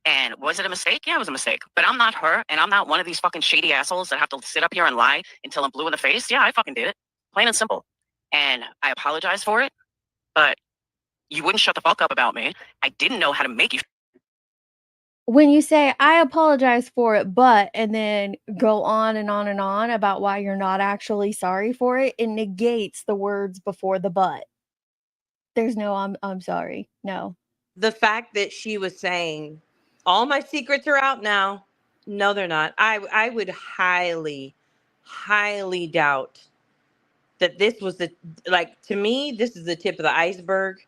O: And was it a mistake? Yeah, it was a mistake. But I'm not her. And I'm not one of these fucking shady assholes that have to sit up here and lie until I'm blue in the face. Yeah, I fucking did it. Plain and simple. And I apologize for it. But you wouldn't shut the fuck up about me. I didn't know how to make you.
C: When you say, I apologize for it, but, and then go on and on and on about why you're not actually sorry for it, it negates the words before the but. There's no, I'm sorry. No.
I: The fact that she was saying, all my secrets are out now. No, they're not. I would highly, highly doubt that this was to me, this is the tip of the iceberg,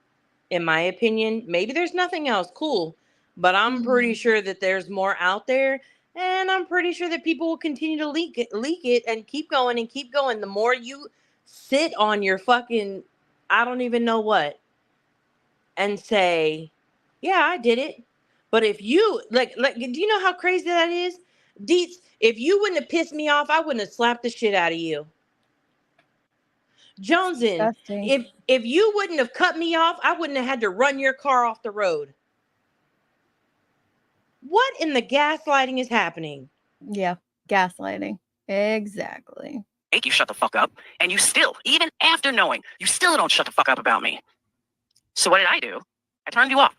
I: in my opinion. Maybe there's nothing else. Cool. But I'm pretty sure that there's more out there. And I'm pretty sure that people will continue to leak it and keep going and keep going. The more you sit on your fucking, I don't even know what, and say, yeah, I did it. But if you, like, do you know how crazy that is? Deets, if you wouldn't have pissed me off, I wouldn't have slapped the shit out of you. Jonesin, if you wouldn't have cut me off, I wouldn't have had to run your car off the road. What in the gaslighting is happening?
C: Yeah, gaslighting. Exactly.
O: Make you shut the fuck up. And you still, even after knowing, you still don't shut the fuck up about me. So what did I do? I turned you off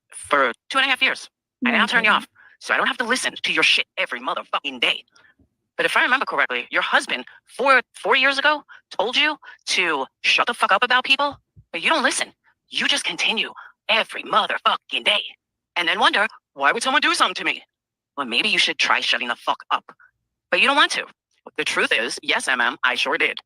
O: for 2.5 years. I now turn you off. So I don't have to listen to your shit every motherfucking day. But if I remember correctly, your husband 4 years ago told you to shut the fuck up about people, but you don't listen. You just continue every motherfucking day. And then wonder, why would someone do something to me? Well, maybe you should try shutting the fuck up. But you don't want to. The truth is, yes, I sure did.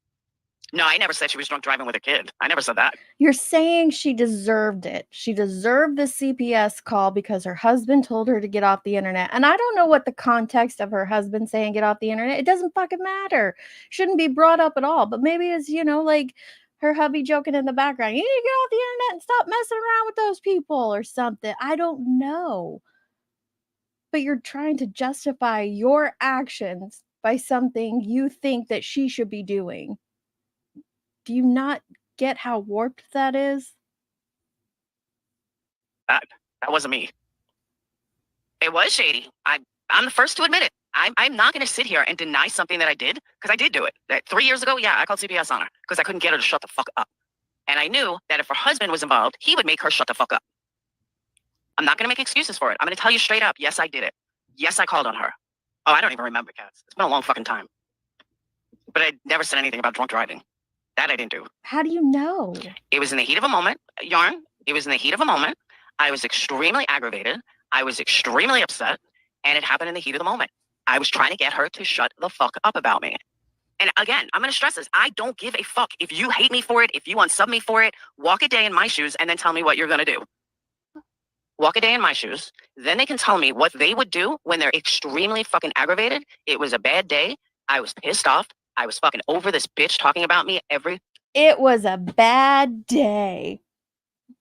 O: No, I never said she was drunk driving with a kid. I never said that.
C: You're saying she deserved it. She deserved the CPS call because her husband told her to get off the internet. And I don't know what the context of her husband saying get off the internet. It doesn't fucking matter. Shouldn't be brought up at all. But maybe it's, like her hubby joking in the background. You need to get off the internet and stop messing around with those people or something. I don't know. But you're trying to justify your actions by something you think that she should be doing. Do you not get how warped that is?
O: That wasn't me. It was shady. I'm the first to admit it. I'm not going to sit here and deny something that I did, because I did do it. 3 years ago, yeah, I called CPS on her because I couldn't get her to shut the fuck up. And I knew that if her husband was involved, he would make her shut the fuck up. I'm not going to make excuses for it. I'm going to tell you straight up, yes, I did it. Yes, I called on her. Oh, I don't even remember, Cats. It's been a long fucking time. But I never said anything about drunk driving. That I didn't do.
C: How do you know?
O: It was in the heat of a moment, Yarn. It was in the heat of a moment. I was extremely aggravated. I was extremely upset. And it happened in the heat of the moment. I was trying to get her to shut the fuck up about me. And again, I'm going to stress this. I don't give a fuck. If you hate me for it, if you unsub me for it, walk a day in my shoes and then tell me what you're going to do. Walk a day in my shoes. Then they can tell me what they would do when they're extremely fucking aggravated. It was a bad day. I was pissed off. I was fucking over this bitch talking about me every...
C: It was a bad day.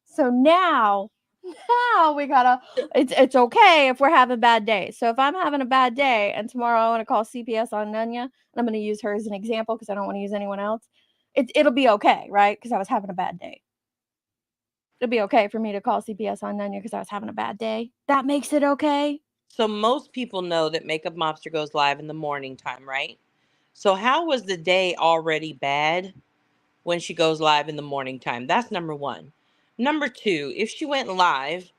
C: So now we gotta... It's okay if we're having bad days. So if I'm having a bad day and tomorrow I want to call CPS on Nunya, and I'm going to use her as an example because I don't want to use anyone else, it'll be okay, right? Because I was having a bad day. It'll be okay for me to call CPS on Nunya because I was having a bad day. That makes it okay.
I: So most people know that Makeup Mobster goes live in the morning time, right? So how was the day already bad when she goes live in the morning time? That's number one. Number two, if she went live,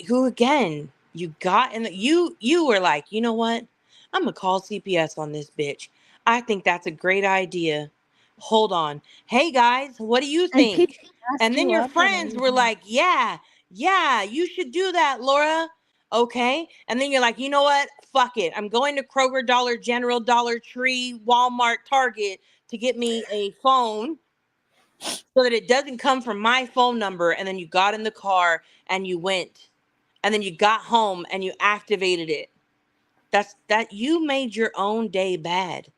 I: who again, you got in the, you were like, you know what? I'm gonna call CPS on this bitch. I think that's a great idea. Hold on. Hey guys, what do you
C: And people
I: think? And then
C: you
I: your
C: up and
I: friends were
C: everything.
I: like, yeah, you should do that, Laura. Okay. And then you're like, you know what? Fuck it. I'm going to Kroger, Dollar General, Dollar Tree, Walmart, Target to get me a phone so that it doesn't come from my phone number. And then you got in the car and you went. And then you got home and you activated it. That you made your own day bad.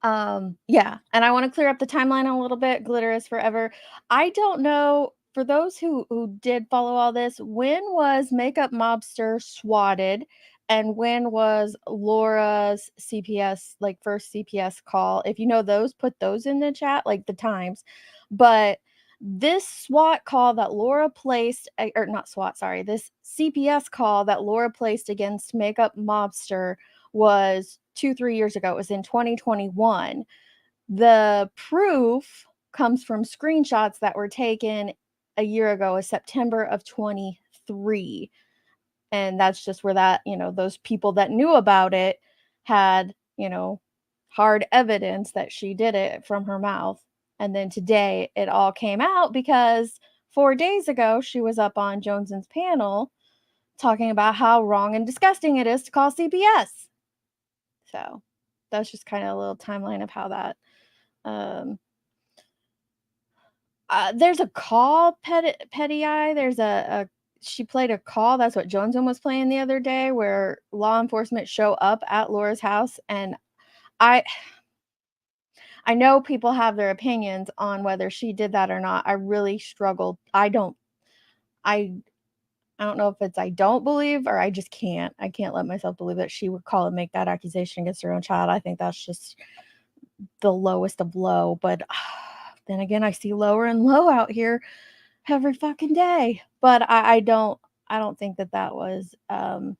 C: Yeah, and I want to clear up the timeline a little bit. Glitter is forever. I don't know, for those who did follow all this, when was Makeup Mobster swatted and when was Laura's CPS, like first CPS call? If you know those, put those in the chat, like the times. But this SWAT call that Laura placed, or not SWAT, sorry, this CPS call that Laura placed against Makeup Mobster was 2-3 years ago. It was in 2021. The proof comes from screenshots that were taken a year ago, in September of 23. And that's just where that, those people that knew about it had, hard evidence that she did it from her mouth. And then today it all came out because 4 days ago she was up on Jones's panel talking about how wrong and disgusting it is to call CPS. So that's just kind of a little timeline of how that. There's a call, Petty Eye. There's she played a call. That's what Joneson was playing the other day, where law enforcement show up at Laura's house. And I know people have their opinions on whether she did that or not. I really struggled. I don't know if it's I don't believe or I just can't. I can't let myself believe that she would call and make that accusation against her own child. I think that's just the lowest of low. But then again, I see lower and low out here every fucking day. But I don't think that was I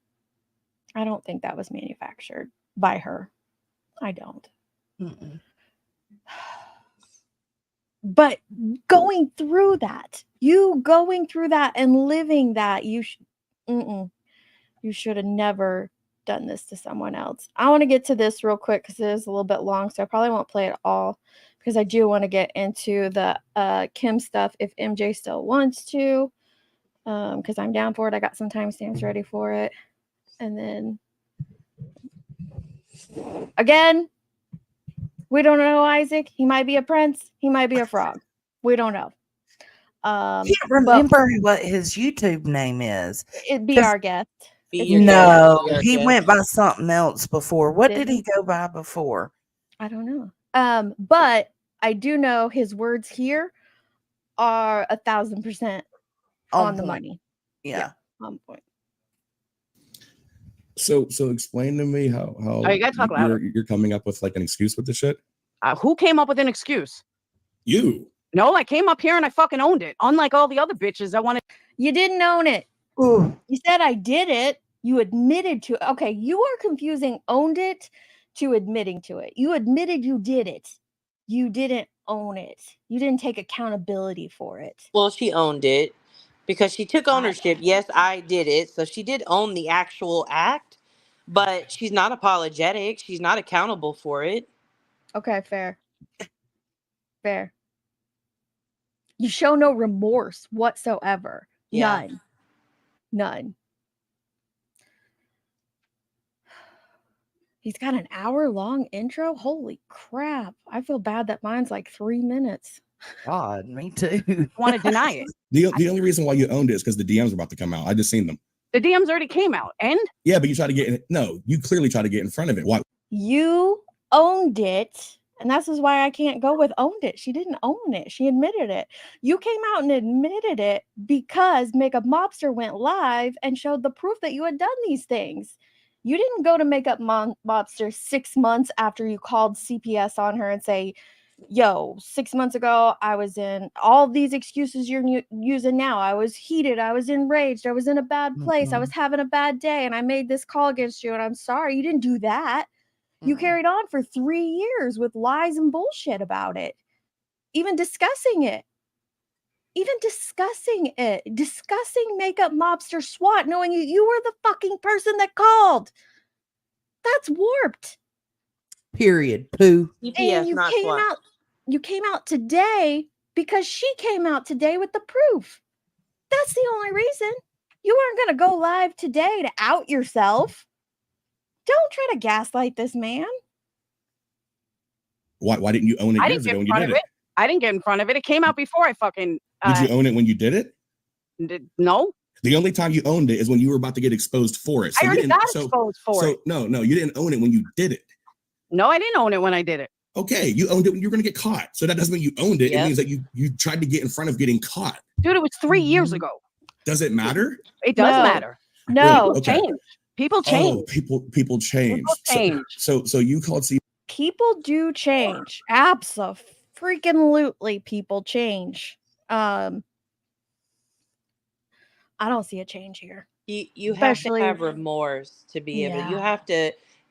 C: don't think that was manufactured by her. I don't. Mm-mm. But going through that and living that, you should have never done this to someone else. I want to get to this real quick because it is a little bit long, so I probably won't play it all because I do want to get into the Kim stuff if MJ still wants to, because I'm down for it. I got some timestamps ready for it. And then again, we don't know Isaac. He might be a prince. He might be a frog. We don't know.
D: Can't remember what his YouTube name is.
C: It'd be our guest.
D: No, he went by something else before. What did he go by before?
C: I don't know. But I do know his words here are 1,000% on the money.
D: Yeah,
C: on point.
P: So explain to me how
H: you gotta talk louder.
P: You're coming up with like an excuse with the shit.
H: Who came up with an excuse?
P: You.
H: No, I came up here and I fucking owned it. Unlike all the other bitches, I wanted.
C: You didn't own it.
D: Ooh.
C: You said I did it. You admitted to it. Okay, you are confusing owned it to admitting to it. You admitted you did it. You didn't own it. You didn't take accountability for it.
I: Well, she owned it because she took ownership. Yes, I did it. So she did own the actual act, but she's not apologetic. She's not accountable for it.
C: Okay, fair. Fair. You show no remorse whatsoever.
I: Yeah.
C: None. He's got an hour-long intro. Holy crap. I feel bad that mine's like 3 minutes.
D: God, me too.
H: Want to deny it.
P: The only reason why you owned it is because the DMs are about to come out. I just seen them.
H: The DMs already came out. And?
P: Yeah, but you try to get in. No, you clearly try to get in front of it. Why?
C: You owned it. And that's why I can't go with owned it. She didn't own it. She admitted it. You came out and admitted it because Makeup Mobster went live and showed the proof that you had done these things. You didn't go to Makeup Mobster 6 months after you called CPS on her and say, yo, 6 months ago, I was in all these excuses you're using now. I was heated. I was enraged. I was in a bad place. I was having a bad day and I made this call against you and I'm sorry. You didn't do that. You carried on for 3 years with lies and bullshit about it, even discussing it. even discussing makeup mobster SWAT, knowing you were the fucking person that called. That's warped.
D: Period. Poo.
C: And you came out today because she came out today with the proof. That's the only reason. You weren't going to go live today to out yourself. Don't try to gaslight this man.
P: Why didn't you own it years ago when you did it?
H: I didn't get in front of it. It came out before I fucking.
P: Did you own it when you did it?
H: No.
P: The only time you owned it is when you were about to get exposed for it. So
H: I already got exposed for it.
P: No, you didn't own it when you did it.
H: No, I didn't own it when I did it.
P: Okay, you owned it when you were going to get caught. So that doesn't mean you owned it. It means that you tried to get in front of getting caught.
H: Dude, it was 3 years ago.
P: Does it matter?
H: It does matter.
C: No.
H: People change.
P: People change. So you called
C: People do change. Abso-freaking-lutely, people change. I don't see a change here.
I: You have to have remorse to be able.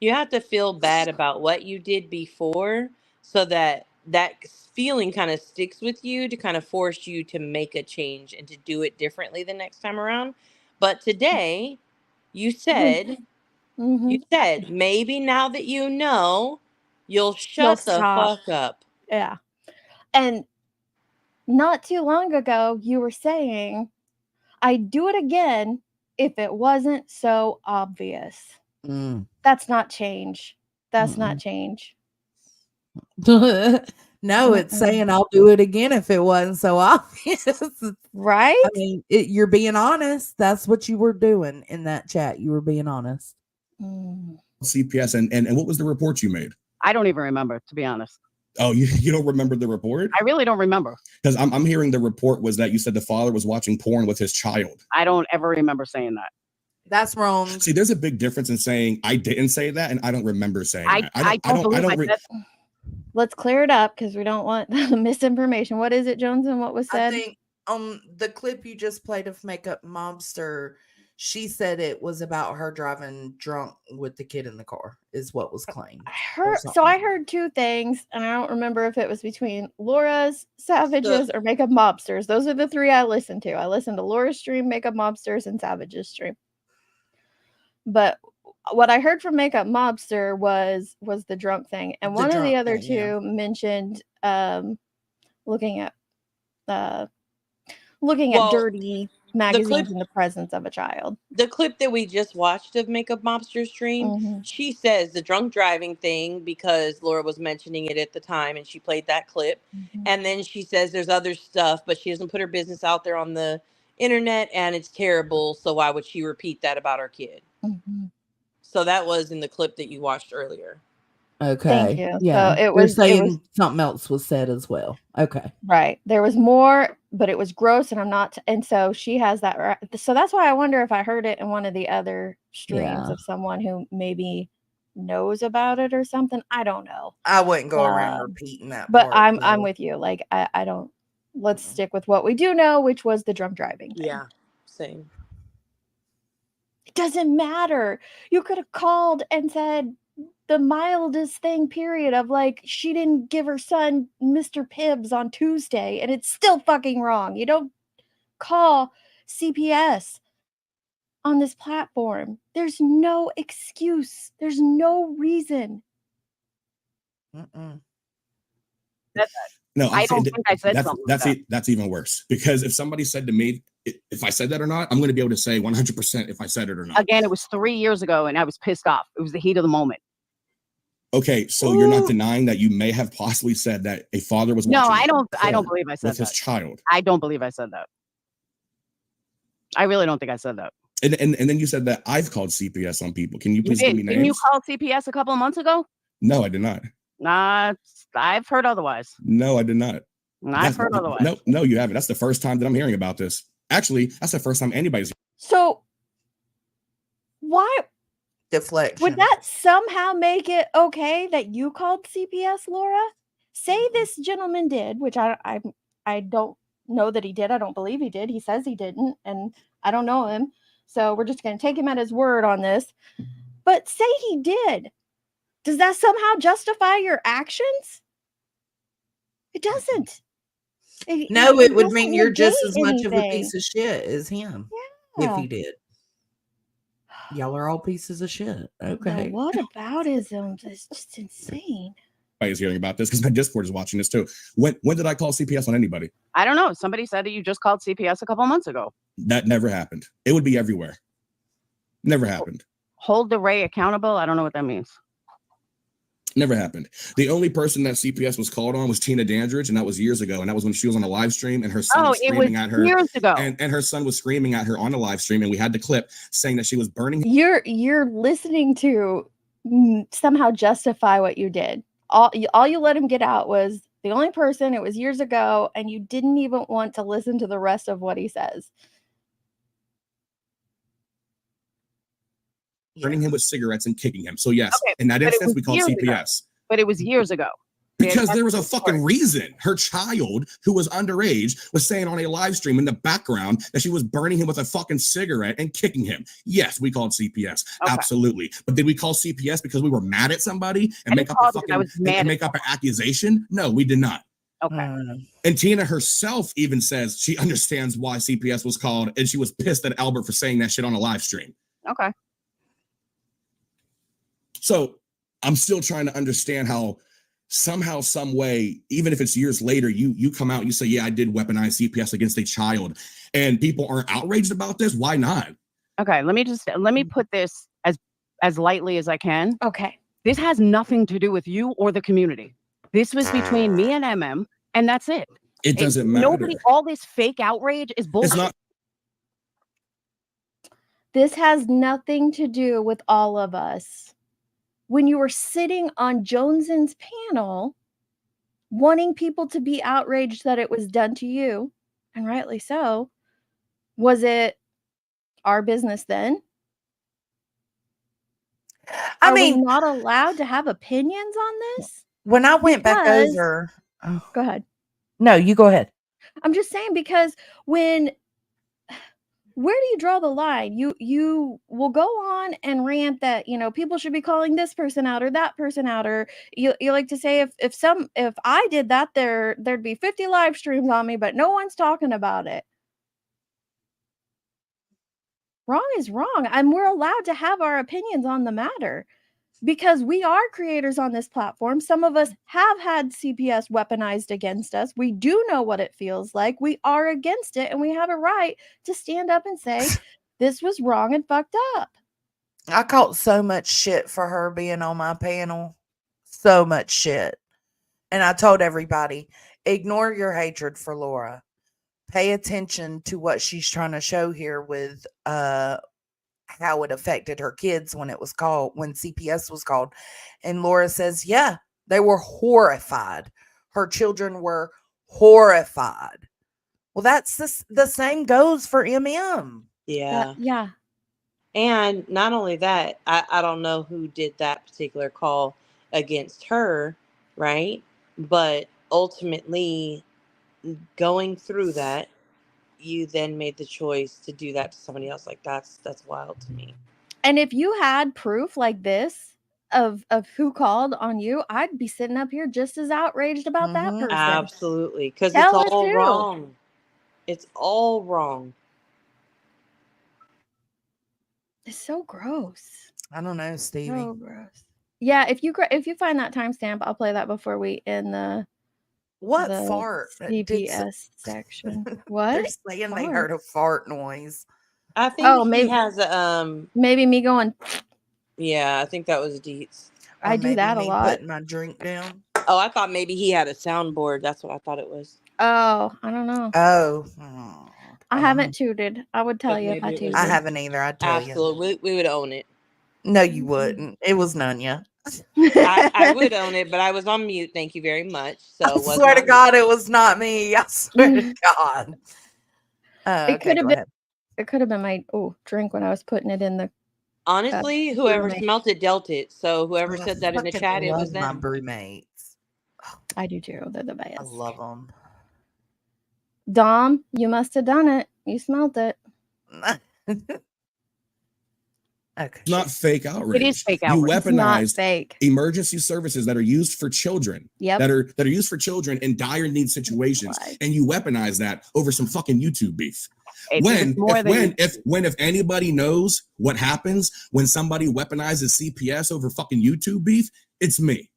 I: You have to feel bad about what you did before, so that feeling kind of sticks with you to kind of force you to make a change and to do it differently the next time around. But today, you said maybe now that you know, you'll shut the fuck up.
C: Yeah. And not too long ago, you were saying, I'd do it again if it wasn't so obvious. That's not change. That's not change.
D: No, it's saying I'll do it again if it wasn't so obvious.
C: Right?
D: I mean, you're being honest. That's what you were doing in that chat. You were being honest.
P: CPS and what was the report you made?
H: I don't even remember, to be honest.
P: Oh, you don't remember the report?
H: I really don't remember.
P: Because I'm hearing the report was that you said the father was watching porn with his child.
H: I don't ever remember saying that.
D: That's wrong.
P: See, there's a big difference in saying I didn't say that and I don't remember saying that.
C: I don't believe I said. Let's clear it up because we don't want misinformation. What is it, Jones, and what was said?
D: I think the clip you just played of Makeup Mobster, she said it was about her driving drunk with the kid in the car, is what was claimed.
C: I heard two things, and I don't remember if it was between Laura's Savages or Makeup Mobsters. Those are the three I listened to. I listened to Laura's stream, Makeup Mobsters, and Savage's stream. But what I heard from Makeup Mobster was the drunk thing, and one of the other two mentioned looking at dirty magazines in the presence of a child.
I: The clip that we just watched of Makeup Mobster's stream, she says the drunk driving thing because Laura was mentioning it at the time, and she played that clip, and then she says there's other stuff, but she doesn't put her business out there on the internet, and it's terrible. So why would she repeat that about her kid? So that was in the clip that you watched earlier.
D: Okay.
C: Thank you.
D: Yeah.
C: So it was
D: something else was said as well. Okay.
C: Right. There was more, but it was gross, and I'm not. And so she has that. So that's why I wonder if I heard it in one of the other streams of someone who maybe knows about it or something. I don't know.
D: I wouldn't go around repeating that.
C: But I'm with you. Like I don't. Let's stick with what we do know, which was the drunk driving thing.
I: Yeah. Same.
C: It doesn't matter. You could have called and said the mildest thing, period, of like, she didn't give her son Mr. Pibbs on Tuesday, and it's still fucking wrong. You don't call CPS on this platform. There's no excuse. There's no reason.
P: No,
H: I don't think I said something.
P: That's even worse, because if somebody said to me, if I said that or not, I'm going to be able to say 100% if I said it or not.
H: Again, it was 3 years ago, and I was pissed off. It was the heat of the moment.
P: Okay, so you're not denying that you may have possibly said that a father was watching.
H: No, I don't believe I said
P: with
H: that.
P: his child.
H: I don't believe I said that. I really don't think I said that.
P: And then you said that I've called CPS on people. Can you please give me names?
H: Didn't you call CPS a couple of months ago?
P: No, I did not.
H: Nah, I've heard otherwise.
P: No, I did not.
H: I've heard otherwise.
P: No, you haven't. That's the first time that I'm hearing about this. Actually, that's the first time anybody's.
C: So why?
D: Deflection.
C: Would that somehow make it okay that you called CPS, Laura? Say this gentleman did, which I don't know that he did. I don't believe he did. He says he didn't, and I don't know him. So we're just going to take him at his word on this. But say he did. Does that somehow justify your actions? It doesn't.
D: No,
C: it
D: it would
C: doesn't
D: mean you're just as
C: negate
D: much of a
C: anything.
D: piece of shit as him if
C: Yeah.
D: he did. Y'all are all pieces of shit.
C: The
D: Okay.
C: whataboutisms is just insane.
P: Everybody's hearing about this because my Discord is watching this too. When did I call CPS on anybody?
H: I don't know. Somebody said that you just called CPS a couple months ago.
P: That never happened. It would be everywhere. Never happened.
H: Hold the Ray accountable. I don't know what that means.
P: Never happened. The only person that CPS was called on was Tina Dandridge, and that was years ago. And that was when she was on a live stream, and her son was screaming at her.
H: Years ago.
P: And her son was screaming at her on the live stream, and we had the clip saying that she was burning.
C: You're listening to somehow justify what you did. All you let him get out was the only person. It was years ago, and you didn't even want to listen to the rest of what he says.
P: Burning him with cigarettes and kicking him. So yes,
H: Okay,
P: in that
H: but it
P: instance,
H: was
P: we called
H: years
P: CPS.
H: ago. But it was years ago.
P: Because there was a fucking reason. Her child, who was underage, was saying on a live stream in the background that she was burning him with a fucking cigarette and kicking him. Yes, we called CPS.
H: Okay.
P: Absolutely. But did we call CPS because we were mad at somebody and make up a fucking and make up an accusation? No, we did not.
H: Okay.
P: And Tina herself even says she understands why CPS was called, and she was pissed at Albert for saying that shit on a live stream.
H: Okay.
P: So I'm still trying to understand how somehow, some way, even if it's years later, you come out and you say, yeah, I did weaponize CPS against a child, and people aren't outraged about this. Why not?
H: Okay. Let me put this as lightly as I can.
C: Okay.
H: This has nothing to do with you or the community. This was between me and MM, and that's it.
P: It doesn't matter.
H: All this fake outrage is bullshit.
P: It's not.
C: This has nothing to do with all of us. When you were sitting on Jones's panel, wanting people to be outraged that it was done to you, and rightly so, was it our business then? Are we not allowed to have opinions on this?
D: When I went back over,
C: Go ahead.
D: No, you go ahead.
C: I'm just saying, because where do you draw the line? You will go on and rant that, people should be calling this person out or that person out, or you like to say if I did that, there'd be 50 live streams on me, but no one's talking about it. Wrong is wrong, and we're allowed to have our opinions on the matter because we are creators on this platform. Some of us have had CPS weaponized against us. We do know what it feels like. We are against it, and we have a right to stand up and say, this was wrong and fucked up.
D: I caught so much shit for her being on my panel. So much shit. And I told everybody, ignore your hatred for Laura. Pay attention to what she's trying to show here with how it affected her kids when CPS was called. And Laura says, yeah, they were horrified. Her children were horrified. Well, that's the same goes for MM.
Q: Yeah.
C: Yeah.
Q: And not only that, I don't know who did that particular call against her, right? But ultimately, going through that, you then made the choice to do that to somebody else. Like that's wild to me.
C: And if you had proof like this of who called on you, I'd be sitting up here just as outraged about that person.
Q: Absolutely, because
C: Tell
Q: it's
C: us
Q: all
C: who.
Q: wrong. It's all wrong.
C: It's so gross.
D: I don't know, Stevie.
C: So gross. Yeah, if you find that timestamp, I'll play that before we end the
D: fart?
C: CPS section. What?
D: They're saying they heard a fart noise.
Q: I think he has
C: maybe me going.
Q: Yeah, I think that was Deets.
C: I do that a lot.
D: Putting my drink down.
Q: Oh, I thought maybe he had a soundboard. That's what I thought it was.
C: Oh, I don't know.
D: Oh.
C: I haven't tooted. I would tell you if I tooted.
D: I haven't either. I'd tell you.
Q: Absolutely, we would own it.
D: No, you wouldn't. It was Nunya.
Q: I would own it, but I was on mute. Thank you very much. So
D: I swear to God, it was not me. I swear to God.
C: It could have been. It could have been my drink when I was putting it in the.
Q: Honestly, whoever smelt it dealt it. So whoever said that in the chat, it was them.
D: My brewmates.
C: I do too. They're the best.
D: I love them.
C: Dom, you must have done it. You smelled it.
D: Okay.
P: It's not fake outrage.
C: It is fake
P: You
C: outrage. It's not
P: weaponized
C: fake.
P: emergency services that are used for children.
C: Yep.
P: That are used for children in dire need situations, and you weaponize that over some fucking YouTube beef. If anybody knows what happens when somebody weaponizes CPS over fucking YouTube beef, it's me.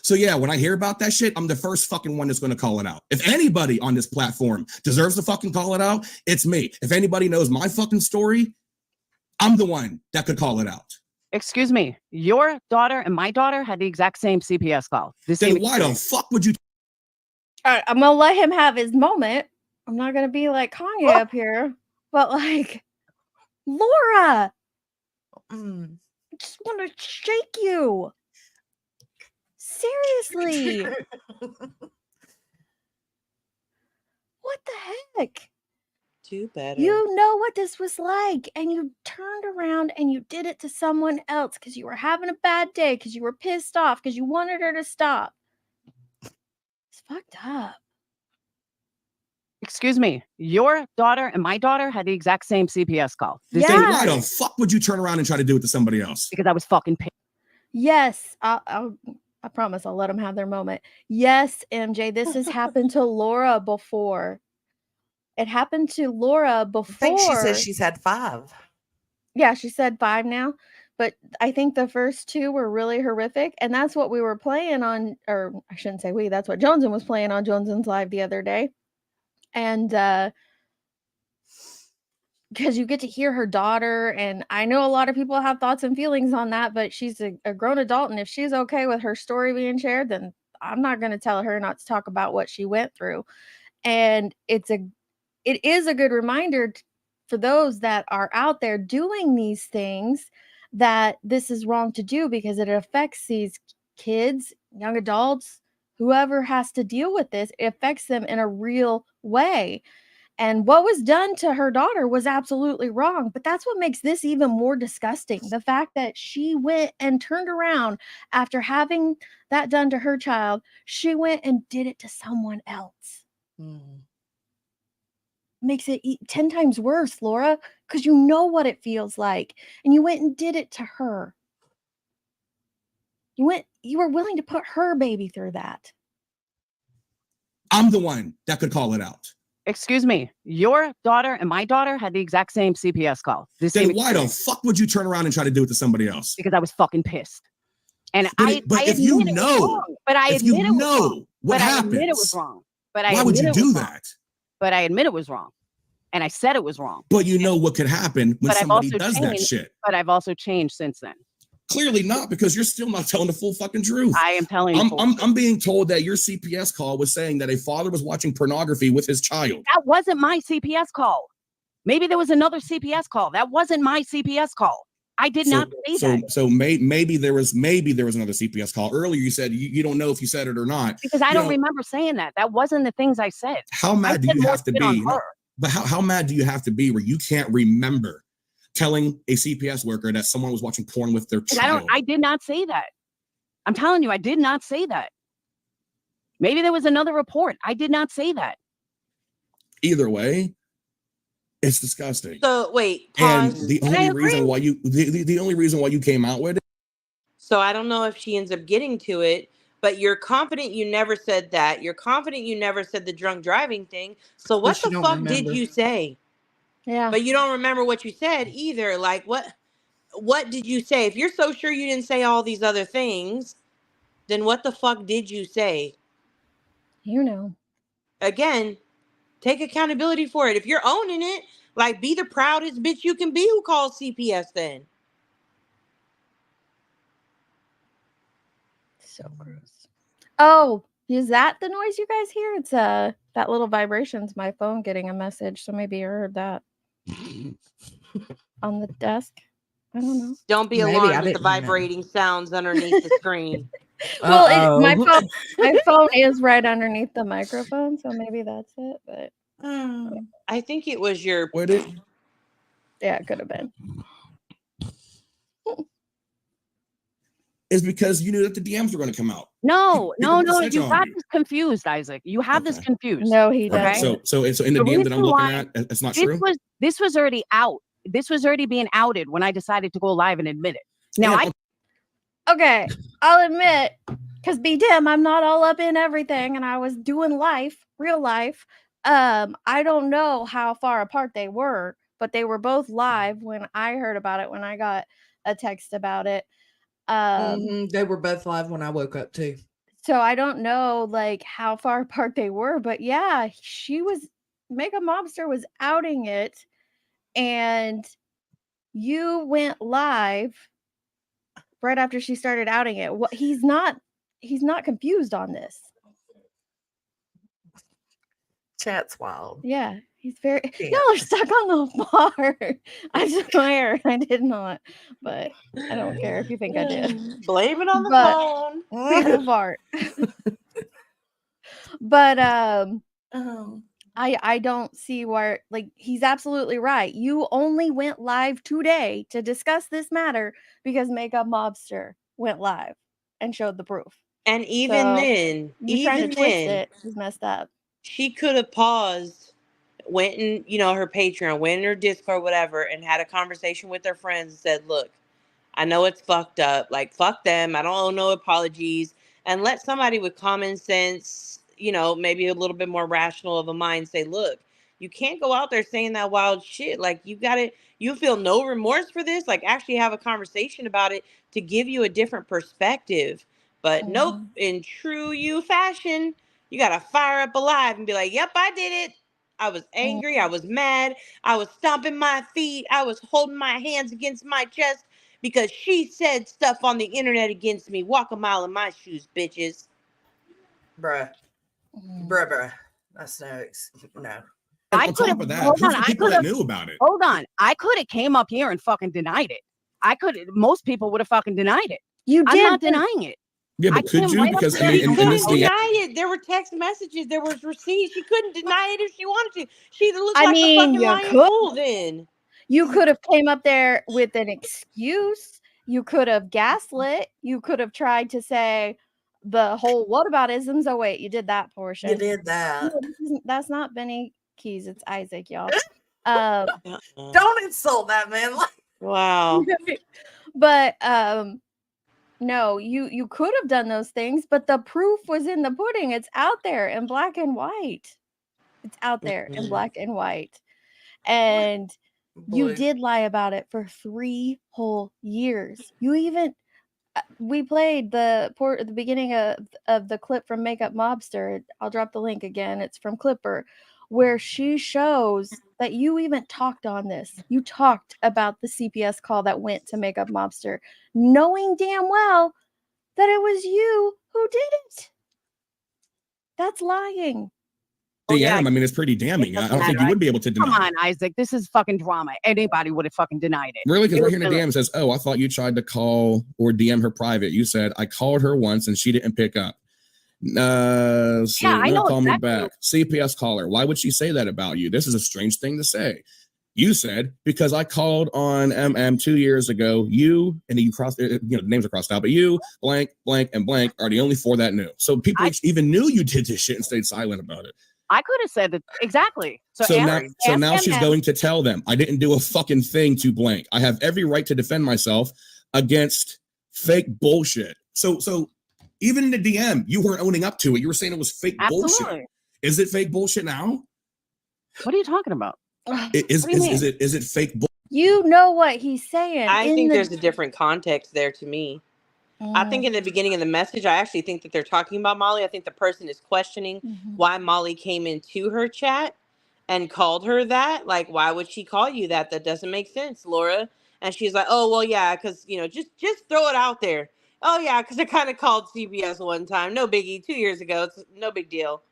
P: So yeah, when I hear about that shit, I'm the first fucking one that's going to call it out. If anybody on this platform deserves to fucking call it out, it's me. If anybody knows my fucking story, I'm the one that could call it out.
H: Excuse me, your daughter and my daughter had the exact same CPS call.
P: Then why the fuck would you?
C: All right, I'm gonna let him have his moment. I'm not gonna be like Kanye up here, but like, Laura, I just want to shake you. Seriously. What the heck?
Q: Do better.
C: You know what this was like, and you turned around and you did it to someone else because you were having a bad day, because you were pissed off, because you wanted her to stop. It's fucked up.
H: Excuse me, your daughter and my daughter had the exact same CPS call.
P: Then why the fuck would you turn around and try to do it to somebody else?
H: Because I was fucking pissed.
C: Yes, I promise I'll let them have their moment. Yes, MJ, this has happened to Laura before. It happened to Laura before.
D: I think she says she's had 5.
C: Yeah, she said 5 now. But I think the first 2 were really horrific. And that's what we were playing on, or I shouldn't say we, that's what Joneson was playing on Joneson's Live the other day. And because you get to hear her daughter, and I know a lot of people have thoughts and feelings on that, but she's a grown adult, and if she's okay with her story being shared, then I'm not going to tell her not to talk about what she went through. And it is a good reminder for those that are out there doing these things that this is wrong to do, because it affects these kids, young adults, whoever has to deal with this. It affects them in a real way. And what was done to her daughter was absolutely wrong. But that's what makes this even more disgusting. The fact that she went and turned around after having that done to her child, she went and did it to someone else. Makes it 10 times worse, Laura, because you know what it feels like. And you went and did it to her. You were willing to put her baby through that.
P: I'm the one that could call it out.
H: Excuse me, your daughter and my daughter had the exact same CPS call.
P: Then why the fuck would you turn around and try to do it to somebody else?
H: Because I was fucking pissed. And
P: but if you know,
H: but I admit it was
P: know
H: wrong.
P: what
H: But I
P: happens,
H: admit it was wrong. But
P: why would you do that?
H: But I admit it was wrong. And I said it was wrong.
P: But you know what could happen when
H: But
P: somebody does that
H: changed,
P: shit.
H: But I've also changed since then.
P: Clearly not, because you're still not telling the full fucking truth.
H: I am telling you.
P: I'm being told that your CPS call was saying that a father was watching pornography with his child.
H: That wasn't my CPS call. Maybe there was another CPS call. That wasn't my CPS call. I did not say that.
P: So maybe there was another CPS call. Earlier you said you don't know if you said it or not.
H: Because I don't remember saying that. That wasn't the things I said.
P: How mad do you have to be? But how mad do you have to be where you can't remember telling a CPS worker that someone was watching porn with their child?
H: I did not say that. I'm telling you, I did not say that. Maybe there was another report. I did not say that.
P: Either way, it's disgusting.
Q: So wait, pause.
P: And the only reason why the only reason why you came out with it.
Q: So I don't know if she ends up getting to it, but you're confident you never said that. You're confident you never said the drunk driving thing. So what the fuck did you say?
C: Yeah.
Q: But you don't remember what you said either. Like what did you say? If you're so sure you didn't say all these other things, then what the fuck did you say?
C: You know.
Q: Again, take accountability for it. If you're owning it, like be the proudest bitch you can be who calls CPS then.
C: So gross. Oh, is that the noise you guys hear? It's that little vibration's my phone getting a message. So maybe you heard that on the desk. I don't know.
Q: Don't be alarmed with the vibrating sounds underneath the screen.
C: Well, my phone is right underneath the microphone, so maybe that's it. But
Q: I think it was your.
C: Yeah, it could have been.
P: Is because you knew that the DMs were going to come out.
H: No. You have
P: on
H: this confused, Isaac. You have this confused.
C: No, he doesn't.
P: So in the DM that I'm looking at, it's not true.
H: This was already out this was already being outed when I decided to go live and admit it. Now
C: Okay, I'll admit, because BDM, I'm not all up in everything, and I was doing life, real life. I don't know how far apart they were, but they were both live when I heard about it, when I got a text about it.
D: They were both live when I woke up too.
C: So I don't know like how far apart they were, but yeah, Makeup Mobster was outing it, and you went live right after she started outing it. What he's not confused on this.
D: Chat's wild.
C: Yeah, he's very y'all are stuck on the bar. I swear I did not, but I don't care if you think I did.
Q: Blame it on the
C: But
Q: phone.
C: the fart. But I don't see where, like, he's absolutely right. You only went live today to discuss this matter because Makeup Mobster went live and showed the proof.
Q: And even then,
C: you trying to twist it is messed up.
Q: She could have paused, went in, her Patreon, went in her Discord, whatever, and had a conversation with her friends and said, look, I know it's fucked up. Like, fuck them. I don't owe no apologies. And let somebody with common sense, maybe a little bit more rational of a mind say, look, you can't go out there saying that wild shit. Like, you feel no remorse for this. Like, actually have a conversation about it to give you a different perspective. But nope, in true you fashion, you got to fire up alive and be like, yep, I did it. I was angry. I was mad. I was stomping my feet. I was holding my hands against my chest because she said stuff on the internet against me. Walk a mile in my shoes, bitches.
D: Bruh. That's no.
H: I could have. Hold on. I could have
P: knew about it.
H: Hold on. I could have came up here and fucking denied it. Most people would have fucking denied it.
C: You
H: I'm not denying it.
P: Yeah, but could you? Because
Q: she couldn't deny it. There were text messages. There was receipts. She couldn't deny it if she wanted to. She looked like a fucking lying fool then.
C: You could have came up there with an excuse. You could have gaslit. You could have tried to say the whole whataboutisms. Oh wait, you did that portion.
D: You did that.
C: No, that's not Benny Keys. It's Isaac, y'all.
D: Don't insult that man.
Q: Wow.
C: But no, you could have done those things, but the proof was in the pudding. It's out there in black and white. It's out there in black and white. And you did lie about it for 3 whole years. You even we played the beginning of the clip from Makeup Mobster. I'll drop the link again. It's from Clipper, where she shows that you even talked on this. You talked about the CPS call that went to Makeup Mobster, knowing damn well that it was you who did it. That's lying.
P: Damn, I mean, it's pretty damning. I don't think you would be able to deny it.
H: Come on, Isaac. This is fucking drama. Anybody would have fucking denied it.
P: Really? Because right here in the DM says, oh, I thought you tried to call or DM her private. You said, I called her once and she didn't pick up. So
H: I know
P: call
H: exactly.
P: me back. CPS caller. Why would she say that about you? This is a strange thing to say. You said, because I called on MM 2 years ago, you, and you crossed, names are crossed out, but you, blank, blank, and blank are the only 4 that knew. So people even knew you did this shit and stayed silent about it.
H: I could have said that exactly.
P: So now she's going to tell them I didn't do a fucking thing to blank. I have every right to defend myself against fake bullshit. So even in the DM, you weren't owning up to it. You were saying it was fake bullshit. Is it fake bullshit now?
H: What are you talking about?
P: Is it fake bullshit?
C: You know what he's saying.
Q: I think there's a different context there to me. I think in the beginning of the message, I actually think that they're talking about Molly. I think the person is questioning why Molly came into her chat and called her that. Like, why would she call you that? That doesn't make sense, Laura. And she's like, oh, well, yeah, because, just throw it out there. Oh, yeah, because I kind of called CPS one time. No biggie. 2 years ago. It's no big deal.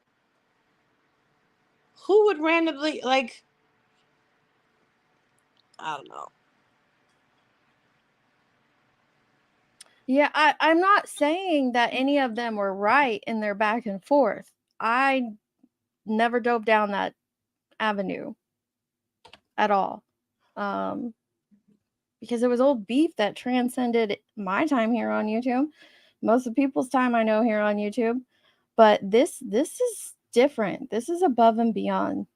Q: Who would randomly, like, I don't know.
C: Yeah, I'm not saying that any of them were right in their back and forth. I never dove down that avenue at all. Because it was old beef that transcended my time here on YouTube. Most of people's time I know here on YouTube. But this is different. This is above and beyond.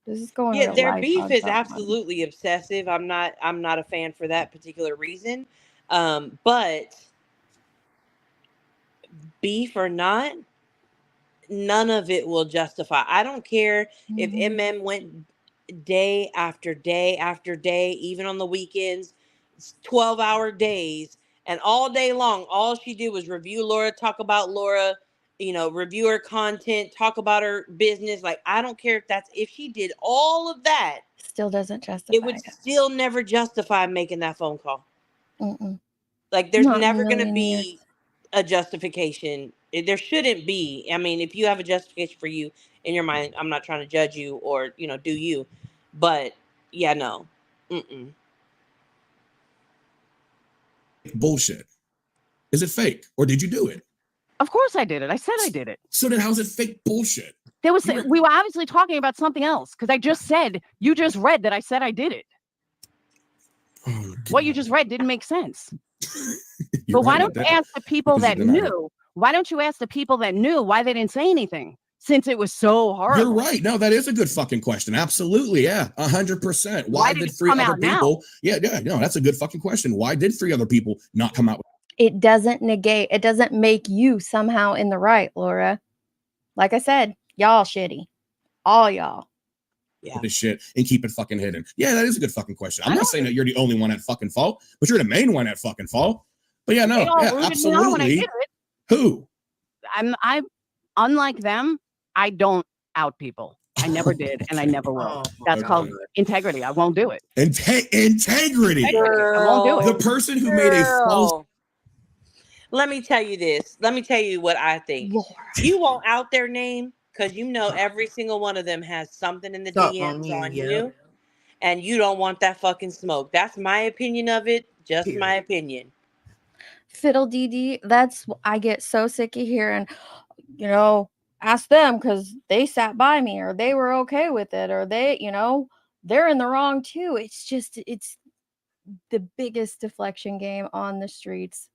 C: This is going
I: Yeah,
C: real
I: their
C: life
I: beef
C: on
I: is
C: someone.
I: absolutely obsessive. I'm not a fan for that particular reason. But beef or not, none of it will justify. I don't care if MM went day after day after day, even on the weekends, 12-hour days, and all day long, all she did was review Laura, talk about Laura, review her content, talk about her business. Like, I don't care if she did all of that,
C: Still doesn't justify
I: it would still never justify making that phone call.
C: Mm-mm.
I: Like, there's
C: Not in a
I: never going to
C: million years.
I: be a justification. There shouldn't be. I mean, if you have a justification for you in your mind, I'm not trying to judge you or, do you. But, yeah, no. Mm-mm.
P: Bullshit. Is it fake? Or did you do it?
H: Of course I did it. I said I did it.
P: So then how's it fake bullshit?
H: We were obviously talking about something else because I just said, you just read that I said I did it. What you just read didn't make sense. But why don't you ask the people that knew? Why don't you ask the people that knew why they didn't say anything? Since it was so horrible.
P: You're right. No, that is a good fucking question. Absolutely. Yeah. 100%. Why did 3 other people? Yeah. No, that's a good fucking question. Why did 3 other people not come out?
C: It doesn't negate, it doesn't make you somehow in the right, Laura. Like I said, y'all shitty. All y'all.
P: Yeah. This shit and keep it fucking hidden. Yeah, that is a good fucking question. I'm not saying that you're the only one at fucking fault, but you're the main one at fucking fault. But yeah, no, yeah, absolutely. Who?
H: I'm unlike them. I don't out people. I never did, and I never will. That's called integrity. I won't do it.
P: Integrity.
H: I won't do it.
P: The person who made a false.
I: Let me tell you this. Let me tell you what I think.
C: Lord.
I: You won't out their name because every single one of them has something in the DMs on you, and you don't want that fucking smoke. That's my opinion of it. Just my opinion.
C: Fiddle DD, I get so sick of hearing, ask them because they sat by me or they were okay with it or they, they're in the wrong too. It's the biggest deflection game on the streets.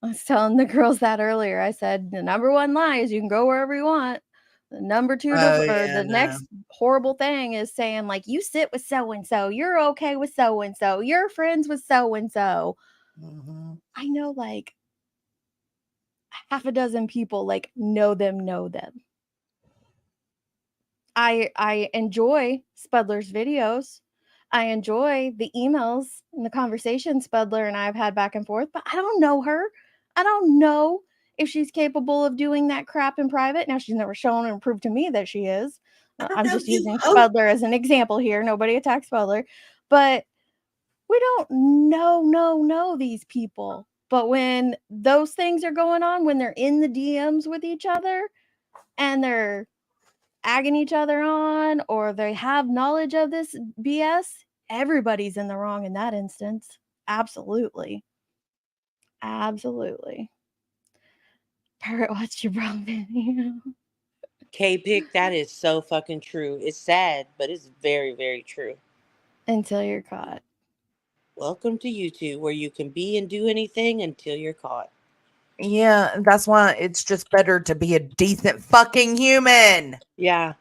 C: I was telling the girls that earlier. I said the number 1 lie is you can go wherever you want. The number 2 next horrible thing is saying like you sit with so and so, you're okay with so and so, you're friends with so and so. I know like half a dozen people like know them. I enjoy Spudler's videos. I enjoy the emails and the conversation Spudler and I have had back and forth, but I don't know her. I don't know if she's capable of doing that crap in private. Now, she's never shown and proved to me that she is. I'm just using Spudler as an example here. Nobody attacks Spudler, but we don't know these people. But when those things are going on, when they're in the DMs with each other and they're agging each other on or they have knowledge of this BS, everybody's in the wrong in that instance. Absolutely. Parrot, what's your problem?
I: K-Pick, that is so fucking true. It's sad, but it's very, very true.
C: Until you're caught.
I: Welcome to YouTube, where you can be and do anything until you're caught.
D: Yeah, that's why it's just better to be a decent fucking human.
I: Yeah.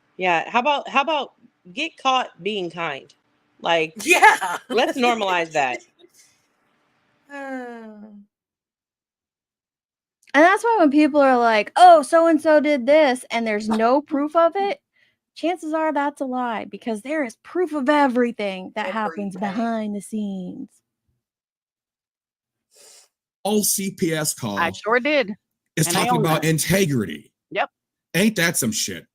I: How about get caught being kind? Like,
D: yeah,
I: let's normalize that.
C: And that's why when people are like, oh, so-and-so did this, and there's no proof of it, chances are that's a lie because there is proof of everything that happens behind the scenes.
P: All CPS call.
H: I sure did.
P: Is talking about integrity.
H: Yep.
P: Ain't that some shit?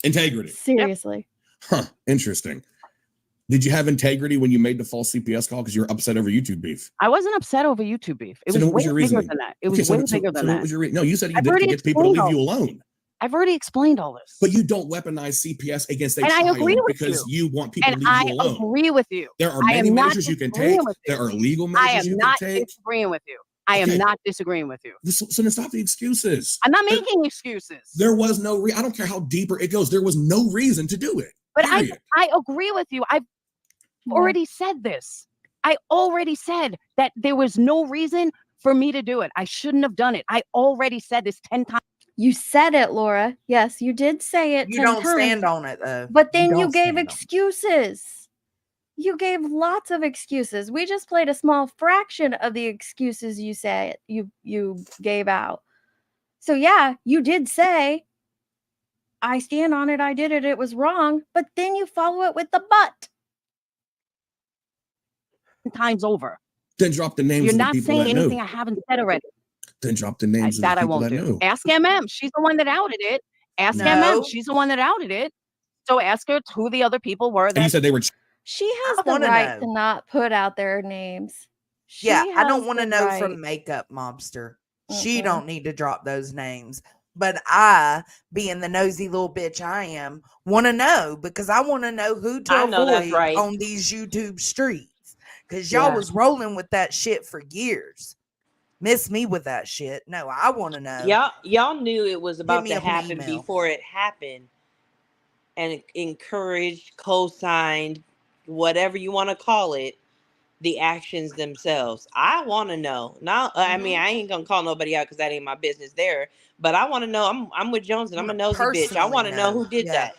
P: Integrity.
C: Seriously.
P: Huh. Interesting. Did you have integrity when you made the false CPS call because you were upset over YouTube beef?
H: I wasn't upset over YouTube beef. It was way bigger than that. It was way bigger than that.
P: What was your no, you said you did to get people to leave you alone.
H: I've already explained all this.
P: But you don't weaponize CPS against a
H: and
P: child
H: I agree with
P: because you want people
H: and
P: to leave you alone.
H: I agree with you.
P: There are many measures you can take. There are legal measures you can take.
H: I am not disagreeing with you. I am not disagreeing with you.
P: So then stop the excuses.
H: I'm not making excuses.
P: There was no I don't care how deeper it goes. There was no reason to do it.
H: But I agree with you. I've already said this. I already said that there was no reason for me to do it. I shouldn't have done it. I already said this 10 times.
C: You said it, Laura. Yes, you did say it
D: You
C: 10
D: don't
C: times.
D: stand on it though.
C: But then you
D: don't
C: gave
D: stand on it.
C: excuses. You gave lots of excuses. We just played a small fraction of the excuses you said you gave out. So yeah, you did say, I stand on it, I did it, it was wrong, but then you follow it with the but.
H: Times over.
P: Then drop the names
H: You're
P: of the
H: not
P: people
H: saying
P: that
H: anything
P: knew.
H: I haven't said already.
P: Then drop the names of the
H: That I
P: people
H: won't
P: that
H: do.
P: knew.
H: Ask MM. She's the one that outed it. Ask
D: No.
H: MM. She's the one that outed it. So ask her who the other people were.
P: And you
H: That
P: said they were.
C: She has
D: I
C: the
D: wanna
C: right
D: know.
C: to not put out their names.
D: Yeah,
C: She
D: I don't
C: has
D: want to
C: the
D: know
C: right.
D: from Makeup Mobster. She
C: Mhm.
D: don't need to drop those names. But I, being the nosy little bitch I am, want to know because I want to know who to
Q: I know that's
D: avoid
Q: right.
D: on these YouTube streets. Because y'all
Q: Yeah.
D: was rolling with that shit for years. Miss me with that shit. No, I want to know.
Q: Y'all knew it was about
D: me
Q: to
D: a
Q: happen
D: email.
Q: before it happened, and encouraged, co-signed, whatever you want to call it, the actions themselves. I want to know. Now, I mean, I ain't gonna call nobody out because that ain't my business there. But I want to know. I'm with Jones, and I'm a nosy bitch. I want to know who did that.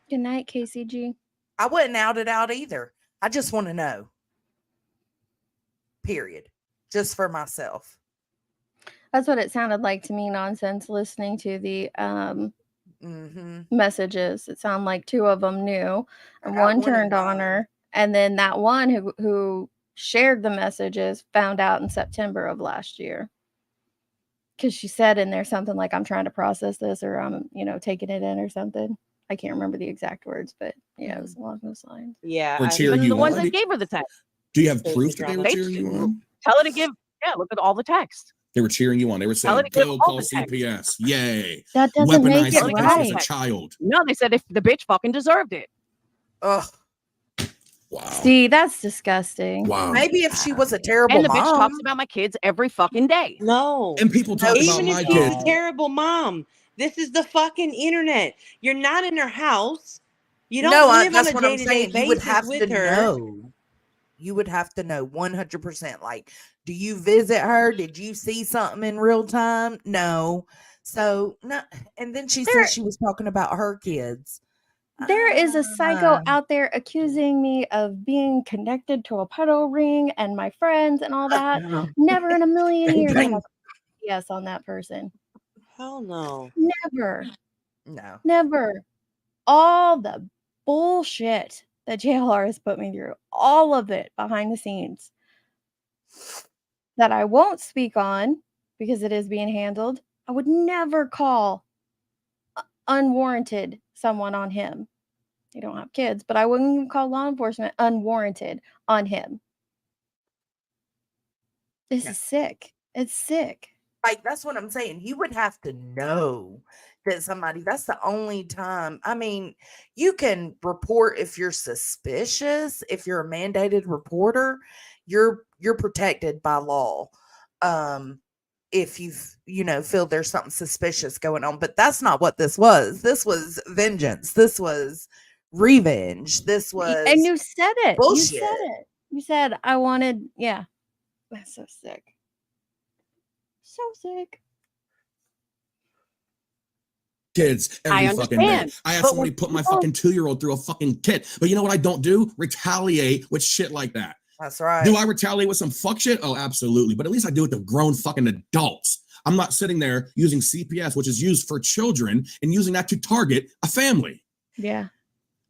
C: Good night, KCG.
D: I wouldn't out it out either. I just want to know. Period. Just for myself.
C: That's what it sounded like to me, Nonsense, listening to the messages. It sounded like two of them knew, and one turned on her, and then that one who shared the messages found out in September of last year. Because she said in there something like, I'm trying to process this, or I'm, taking it in or something. I can't remember the exact words, but yeah, it was along those lines.
Q: Yeah.
P: We're cheering
H: the
P: you
H: ones
P: on.
H: that gave her the text.
P: Do you have proof that they were
H: They
P: cheering you on?
H: tell her to give. Yeah, look at all the text.
P: They were cheering you on. They were
H: Tell her
P: saying,
H: to give
P: "Go
H: all
P: call
H: the text.
P: CPS! Yay!"
C: That doesn't make
P: Weaponized
C: it
P: CPS as a
C: right.
P: child.
H: No, they said if the bitch fucking deserved it.
D: Ugh.
P: Wow.
C: See, that's disgusting.
P: Wow.
D: Maybe if she was a terrible
H: And the
D: mom.
H: bitch talks about my kids every fucking day.
Q: No.
P: And people talk about
Q: Even
P: my
Q: if she's
P: kids.
Q: a terrible mom, this is the fucking internet. You're not in her house. You don't
D: No,
Q: live on
D: that's
Q: a
D: what I'm
Q: day-to-day
D: saying. You would
Q: basis
D: have
Q: with
D: to
Q: her.
D: know. You would have to know 100%. Like, do you visit her? Did you see something in real time? No. So, no. And then she said she was talking about her kids.
C: There is a psycho out there accusing me of being connected to a pedo ring and my friends and all that. Never in a million years would I yes on that person.
Q: Hell no.
C: Never.
D: No.
C: Never. All the bullshit that JLR has put me through, all of it behind the scenes that I won't speak on because it is being handled. I would never call unwarranted someone on him. They don't have kids, but I wouldn't even call law enforcement unwarranted on him. This is sick. It's sick.
D: Like, that's what I'm saying. You would have to know that somebody, that's the only time. I mean, you can report if you're suspicious, if you're a mandated reporter, you're protected by law. If feel there's something suspicious going on, but that's not what this was. This was vengeance. This was revenge. This was
C: And you said it.
D: bullshit.
C: You said it. You said I wanted, yeah. That's so sick. So sick.
P: Kids every
H: I
P: fucking day.
H: understand,
P: I had
H: but
P: somebody
H: when
P: put my
H: people-
P: fucking 2-year-old through a fucking kit. But you know what I don't do? Retaliate with shit like that.
D: That's right.
P: Do I retaliate with some fuck shit? Oh, absolutely. But at least I do it to grown fucking adults. I'm not sitting there using CPS, which is used for children, and using that to target a family.
C: Yeah.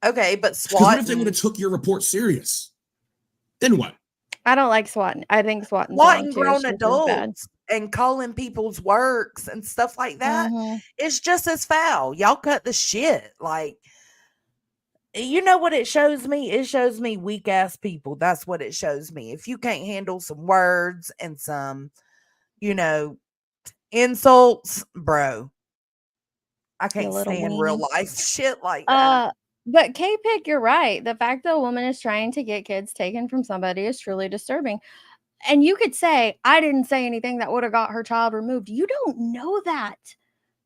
D: Okay, but
P: Because what if they
D: SWAT.
P: would have took your report serious? Then what?
C: I don't like swatting. I think swatting's
D: Swatting
C: wrong too.
D: grown
C: It's just as bad.
D: adults and calling people's works and stuff like that.
C: Mhm.
D: It's just as foul. Y'all cut the shit. Like, you know what it shows me? It shows me weak ass people. That's what it shows me. If you can't handle some words and some, insults, bro, I can't
C: little
D: stand real
C: weenie.
D: life shit like that.
C: But K-Pick, you're right. The fact that a woman is trying to get kids taken from somebody is truly disturbing. And you could say, I didn't say anything that would have got her child removed. You don't know that.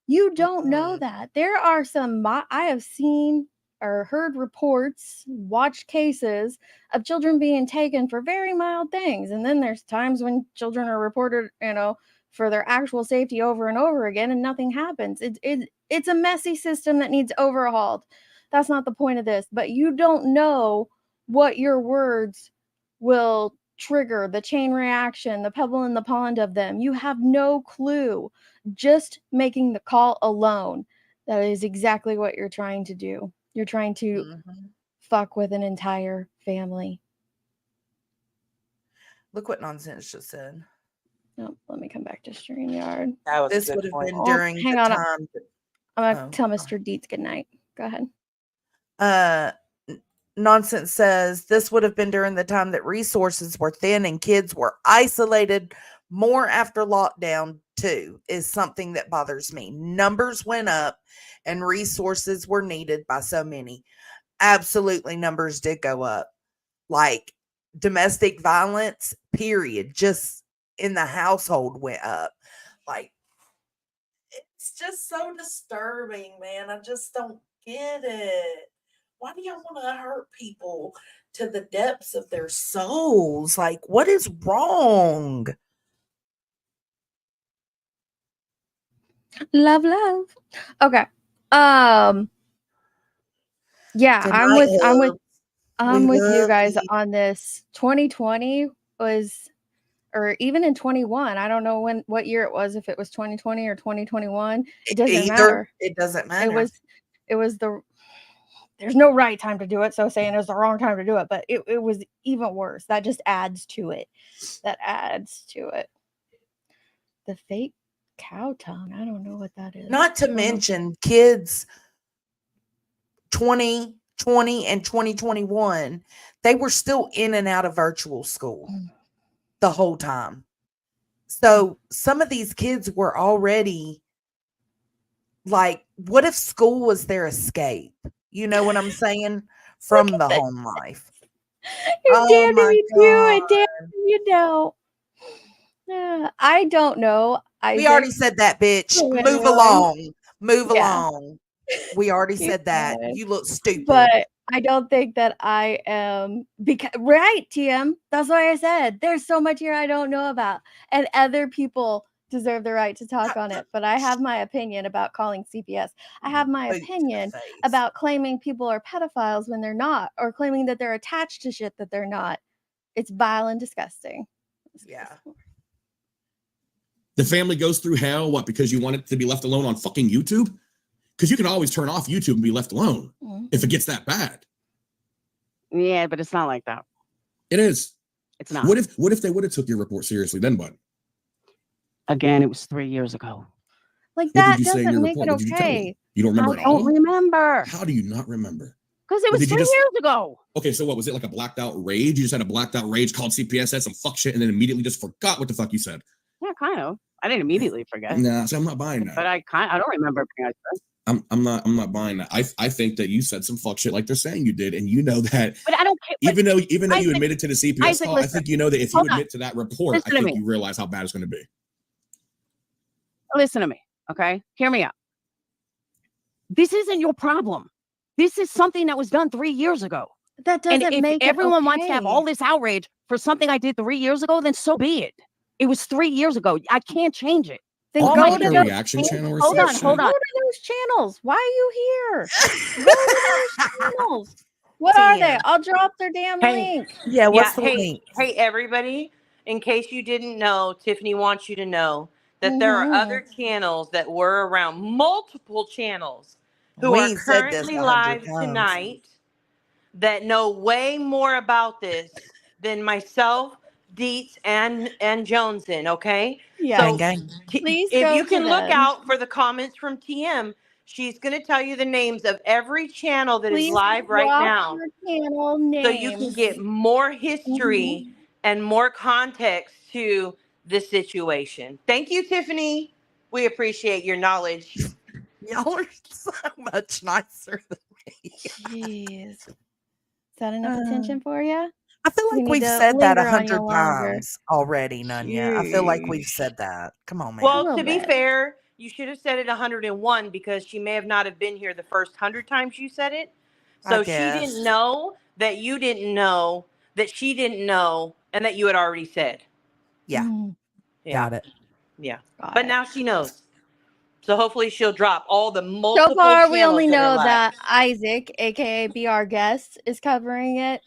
C: You don't know that. There are some, I have seen or heard reports, watched cases of children being taken for very mild things. And then there's times when children are reported, for their actual safety over and over again, and nothing happens. It's a messy system that needs overhauled. That's not the point of this. But you don't know what your words will trigger, the chain reaction, the pebble in the pond of them. You have no clue. Just making the call alone, that is exactly what you're trying to do. You're trying to fuck with an entire family.
D: Look what Nonsense just said.
C: Oh, let me come back to StreamYard.
Q: That was
D: This
Q: a
D: would
Q: good
D: have been
Q: point.
D: during
C: hang
D: the
C: on.
D: time.
C: I'm going to tell Mr. Dietz good night. Go ahead.
D: Nonsense says this would have been during the time that resources were thin and kids were isolated more after lockdown too, is something that bothers me. Numbers went up and resources were needed by so many. Absolutely, numbers did go up. Like domestic violence, period, just in the household went up. Like, it's just so disturbing, man. I just don't get it. Why do y'all want to hurt people to the depths of their souls? Like, what is wrong?
C: Love. Okay. Yeah, I'm with you guys on this. 2020 was, or even in 21, I don't know what year it was, if it was 2020 or 2021. It doesn't matter.
D: It doesn't matter.
C: It was there's no right time to do it, so saying it was the wrong time to do it, but it was even worse. That just adds to it. The fake cow tongue. I don't know what that is.
D: Not to mention kids 2020 and 2021, they were still in and out of virtual school the whole time. So some of these kids were already like, what if school was their escape? You know what I'm saying? From the home life.
C: You're damned if you do and damned if you don't. I don't know.
D: We already said that, bitch. Move along. Move along. We already said that. You look stupid.
C: But I don't think that I am, because right, TM. That's why I said there's so much here I don't know about, and other people deserve the right to talk on it. But I have my opinion about calling CPS. I have my opinion about claiming people are pedophiles when they're not, or claiming that they're attached to shit that they're not. It's vile and disgusting.
D: Yeah.
P: The family goes through hell, what, because you want it to be left alone on fucking YouTube? Because you can always turn off YouTube and be left alone if it gets that bad.
H: Yeah, but it's not like that.
P: It is.
H: It's not.
P: What if they would have took your report seriously then, bud?
H: Again, it was 3 years ago.
C: Like,
P: What
C: that
P: did you say in
C: doesn't
P: your
C: make it
P: report? What did you tell
C: okay.
P: them? You don't remember
H: I
P: at all?
H: don't remember.
P: How do you not remember?
H: Because it
P: Or
H: was
P: did you
H: 3
P: just-
H: years ago.
P: Okay, so what was it, like a blacked out rage? You just had a blacked out rage, called CPS, said some fuck shit, and then immediately just forgot what the fuck you said.
H: Yeah, kind of. I didn't immediately forget.
P: Nah, so I'm not buying that.
H: But I don't remember everything I said.
P: I'm not buying that. I think that you said some fuck shit like they're saying you did, and you know that.
H: But I don't care.
P: Even though you
H: Isaac,
P: admitted to the CPS call, I
H: listen,
P: think you know that if you
H: hold on.
P: admit to that report,
H: Listen
P: I
H: to
P: think
H: me.
P: you realize how bad it's going to be.
H: Listen to me, okay? Hear me out. This isn't your problem. This is something that was done 3 years ago.
C: That
H: And
C: doesn't
H: if
C: make it
H: everyone wants to have
C: okay.
H: all this outrage for something I did 3 years ago, then so be it. It was 3 years ago. I can't change it.
C: Then
P: All
C: go
P: like
C: to
P: a
C: those
P: reaction channel or
H: Hold
P: some
H: on,
P: shit.
H: hold on.
C: Go to those channels. Why are you here? Go to those channels. What are they? I'll drop their damn link.
D: Yeah, what's the
Q: hey,
D: link?
Q: Hey, everybody, in case you didn't know, Tiffany wants you to know that there are other channels that were around, multiple channels, who
D: We
Q: are
D: ain't said this
Q: currently
D: 100
Q: live
D: times.
Q: tonight that know way more about this than myself, Dietz, and Joneson, okay?
C: Yeah.
Q: So
D: Gang.
C: Please
Q: if
C: go
Q: you
C: to
Q: can look
C: them.
Q: out for the comments from TM, she's going to tell you the names of every channel that is
C: Please
Q: live right
C: drop
Q: now,
C: your channel names.
Q: so you can get more history and more context to the situation. Thank you, Tiffany. We appreciate your knowledge.
D: Y'all are so much nicer than me.
C: Jeez. Is that enough attention for you?
D: I feel
C: We
D: like
C: need
D: we've
C: to
D: said that
C: linger on you
D: 100
C: longer.
D: times already, Nunya. I feel like we've said that. Come on, man.
Q: Well, to be fair, you should have said it 101 because she may have not have been here the first 100 times you said it. So she
D: guess.
Q: didn't know that you didn't know that she didn't know and that you had already said.
D: Yeah.
Q: Yeah.
D: Got it.
Q: Yeah.
C: Got
Q: But
C: it.
Q: now she knows. So hopefully she'll drop all the
C: So
Q: multiple
C: far, we
Q: channels
C: only
Q: that are
C: know
Q: live.
C: that Isaac, aka Be Our Guest, is covering it.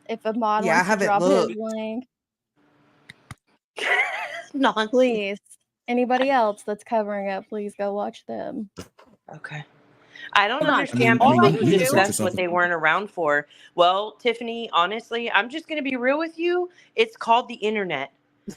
C: If a mod
D: Yeah, I
C: wants to
D: haven't
C: drop his
D: looked.
C: link,
Q: Nonsense.
C: please. Anybody else that's covering it, please go watch them.
Q: Okay. I don't
C: Hold on.
Q: understand
C: All I
Q: people who
C: can do-
Q: discuss what they weren't around for. Well, Tiffany, honestly, I'm just going to be real with you. It's called the internet.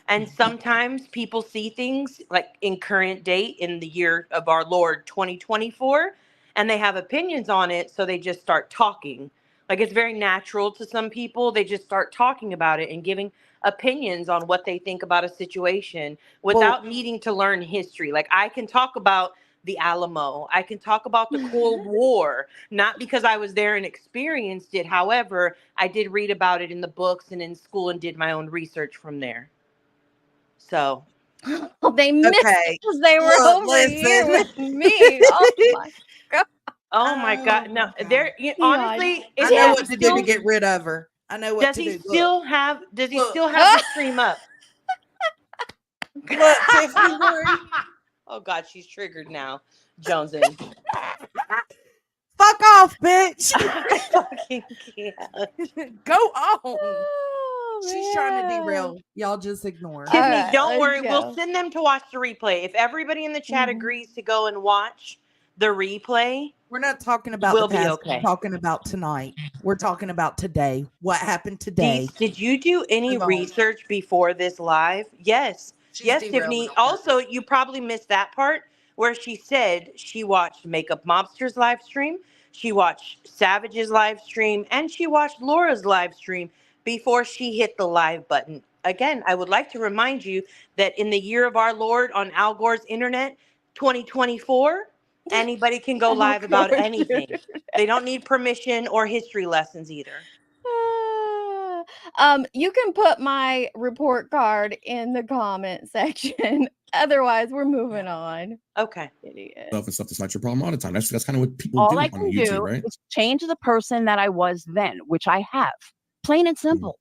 Q: And sometimes people see things like in current date in the year of our Lord 2024, and they have opinions on it. So they just start talking. Like it's very natural to some people. They just start talking about it and giving opinions on what they think about a situation without needing to learn history. Like I can talk about the Alamo. I can talk about the Cold War, not because I was there and experienced it. However, I did read about it in the books and in school and did my own research from there. So.
C: Oh, they missed it because they were
D: Look,
C: over here
D: listen.
C: with me. Oh my god.
Q: Oh my God! No, there. Honestly,
D: I know what to do to get rid of her. I know what
Q: Does
D: to
Q: he
D: do.
Q: still
D: Look.
Q: have? Does he
D: Look.
Q: still have the stream up?
D: Look, Tiffany, Lori.
Q: Oh God, she's triggered now, Jonesing.
D: Fuck off, bitch.
Q: I fucking can't.
D: Go on.
C: Oh,
D: She's trying to derail. Y'all just ignore.
Q: Tiffany,
C: right,
Q: don't
C: let's
Q: worry.
C: go.
Q: We'll send them to watch the replay. If everybody in the chat agrees to go and watch the replay,
D: We're not talking about
Q: we'll
D: the past.
Q: be okay.
D: We're talking about tonight. We're talking about today. What happened today?
Q: Did you do any
D: Move on.
Q: research before this live? Yes. Yes,
D: derailing
Q: Tiffany.
D: on
Q: Also, you probably missed that part where she said she watched Makeup Mobster's live stream, she watched Savage's live stream, and she watched Laura's live stream before she hit the live button. Again, I would like to remind you that in the year of our Lord on Al Gore's internet, 2024, anybody can go live about anything. They don't need permission or history lessons either.
C: You can put my report card in the comment section. Otherwise, we're moving on.
Q: Okay.
C: Idiot.
P: Stuff and stuff that's not your problem all the time. That's kind of what people
H: All
P: do
H: I
P: on
H: can
P: YouTube,
H: do
P: right?
H: is change the person that I was then, which I have. Plain and simple.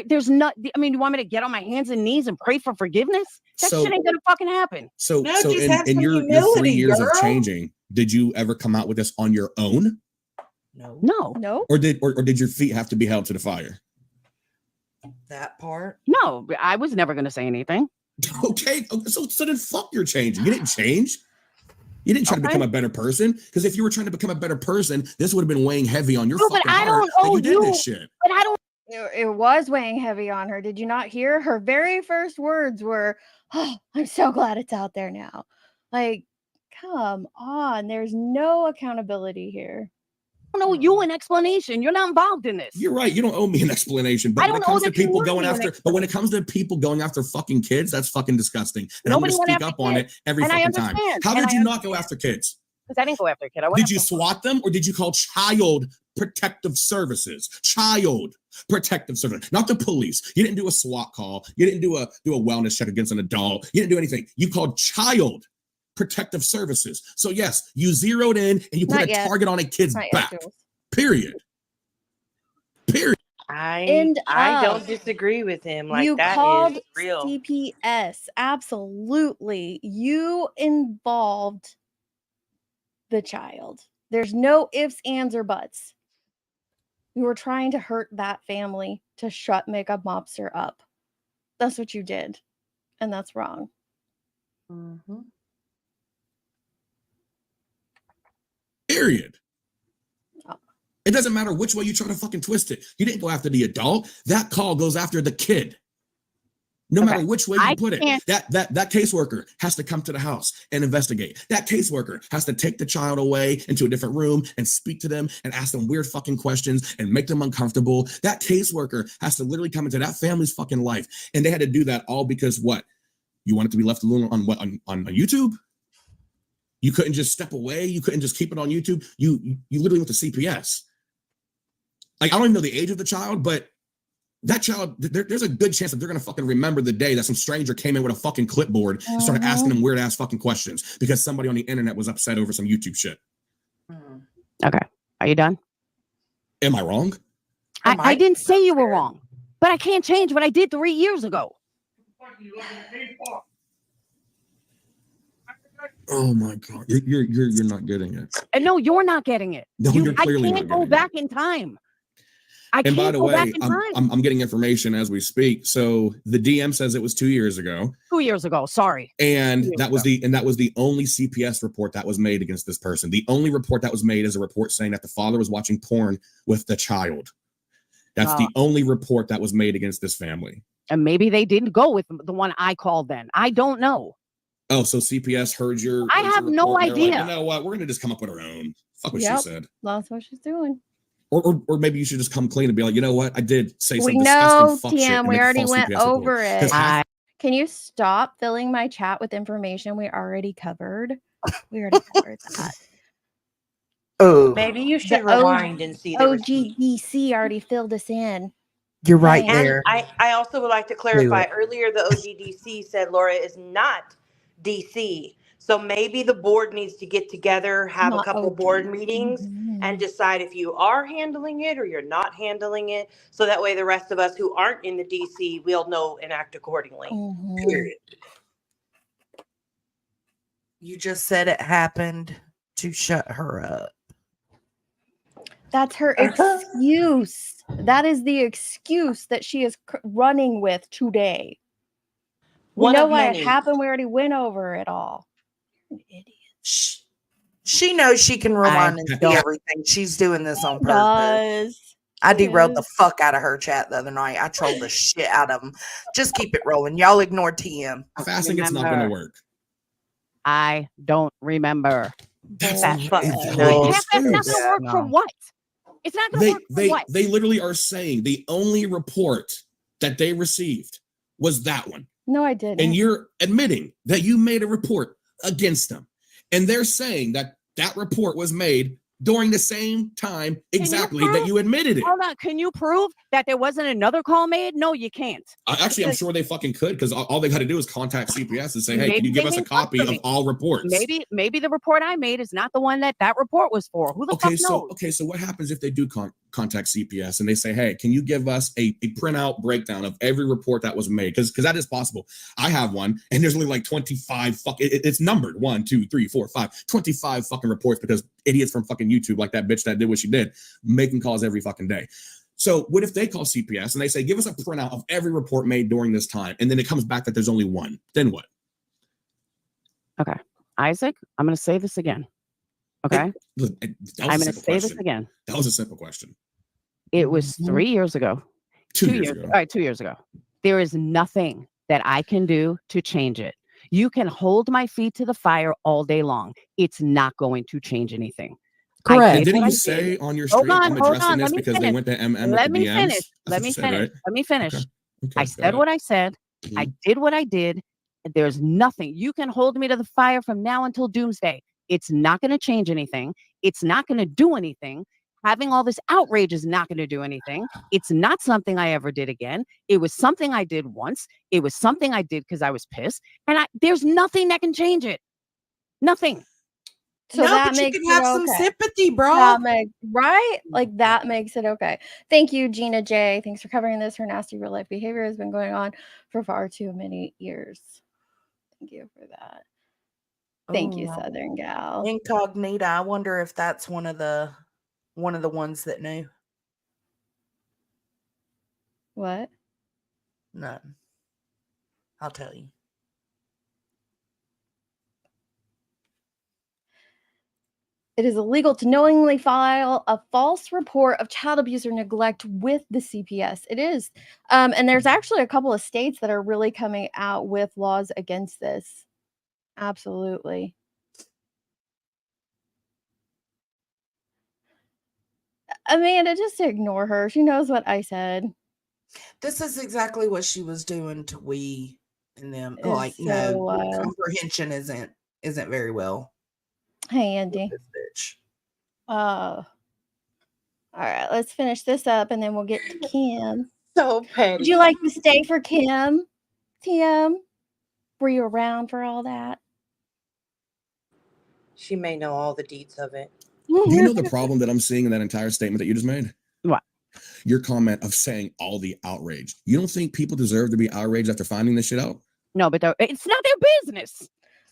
H: There's not. I mean, you want me to get on my hands and knees and pray for forgiveness? That
P: So-
H: shit ain't gonna fucking happen.
P: So,
D: No,
P: so
D: just have
P: in
D: some
P: your
D: humility,
P: 3 years of
D: girl.
P: changing, did you ever come out with this on your own,
D: No.
H: No,
C: No.
P: or did your feet have to be held to the fire?
D: That part.
H: no. I was never gonna say anything.
P: Okay, so then fuck your changing. You didn't change. You didn't try to become a better person, because if you were trying to become a better person, this would have been weighing heavy on your
H: No, but
P: fucking
H: I
P: heart
H: don't
P: that
H: owe
P: you did
H: you.
P: this shit.
H: But I don't.
C: It was weighing heavy on her. Did you not hear? Her very first words were, "Oh, I'm so glad it's out there now." Like, come on. There's no accountability here.
H: I don't owe you an explanation. You're not involved in this.
P: You're right. You don't owe me an explanation. But
H: I
P: when it
H: don't
P: comes
H: owe
P: to
H: the
P: people going
H: community an
P: after, but when it comes to people going after fucking kids, that's fucking disgusting. And
H: Nobody
P: I'm
H: went
P: going to speak
H: after
P: up on it
H: kids.
P: every
H: And I
P: fucking time.
H: understand.
P: How
H: And
P: did
H: I
P: you not go after kids?
H: Because I didn't go after a kid. I went
P: Did
H: after
P: you swat them, or did you call Child Protective Services? Child Protective Services, not the police. You didn't do a SWAT call. You didn't do a wellness check against an adult. You didn't do anything. You called Child Protective Services. So yes, you zeroed in and you put
C: Not
P: a
C: yet.
P: target on a kid's
C: Not yet,
P: back.
C: Jules.
P: Period. Period.
Q: I don't disagree with him. Like
C: You
Q: that
C: called
Q: is real.
C: CPS. Absolutely. You involved the child. There's no ifs, ands, or buts. You were trying to hurt that family to shut Makeup Mobster up. That's what you did. And that's wrong.
P: Period. It doesn't matter which way you try to fucking twist it. You didn't go after the adult. That call goes after the kid. No matter which way you put it, that caseworker has to come to the house and investigate. That caseworker has to take the child away into a different room and speak to them and ask them weird fucking questions and make them uncomfortable. That caseworker has to literally come into that family's fucking life. And they had to do that all because what? You wanted to be left alone on what? On YouTube? You couldn't just step away. You couldn't just keep it on YouTube. You literally went to CPS. Like, I don't even know the age of the child, but that child, there's a good chance that they're going to fucking remember the day that some stranger came in with a fucking clipboard and started asking them weird ass fucking questions because somebody on the internet was upset over some YouTube shit.
H: Okay. Are you done?
P: Am I wrong?
H: I didn't say you were wrong, but I can't change what I did 3 years ago.
P: Oh my God, you're not getting it.
H: And no, you're not getting it.
P: No, you're clearly
H: I
P: not
H: can't go
P: getting
H: back in time. I
P: And by
H: can't
P: the
H: go back
P: way,
H: in time.
P: I'm getting information as we speak. So the DM says it was 2 years ago.
H: 2 years ago. Sorry.
P: And that was the only CPS report that was made against this person. The only report that was made is a report saying that the father was watching porn with the child. That's the only report that was made against this family.
H: And maybe they didn't go with the one I called then. I don't know.
P: Oh, so CPS heard your.
H: I have no
P: report, and they're
H: idea.
P: Like, you know what? We're gonna just come up with our own. Fuck what she said.
C: That's what she's doing.
P: Or maybe you should just come clean and be like, you know what? I did say some
C: We
P: disgusting
C: know,
P: fuck shit.
C: TM.
P: and
C: We
P: make a
C: already
P: false
C: went
P: CPS report.
C: over it.
P: 'Cause half-
C: Can you stop filling my chat with information we already covered? We already covered that.
D: Oh,
Q: Maybe you should
C: The
Q: rewind and see the receipt.
C: OGDC already filled us in.
D: You're right
C: Man.
D: there.
Q: I also would like to clarify earlier the OGDC said Laura is not DC. So maybe the board needs to get together, have a
C: Not
Q: couple
C: OG.
Q: board meetings and decide if you are handling it or you're not handling it. So that way the rest of us who aren't in the DC will know and act accordingly. Period.
D: You just said it happened to shut her up.
C: That's her excuse. That is the excuse that she is running with today. We
Q: One
C: know
Q: of
C: why
Q: many.
C: it happened. We already went over it all.
D: She knows she can rewind and see
H: don't-
D: everything. She's doing this on purpose.
C: Does.
D: I
C: She
D: derailed the
C: is.
D: fuck out of her chat the other night. I trolled the shit out of them. Just keep it rolling. Y'all ignore TM.
P: Fasting, it's not going to work.
H: I don't remember.
P: That's
H: That
P: not-
H: fucking
P: that's
H: night.
P: not
H: That's not going to work for what? It's not going to work for what?
P: They literally are saying the only report that they received was that one.
C: No, I didn't.
P: And you're admitting that you made a report against them. And they're saying that that report was made during the same time exactly that you admitted it.
H: Hold on. Can you prove that there wasn't another call made? No, you can't.
P: Actually, I'm sure they fucking could, because all they got to do is contact CPS and say, hey,
H: Maybe
P: can you give
H: they
P: us a
H: didn't talk
P: copy
H: to
P: of
H: me.
P: all reports?
H: Maybe the report I made is not the one that report was for. Who the fuck knows?
P: So what happens if they do contact CPS and they say, hey, can you give us a printout breakdown of every report that was made? Because that is possible. I have one, and there's only like 25 it's numbered 1, 2, 3, 4, 5, 25 fucking reports, because idiots from fucking YouTube, like that bitch that did what she did, making calls every fucking day. So what if they call CPS and they say, give us a printout of every report made during this time, and then it comes back that there's only one? Then what?
H: Okay. Isaac, I'm going to say this again. Okay.
P: I'm
H: going to say this again.
P: That was a simple question.
H: It was 3 years ago.
P: 2 years ago.
H: All right, 2 years ago. There is nothing that I can do to change it. You can hold my feet to the fire all day long. It's not going to change anything.
P: Correct. And didn't you say on your stream, I'm addressing this because they went to MM
H: Let
P: at the
H: me
P: DMs?
H: finish. Let me finish. Let me finish. I said what I said. I did what I did. There's nothing. You can hold me to the fire from now until doomsday. It's not going to change anything. It's not going to do anything. Having all this outrage is not going to do anything. It's not something I ever did again. It was something I did once. It was something I did because I was pissed. And there's nothing that can change it. Nothing.
C: So
D: No,
C: that
D: but you
C: makes
D: can have
C: it
D: some
C: okay.
D: sympathy, bro.
C: Right? Like that makes it okay. Thank you, Gina J. Thanks for covering this. Her nasty real life behavior has been going on for far too many years. Thank you for that. Thank you, Southern Gal.
D: Incognita. I wonder if that's one of the ones that knew.
C: What?
D: None. I'll tell you.
C: It is illegal to knowingly file a false report of child abuse or neglect with the CPS. It is. And there's actually a couple of states that are really coming out with laws against this. Absolutely. Amanda, just ignore her. She knows what I said.
D: This is exactly what she was doing to we and them.
C: It's
D: Like,
C: so
D: no,
C: wild.
D: comprehension isn't very well.
C: Hey, Andy.
D: Bitch.
C: All right, let's finish this up and then we'll get to Kim.
Q: So petty.
C: Would you like to stay for Kim? TM? Were you around for all that?
Q: She may know all the deets of it.
P: Do you know the problem that I'm seeing in that entire statement that you just made?
H: What?
P: Your comment of saying all the outrage. You don't think people deserve to be outraged after finding this shit out?
H: No, but it's not their business.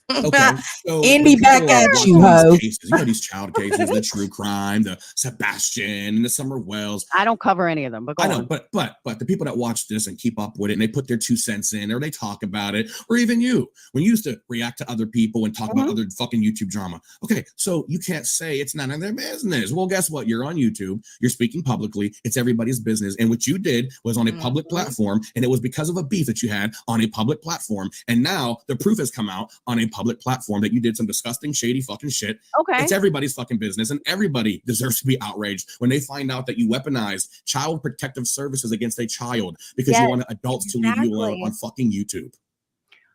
P: Okay, so
D: Indy,
P: when
D: back
P: people
D: at
P: watch
D: you,
P: these
D: ho.
P: cases, you know, these child cases, the true crime, the Sebastian and the Summer Wells.
H: I don't cover any of them, but go
P: I know,
H: on.
P: but the people that watch this and keep up with it and they put their 2 cents in or they talk about it, or even you, when you used to react to other people and talk about other fucking YouTube drama. Okay, so you can't say it's none of their business. Well, guess what? You're on YouTube, you're speaking publicly, it's everybody's business. And what you did was on a public platform, and it was because of a beef that you had on a public platform. And now the proof has come out on a public platform that you did some disgusting, shady fucking shit.
H: Okay.
P: It's everybody's fucking business, and everybody deserves to be outraged when they find out that you weaponized child protective services against a child because you wanted adults to leave you alone on fucking YouTube.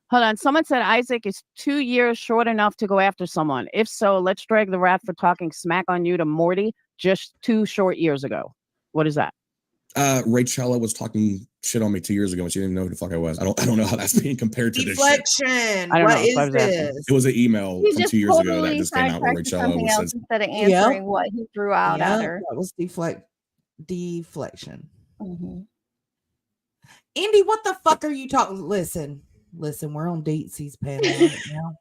H: Hold on. Someone said Isaac is 2 years short enough to go after someone. If so, let's drag the rat for talking smack on you to Morty just 2 short years ago. What is that?
P: Rachella was talking shit on me 2 years ago and she didn't know who the fuck I was. I don't know how that's being compared to this shit.
D: Deflection.
H: I don't
D: What
H: know,
D: is
H: so I was asking.
D: this?
P: It was an email
C: He
P: from
C: just
P: 2 years ago that
C: totally
P: just came out where
C: sidetracked to
P: Rachella
C: something
P: was
C: else
P: said,
C: instead of answering what he threw out at her.
D: That was deflection.
C: Mhm.
D: Indy, what the fuck are you talking? Listen, we're on Deetsy's panel right now.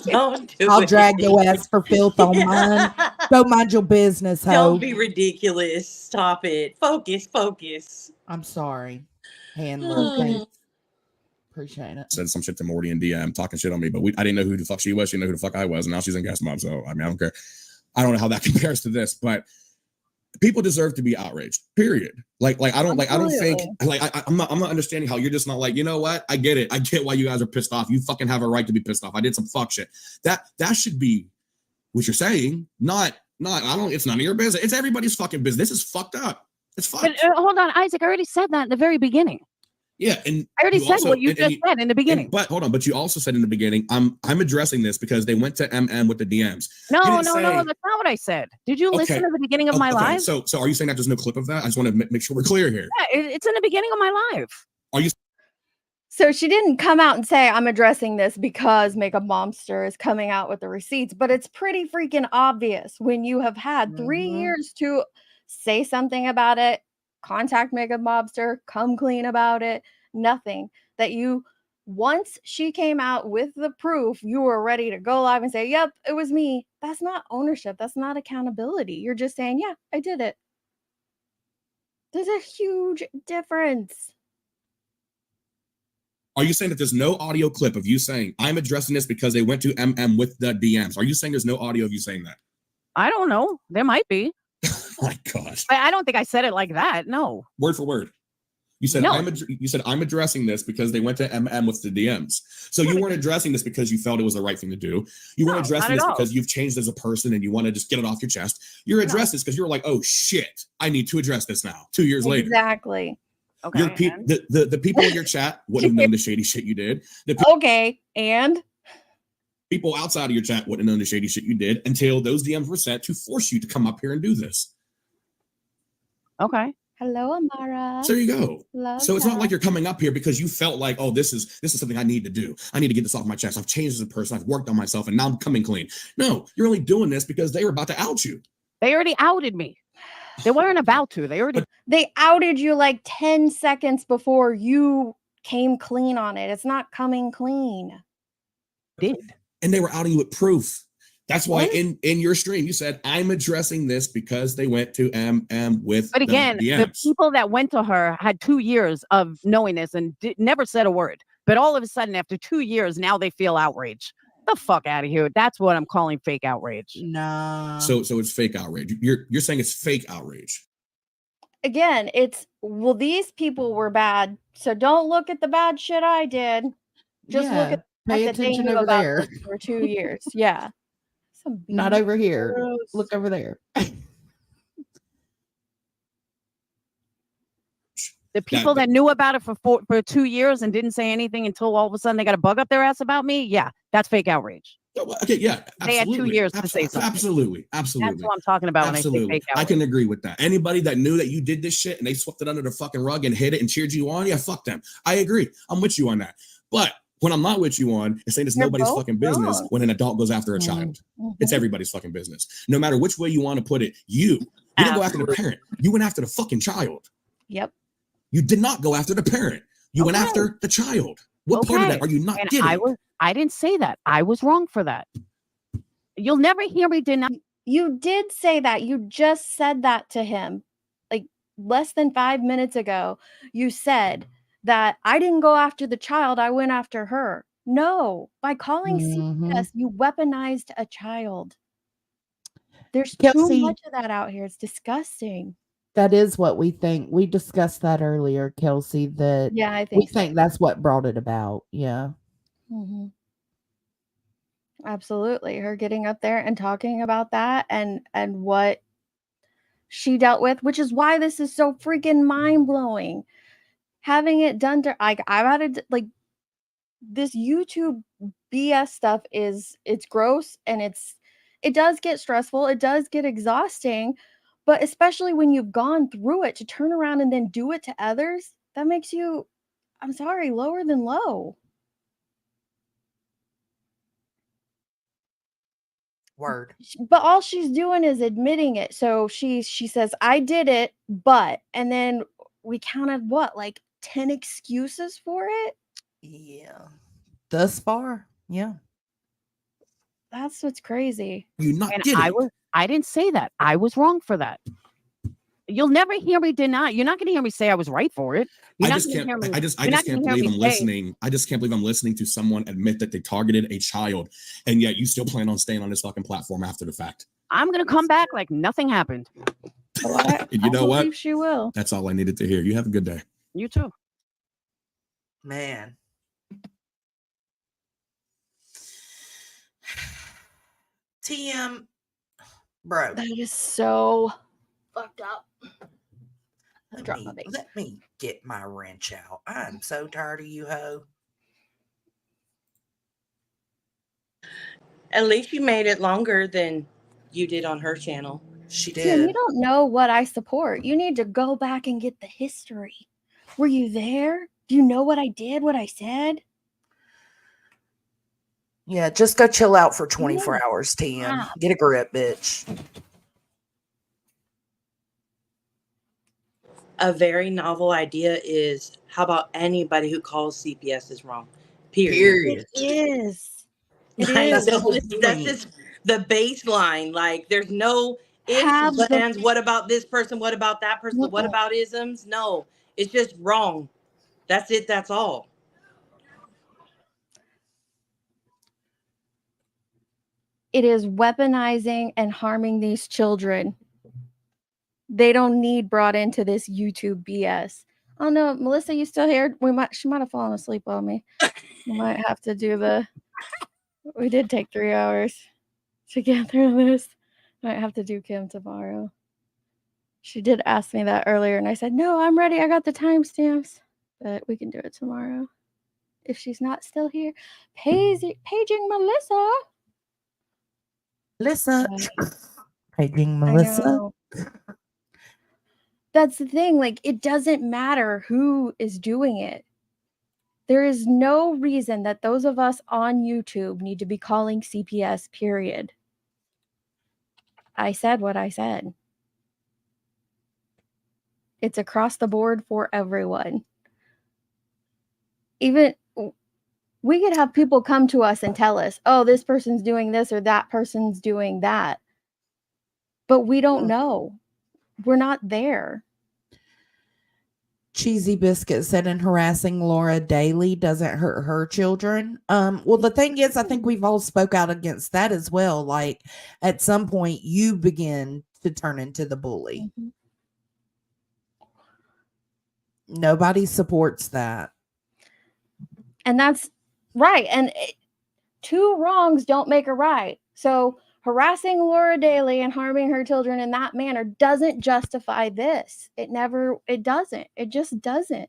Q: Don't do
D: I'll
Q: it.
D: drag your ass for filth on mine. Go mind your business, ho.
Q: Don't be ridiculous. Stop it. Focus.
D: I'm sorry. Handler, thanks. Appreciate it.
P: said some shit to Morty and DM talking shit on me, but I didn't know who the fuck she was. She didn't know who the fuck I was, and now she's in Guest Mob. So I mean, I don't care. I don't know how that compares to this, but people deserve to be outraged. Period. Like I don't think I'm not understanding how you're just not like, you know what? I get it. I get why you guys are pissed off. You fucking have a right to be pissed off. I did some fuck shit. That should be what you're saying. It's none of your business. It's everybody's fucking business. This is fucked up. It's fucked.
H: But, hold on, Isaac. I already said that in the very beginning.
P: Yeah, and
H: I already said what you just said in the beginning.
P: But hold on, but you also said in the beginning, I'm addressing this because they went to MM with the DMs.
H: No, that's not what I said. Did you listen to the beginning of my live?
P: So are you saying that there's no clip of that? I just want to make sure we're clear here.
H: Yeah, it's in the beginning of my live.
P: Are you?
C: So she didn't come out and say, I'm addressing this because Makeup Momster is coming out with the receipts, but it's pretty freaking obvious when you have had 3 years to say something about it, contact Makeup Mobster, come clean about it, nothing. That you, once she came out with the proof, you were ready to go live and say, yep, it was me. That's not ownership. That's not accountability. You're just saying, yeah, I did it. There's a huge difference.
P: Are you saying that there's no audio clip of you saying, I'm addressing this because they went to MM with the DMs? Are you saying there's no audio of you saying that?
H: I don't know. There might be.
P: My gosh.
H: I don't think I said it like that. No.
P: Word for word. You said,
H: No.
P: I'm addressing this because they went to MM with the DMs. So you weren't addressing this because you felt it was the right thing to do. You weren't addressing this because you've changed as a person and you want to just get it off your chest. You're addressing this because you're like, oh shit, I need to address this now. 2 years later.
C: Exactly.
H: Okay.
P: The people in your chat wouldn't have known the shady shit you did.
C: Okay, and
P: people outside of your chat wouldn't have known the shady shit you did until those DMs were sent to force you to come up here and do this.
H: Okay.
C: Hello, Amara.
P: So there you go.
C: Love
P: so it's not
C: that.
P: like you're coming up here because you felt like, oh, this is something I need to do. I need to get this off my chest. I've changed as a person. I've worked on myself, and now I'm coming clean. No, you're only doing this because they were about to out you.
H: They already outed me. They weren't about to.
C: They outed you like 10 seconds before you came clean on it. It's not coming clean.
P: And they were outing you with proof. That's why in your stream you said, I'm addressing this because they went to MM with
H: But again,
P: the
H: the
P: DMs.
H: people that went to her had 2 years of knowing this and never said a word. But all of a sudden, after 2 years, now they feel outraged. The fuck out of here. That's what I'm calling fake outrage.
D: No.
P: So it's fake outrage. You're saying it's fake outrage.
C: Again, it's, well, these people were bad, so don't look at the bad shit I did. Just look at
D: pay
C: the thing
D: attention
C: you
D: over
C: about
D: there.
C: this for 2 years. Yeah.
D: Not over here. Look over there.
H: The people that knew about it for 2 years and didn't say anything until all of a sudden they got a bug up their ass about me. Yeah, that's fake outrage.
P: Okay, yeah,
H: They had 2 years to say something.
P: Absolutely.
H: That's what I'm talking about when I say fake outrage.
P: I can agree with that. Anybody that knew that you did this shit and they swept it under the fucking rug and hid it and cheered you on, yeah, fuck them. I agree. I'm with you on that. But when I'm not with you on, it's saying it's nobody's fucking business when an adult goes after a child. It's everybody's fucking business. No matter which way you want to put it, you didn't go after the parent. You went after the fucking child.
C: Yep.
P: You did not go after the parent. You went after the child. What part of that are you not
H: and
P: getting?
H: I didn't say that. I was wrong for that. You'll never hear me deny.
C: You did say that. You just said that to him. Like less than 5 minutes ago, you said that I didn't go after the child, I went after her. No, by calling CPS, you weaponized a child. There's too
R: Kelsey,
C: much of that out here. It's disgusting.
R: that is what we think. We discussed that earlier, Kelsey, that
C: Yeah, I
R: we
C: think so.
R: think that's what brought it about. Yeah.
C: Mhm. Absolutely. Her getting up there and talking about that and what she dealt with, which is why this is so freaking mind-blowing. Having it done to I've had it like this YouTube BS stuff it's gross and it does get stressful, it does get exhausting, but especially when you've gone through it to turn around and then do it to others, that makes you, I'm sorry, lower than low.
D: Word.
C: But all she's doing is admitting it. So she says, I did it, but, and then we counted what, like 10 excuses for it?
D: Yeah.
R: Thus far. Yeah.
C: That's what's crazy.
P: You're not
H: And
P: getting.
H: I didn't say that. I was wrong for that. You'll never hear me deny. You're not going to hear me say I was right for it. You're
P: I
H: not
P: just
H: going to
P: can't.
H: hear me.
P: I just
H: you're not
P: can't
H: gonna hear
P: believe
H: me
P: I'm
H: say,
P: listening. I just can't believe I'm listening to someone admit that they targeted a child, and yet you still plan on staying on this fucking platform after the fact.
H: I'm going to come back like nothing happened.
C: Oh, I
P: And you know what?
C: believe she will.
P: That's all I needed to hear. You have a good day.
H: You too.
D: Man. TM, bro.
C: That is so fucked up.
D: Let me get my wrench out. I'm so tired of you, ho.
Q: At least you made it longer than you did on her channel.
D: She
C: Tim, you
D: did.
C: don't know what I support. You need to go back and get the history. Were you there? Do you know what I did, what I said?
D: Yeah, just go chill out for 24
C: Yeah.
D: hours, TM.
C: Wow.
D: Get a grip, bitch.
Q: A very novel idea is how about anybody who calls CPS is wrong? Period.
C: It is. It
Q: Like,
C: is.
Q: that's just the baseline. Like there's no ifs,
C: Have the
Q: buts, what about this person? What about that person? What about isms? No, it's just wrong. That's it. That's all.
C: It is weaponizing and harming these children. They don't need brought into this YouTube BS. Oh no, Melissa, you still here? She might have fallen asleep on me. We might have to do we did take 3 hours to get through this. Might have to do Kim tomorrow. She did ask me that earlier and I said, no, I'm ready. I got the timestamps, but we can do it tomorrow. If she's not still here, paging Melissa.
R: Melissa. Paging
C: I
R: Melissa.
C: know. That's the thing. Like, it doesn't matter who is doing it. There is no reason that those of us on YouTube need to be calling CPS, period. I said what I said. It's across the board for everyone. Even we could have people come to us and tell us, oh, this person's doing this or that person's doing that. But we don't know. We're not there.
R: Cheesy Biscuit said, and harassing Laura daily doesn't hurt her children. Well, the thing is, I think we've all spoke out against that as well. Like at some point you begin to turn into the bully. Mm-hmm. Nobody supports that.
C: And that's right. And two wrongs don't make a right. So harassing Laura Daly and harming her children in that manner doesn't justify this. It doesn't. It just doesn't.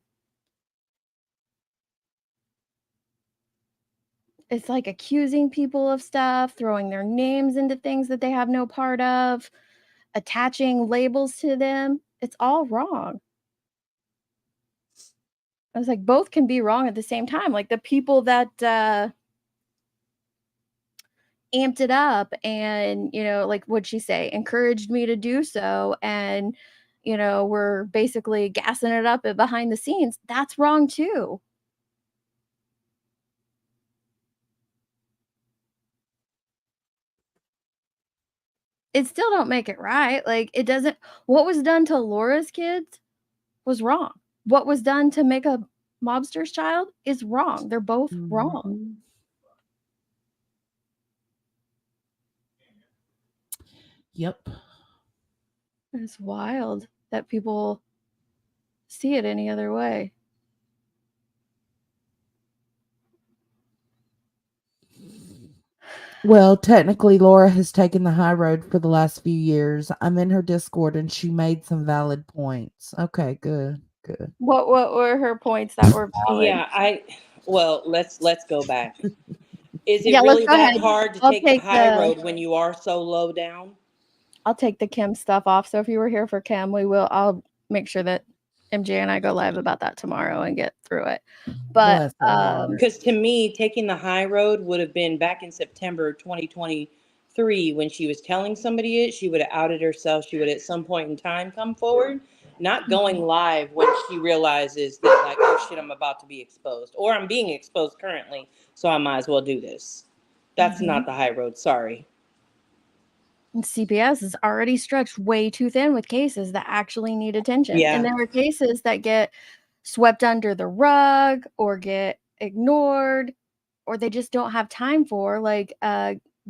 C: It's like accusing people of stuff, throwing their names into things that they have no part of, attaching labels to them. It's all wrong. I was like, both can be wrong at the same time. Like the people that amped it up and, like what'd she say, encouraged me to do so, and, we're basically gassing it up behind the scenes. That's wrong too. it still don't make it right. Like, it doesn't. What was done to Laura's kids was wrong. What was done to make a mobster's child is wrong. They're both wrong.
R: Yep.
C: It's wild that people see it any other way.
R: Well, technically, Laura has taken the high road for the last few years. I'm in her Discord, and she made some valid points. Okay, good, good.
C: What were her points that were valid?
Q: Yeah, well, let's go back. Is it
C: Yeah, let's
Q: really
C: go
Q: that
C: ahead.
Q: hard to
C: I'll
Q: take the
C: take
Q: high
C: the-
Q: road when you are so low down?
C: I'll take the Kim stuff off. So if you were here for Kim, I'll make sure that MJ and I go live about that tomorrow and get through it. But
Q: because to me, taking the high road would have been back in September 2023 when she was telling somebody it. She would have outed herself. She would at some point in time come forward, not going live when she realizes that, like, oh shit, I'm about to be exposed, or I'm being exposed currently, so I might as well do this. That's not the high road. Sorry.
C: And CPS is already stretched way too thin with cases that actually need attention.
Q: Yeah.
C: And there are cases that get swept under the rug or get ignored, or they just don't have time for, like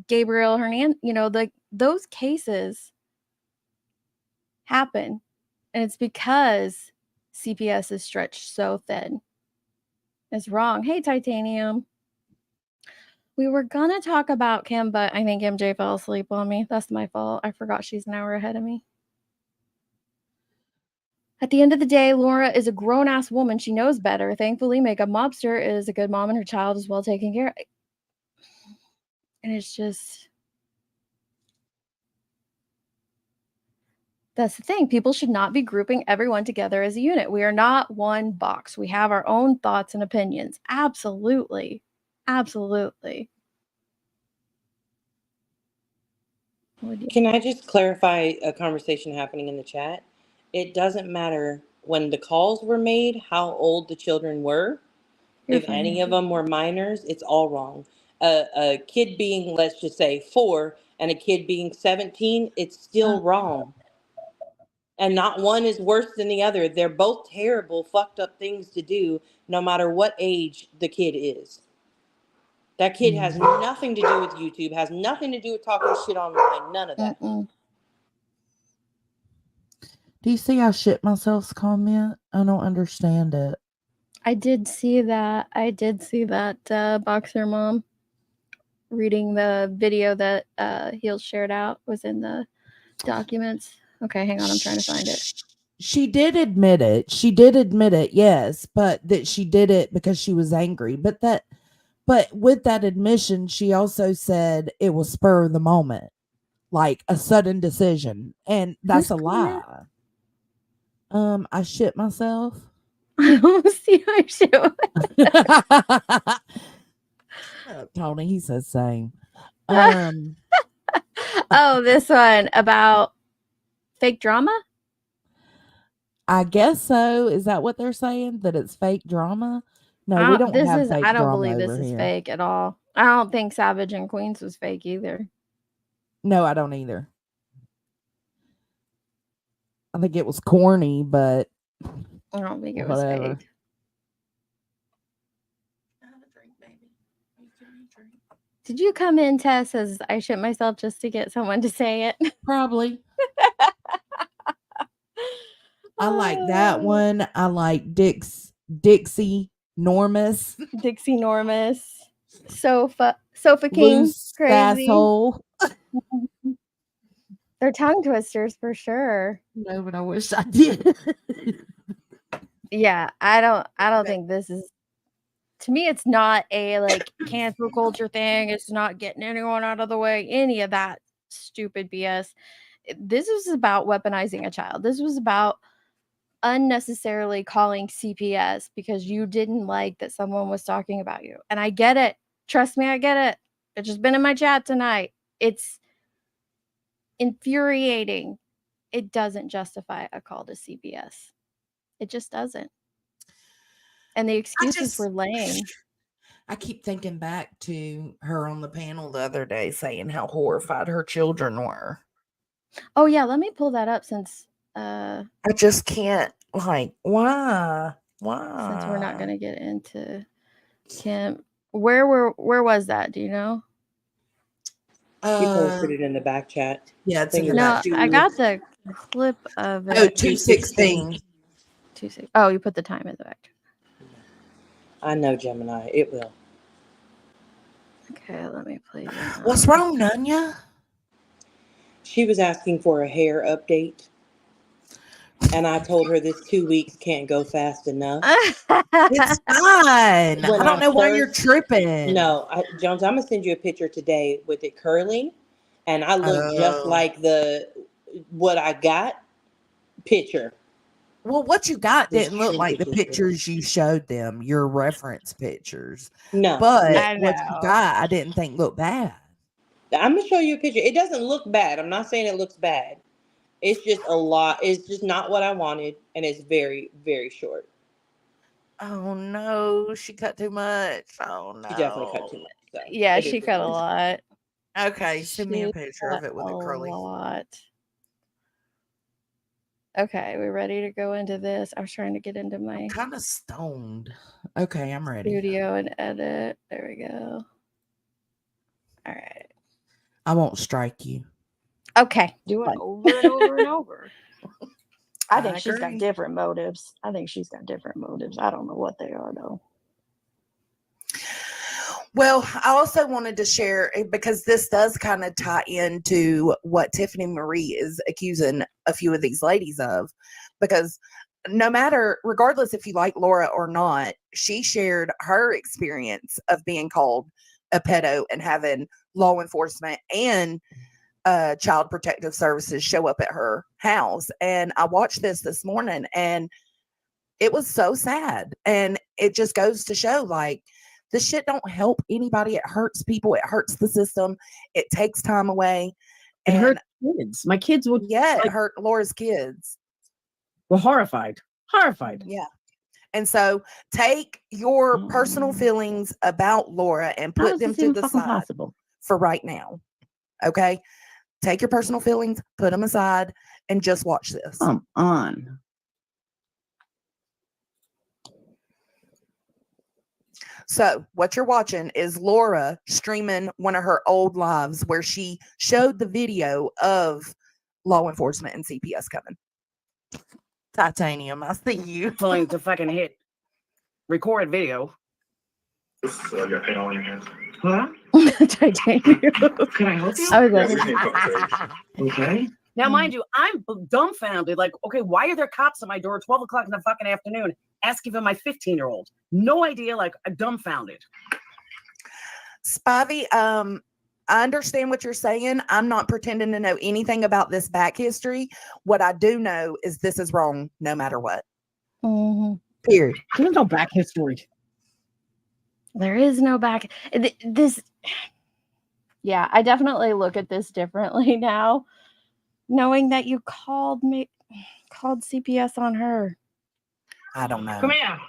C: Gabriel Hernandez, those cases happen. And it's because CPS is stretched so thin. It's wrong. Hey, Titanium. We were gonna talk about Kim, but I think MJ fell asleep on me. That's my fault. I forgot she's an hour ahead of me. At the end of the day, Laura is a grown-ass woman. She knows better. Thankfully, Makeup Mobster is a good mom and her child is well taken care of. And it's just... That's the thing. People should not be grouping everyone together as a unit. We are not one box. We have our own thoughts and opinions. Absolutely. Absolutely.
Q: Can I just clarify a conversation happening in the chat? It doesn't matter when the calls were made, how old the children were.
C: You're
Q: If
C: fine.
Q: any of them were minors, it's all wrong. A kid being, let's just say, 4 and a kid being 17, it's still wrong. And not one is worse than the other. They're both terrible, fucked up things to do, no matter what age the kid is. That kid has nothing to do with YouTube, has nothing to do with talking shit online, none of that.
R: Do you see I shit myself's comment? I don't understand it.
C: I did see that. Boxer Mom reading the video that Heels shared out was in the documents. Okay, hang on. I'm trying to find it.
R: She did admit it. She did admit it, yes, but that she did it because she was angry. But with that admission, she also said it was spur of the moment, like a sudden decision, and that's a lie. I shit myself.
C: I don't see I shit.
R: Tony, he says same.
C: Oh, this one about fake drama?
R: I guess so. Is that what they're saying? That it's fake drama? No, we don't have fake
C: I don't
R: drama
C: believe this
R: over
C: is
R: here.
C: fake at all. I don't think Savage and Queens was fake either.
R: No, I don't either. I think it was corny, but
C: I don't think it was
R: whatever.
C: fake. Did you come in, Tess, as I shit myself just to get someone to say it?
R: Probably. I like that one. I like Dixie Normus.
C: Dixie Normus. Sofa King.
R: Loose
C: Crazy.
R: asshole.
C: They're tongue twisters for sure.
R: No, but I wish I did.
C: Yeah, I don't think this is, to me, it's not a like cancel culture thing. It's not getting anyone out of the way, any of that stupid BS. This was about weaponizing a child. This was about unnecessarily calling CPS because you didn't like that someone was talking about you. And I get it. Trust me, I get it. It's just been in my chat tonight. It's infuriating. It doesn't justify a call to CPS. It just doesn't. And the excuses were lame.
R: I keep thinking back to her on the panel the other day saying how horrified her children were.
C: Oh yeah, let me pull that up since
D: I just can't. Like, why?
C: since we're not
D: Why?
C: gonna get into Kim. Where was that? Do you know?
Q: She posted it in the back chat.
D: Yeah,
Q: I
D: it's in
Q: think
D: the
Q: it was
D: back.
C: No, I
Q: two.
C: got the clip of
D: Oh,
C: it.
D: 2:16.
C: 2:16. Oh, you put the time in the back.
Q: I know, Gemini. It will.
C: Okay, let me play that.
D: What's wrong, Nunya?
Q: She was asking for a hair update, and I told her this 2 weeks can't go fast enough.
D: It's fine.
Q: When
D: I don't know why you're
Q: first-
D: tripping.
Q: No, Jones, I'm gonna send you a picture today with it curling, and I look just
D: Oh.
Q: like what I got picture.
D: Well, what you got
Q: This
D: didn't look
Q: shit
D: like the
Q: is just
D: pictures you showed them, your reference pictures.
Q: No,
D: But
Q: I
D: what you got, I didn't think looked bad.
Q: I'm gonna show you a picture. It doesn't look bad. I'm not saying it looks bad. It's just a lot. It's just not what I wanted, and it's very, very short.
D: Oh no, she cut too much. Oh no.
Q: She definitely cut too much. So
C: Yeah,
Q: it is
C: she
Q: what
C: cut
Q: it
C: a
Q: is.
C: lot.
D: Okay, send me a
C: She
D: picture of
C: cut
D: it with
C: a
D: the curly.
C: lot. Okay, we ready to go into this? I was trying to get into my
D: I'm kind of stoned. Okay, I'm ready.
C: studio and edit. There we go. All right.
R: I won't strike you.
C: Okay. Do it over and over and over. I think
D: I
C: she's got
D: agree.
C: different motives. I don't know what they are though.
D: Well, I also wanted to share because this does kind of tie into what Tiffany Marie is accusing a few of these ladies of. Because no matter, regardless if you like Laura or not, she shared her experience of being called a pedo and having law enforcement and Child Protective Services show up at her house. And I watched this morning and it was so sad. And it just goes to show like, this shit don't help anybody. It hurts people. It hurts the system. It takes time away.
N: It
D: And
N: hurt kids. My kids would
D: yeah, it hurt Laura's kids.
N: were horrified. Horrified.
D: Yeah. And so take your personal feelings about Laura and
N: How
D: put
N: is
D: them
N: this
D: to
N: even
D: the
N: fucking
D: side
N: possible?
D: for right now. Okay? Take your personal feelings, put them aside, and just watch this.
N: Come on.
D: So, what you're watching is Laura streaming one of her old lives where she showed the video of law enforcement and CPS coming. Titanium, I see you.
N: Pulling to fucking hit record video.
S: So you got paint all in your hands.
N: Huh?
C: Titanium.
N: Can I help you?
C: I was
S: Yeah,
C: like,
S: we just need a couple pages.
N: Okay. Now, mind you, I'm dumbfounded. Like, okay, why are there cops at my door at 12 o'clock in the fucking afternoon asking for my 15-year-old? No idea. Like, I'm dumbfounded.
D: Spivey, I understand what you're saying. I'm not pretending to know anything about this back history. What I do know is this is wrong no matter what. Period.
N: There's no back history.
C: There is no back. This, yeah, I definitely look at this differently now, knowing that you called CPS on her.
D: I don't know.
N: Come here.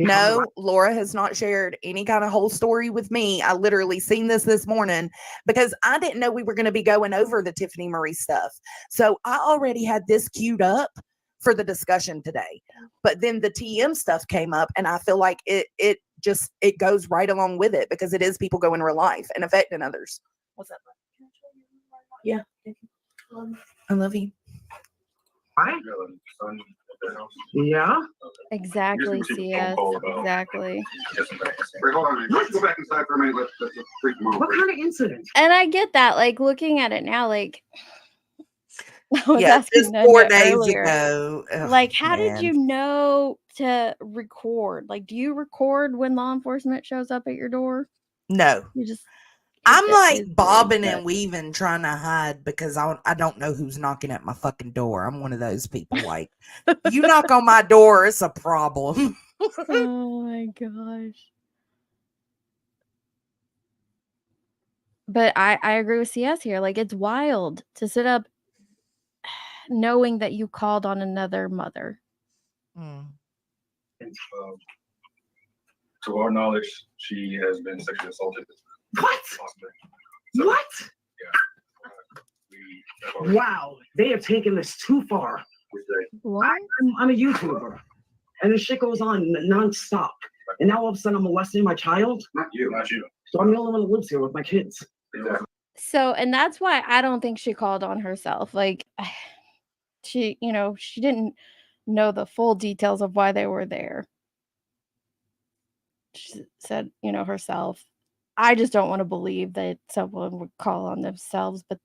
D: No, Laura has not shared any kind of whole story with me. I literally seen this morning because I didn't know we were going to be going over the Tiffany Marie stuff. So I already had this queued up for the discussion today. But then the TM stuff came up and I feel like it goes right along with it because it is people going real life and affecting others. What's up? Yeah. I love you.
N: Hi. Yeah.
C: Exactly, CS. Exactly.
S: Wait, hold on. Let's go back inside for a minute. Let's freak them over.
N: What kind of incident?
C: And I get that, like looking at it now, like I was
D: Yeah,
C: asking
D: just 4
C: Nunya
D: days
C: earlier,
D: ago. Ugh,
C: like how did
D: man.
C: you know to record? Like, do you record when law enforcement shows up at your door?
D: No.
C: You just
D: I'm
C: hit
D: like
C: the
D: bobbing
C: reset.
D: and weaving trying to hide because I don't know who's knocking at my fucking door. I'm one of those people like, you knock on my door, it's a problem.
C: Oh my gosh. But I agree with CS here. Like, it's wild to sit up knowing that you called on another mother.
S: And, to our knowledge, she has been sexually assaulted.
N: What?
M: What? Wow, they have taken this too far. I'm a YouTuber, and this shit goes on nonstop. And now all of a sudden I'm molesting my child? Not you. So I'm the only one that lives here with my kids.
C: So, and that's why I don't think she called on herself. Like, she didn't know the full details of why they were there. She said, herself. I just don't want to believe that someone would call on themselves, but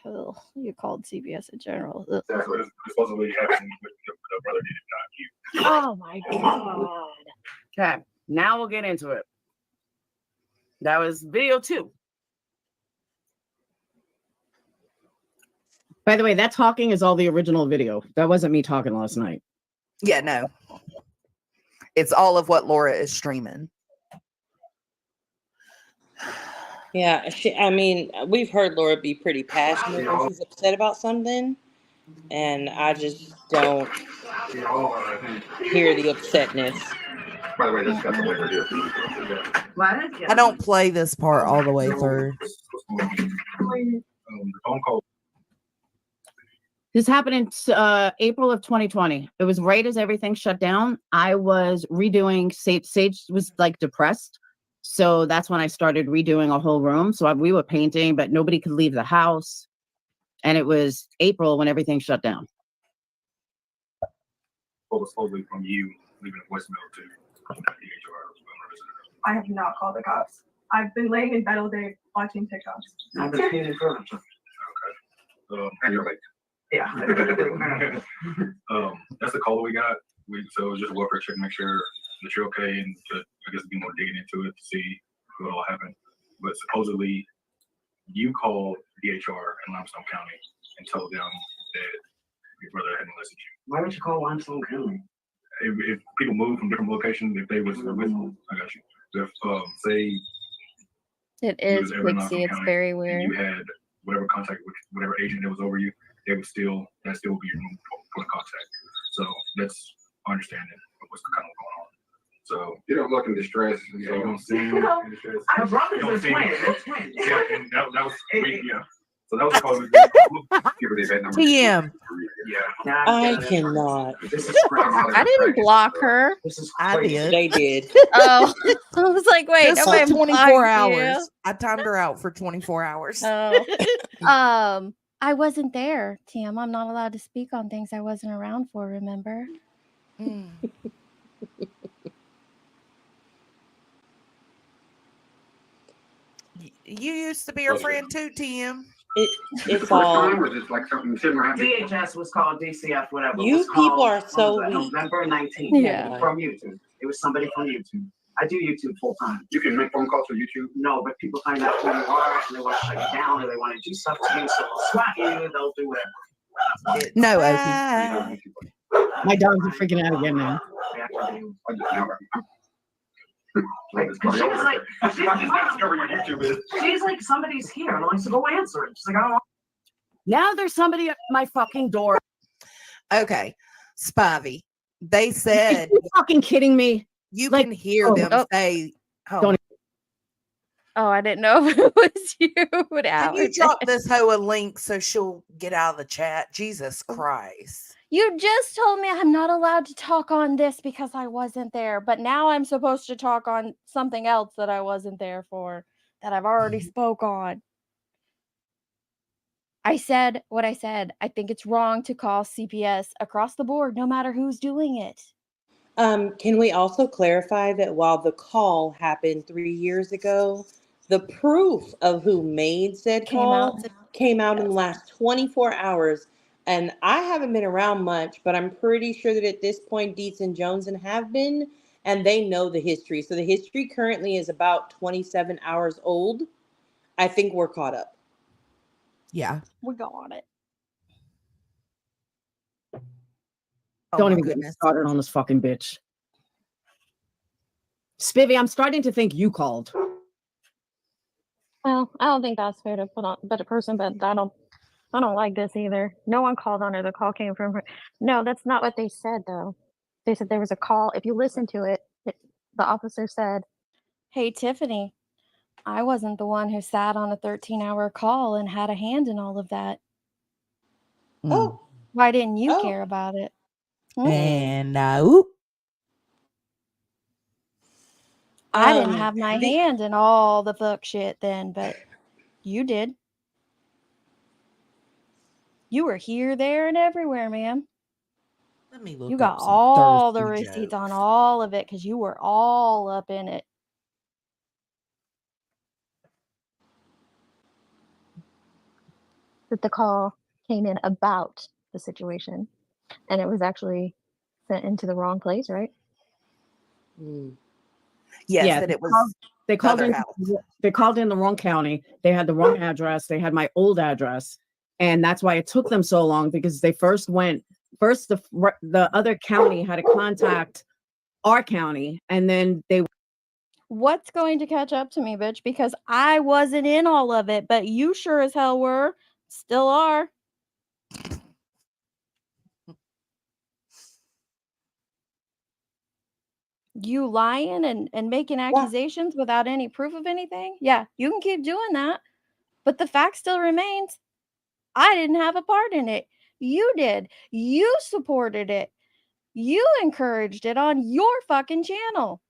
C: you called CPS in general. Ugh.
S: Exactly. It's supposedly happened with the brother did not you.
M: Oh my God. Okay, now we'll get into it. That was video 2.
H: By the way, that talking is all the original video. That wasn't me talking last night.
D: Yeah, no. It's all of what Laura is streaming.
Q: Yeah, I mean, we've heard Laura be pretty passionate when she's upset about something, and I just don't hear the upsetness.
S: By the way, that's got the way here.
R: I don't play this part all the way through.
S: Phone call.
H: This happened in April of 2020. It was right as everything shut down. I was redoing Sage was like depressed. So that's when I started redoing a whole room. So we were painting, but nobody could leave the house. And it was April when everything shut down.
S: What was supposedly from you leaving a voicemail to DHR?
T: I have not called the cops. I've been laying in bed all day watching TikToks.
S: I've been painting furniture. Okay. And you're late.
T: Yeah.
S: That's the call that we got. So it was just a welfare check, make sure that you're okay, and to, I guess, be more digging into it to see what all happened. But supposedly, you called DHR in Limestone County and told them that your brother had molested you.
M: Why would you call Limestone County?
S: If people move from different locations, if they was with, I got you. If say
C: it is Quixie, it's very weird.
S: You had whatever contact with whatever agent that was over you, that would still be your point of contact. So that's our understanding of what's kind of going on. So you don't look in distress. Yeah, you don't seem in distress.
M: Our brothers are twins. They're twins.
S: Yeah, and that was yeah. So that was called. Give her the event number.
R: TM.
S: Yeah.
Q: I cannot.
C: I didn't block her.
R: I did.
Q: They did.
C: Oh, I was like, wait,
R: Just
C: nobody
R: for 24
C: blocked
R: hours.
C: you.
R: I timed her out for 24 hours.
C: Oh. I wasn't there, Tim. I'm not allowed to speak on things I wasn't around for, remember?
R: Mm. You used to be her friend too, Tim.
Q: It's all.
M: DHS was called DCF, whatever.
Q: You people are so weak.
M: November 19th.
C: Yeah.
M: From YouTube. It was somebody from YouTube. I do YouTube full time.
S: You can make phone calls for YouTube?
M: No, but people find out who you are and they want to shut you down or they want to do stuff to you, so they'll swat you, they'll do whatever.
R: No, Okie.
H: My dogs are freaking out again now.
M: She's like, somebody's here. And I'm like, so go answer it. She's like, I don't want. Now there's somebody at my fucking door.
R: Okay, Spivey. They said.
H: Are you fucking kidding me?
R: You can hear them say.
H: Don't.
C: Oh, I didn't know if it was you.
R: Can you drop this hoe a link so she'll get out of the chat? Jesus Christ.
C: You just told me I'm not allowed to talk on this because I wasn't there, but now I'm supposed to talk on something else that I wasn't there for, that I've already spoke on. I said what I said. I think it's wrong to call CPS across the board, no matter who's doing it.
Q: Can we also clarify that while the call happened 3 years ago, the proof of who made said call came out in the last 24 hours? And I haven't been around much, but I'm pretty sure that at this point, Dietz and Jones have been, and they know the history. So the history currently is about 27 hours old. I think we're caught up.
R: Yeah.
C: We got it.
H: Don't even get me started on this fucking bitch. Spivvy, I'm starting to think you called.
C: Well, I don't think that's fair to put on but a person, but I don't like this either. No one called on her. The call came from her. No, that's not what they said, though. They said there was a call. If you listen to it, the officer said, "Hey, Tiffany, I wasn't the one who sat on a 13-hour call and had a hand in all of that.
R: Oh.
C: Why didn't you care about it?
R: And oop.
C: I didn't have my hand in all the fuck shit then, but you did. You were here, there, and everywhere, ma'am.
R: Let me look
C: You got
R: up some
C: all the
R: thirsty
C: receipts
R: jokes.
C: on all of it because you were all up in it. That the call came in about the situation, and it was actually sent into the wrong place, right?
D: Yes,
N: Yeah,
D: that it was
N: they called
D: other
N: in.
D: house.
N: They called in the wrong county. They had the wrong address. They had my old address, and that's why it took them so long because they first the other county had to contact our county, and then they.
C: What's going to catch up to me, bitch? Because I wasn't in all of it, but you sure as hell were. Still are. You lying and making accusations without any proof of anything? Yeah, you can keep doing that. But the fact still remains. I didn't have a part in it. You did. You supported it. You encouraged it on your fucking channel.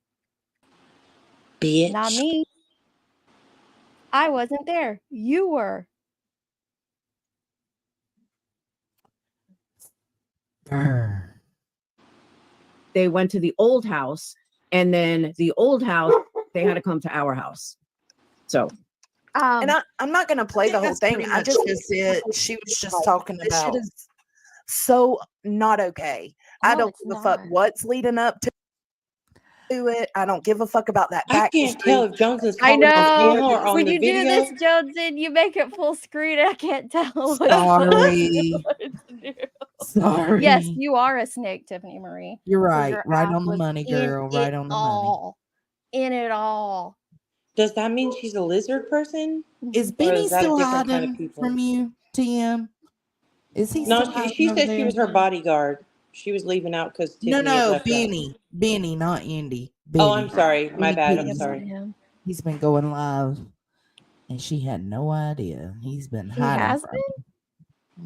Q: Bitch.
C: Not me. I wasn't there. You were.
N: They went to the old house, and then the old house they had to come to our house. So.
D: And I'm not going to play the whole thing. I just
R: it. She was just talking
D: this shit
R: about.
D: is so not okay. I don't give a fuck what's leading up to it. I don't give a fuck about that
Q: I
D: back.
Q: can't tell if Johnson's
C: I
Q: calling on
C: know.
Q: camera or on
C: When
Q: the
C: you do
Q: video.
C: this, Johnson, you make it full screen. I can't tell what
R: Sorry.
C: to do.
R: Sorry.
C: Yes, you are a snake, Tiffany Marie.
R: You're
C: 'cause
R: right.
C: your
R: Right
C: ass
R: on the
C: was
R: money,
C: in
R: girl.
C: it
R: Right on the money.
C: all. In it all.
Q: Does that mean she's a lizard person?
R: Is
Q: Or
R: Benny
Q: is that a
R: still
Q: different kind of
R: hiding
Q: people?
R: from you, TM? Is he
Q: No,
R: still hiding
Q: she
R: over
Q: said she
R: there?
Q: was her bodyguard. She was leaving out because Tiffany had
R: No,
Q: left out.
R: Benny, not Indy. Benny.
Q: Oh, I'm sorry. My bad. I'm
R: He's-
Q: sorry.
R: He's been going live, and she had no idea. He's been
C: He
R: hiding
C: has
R: from
C: been?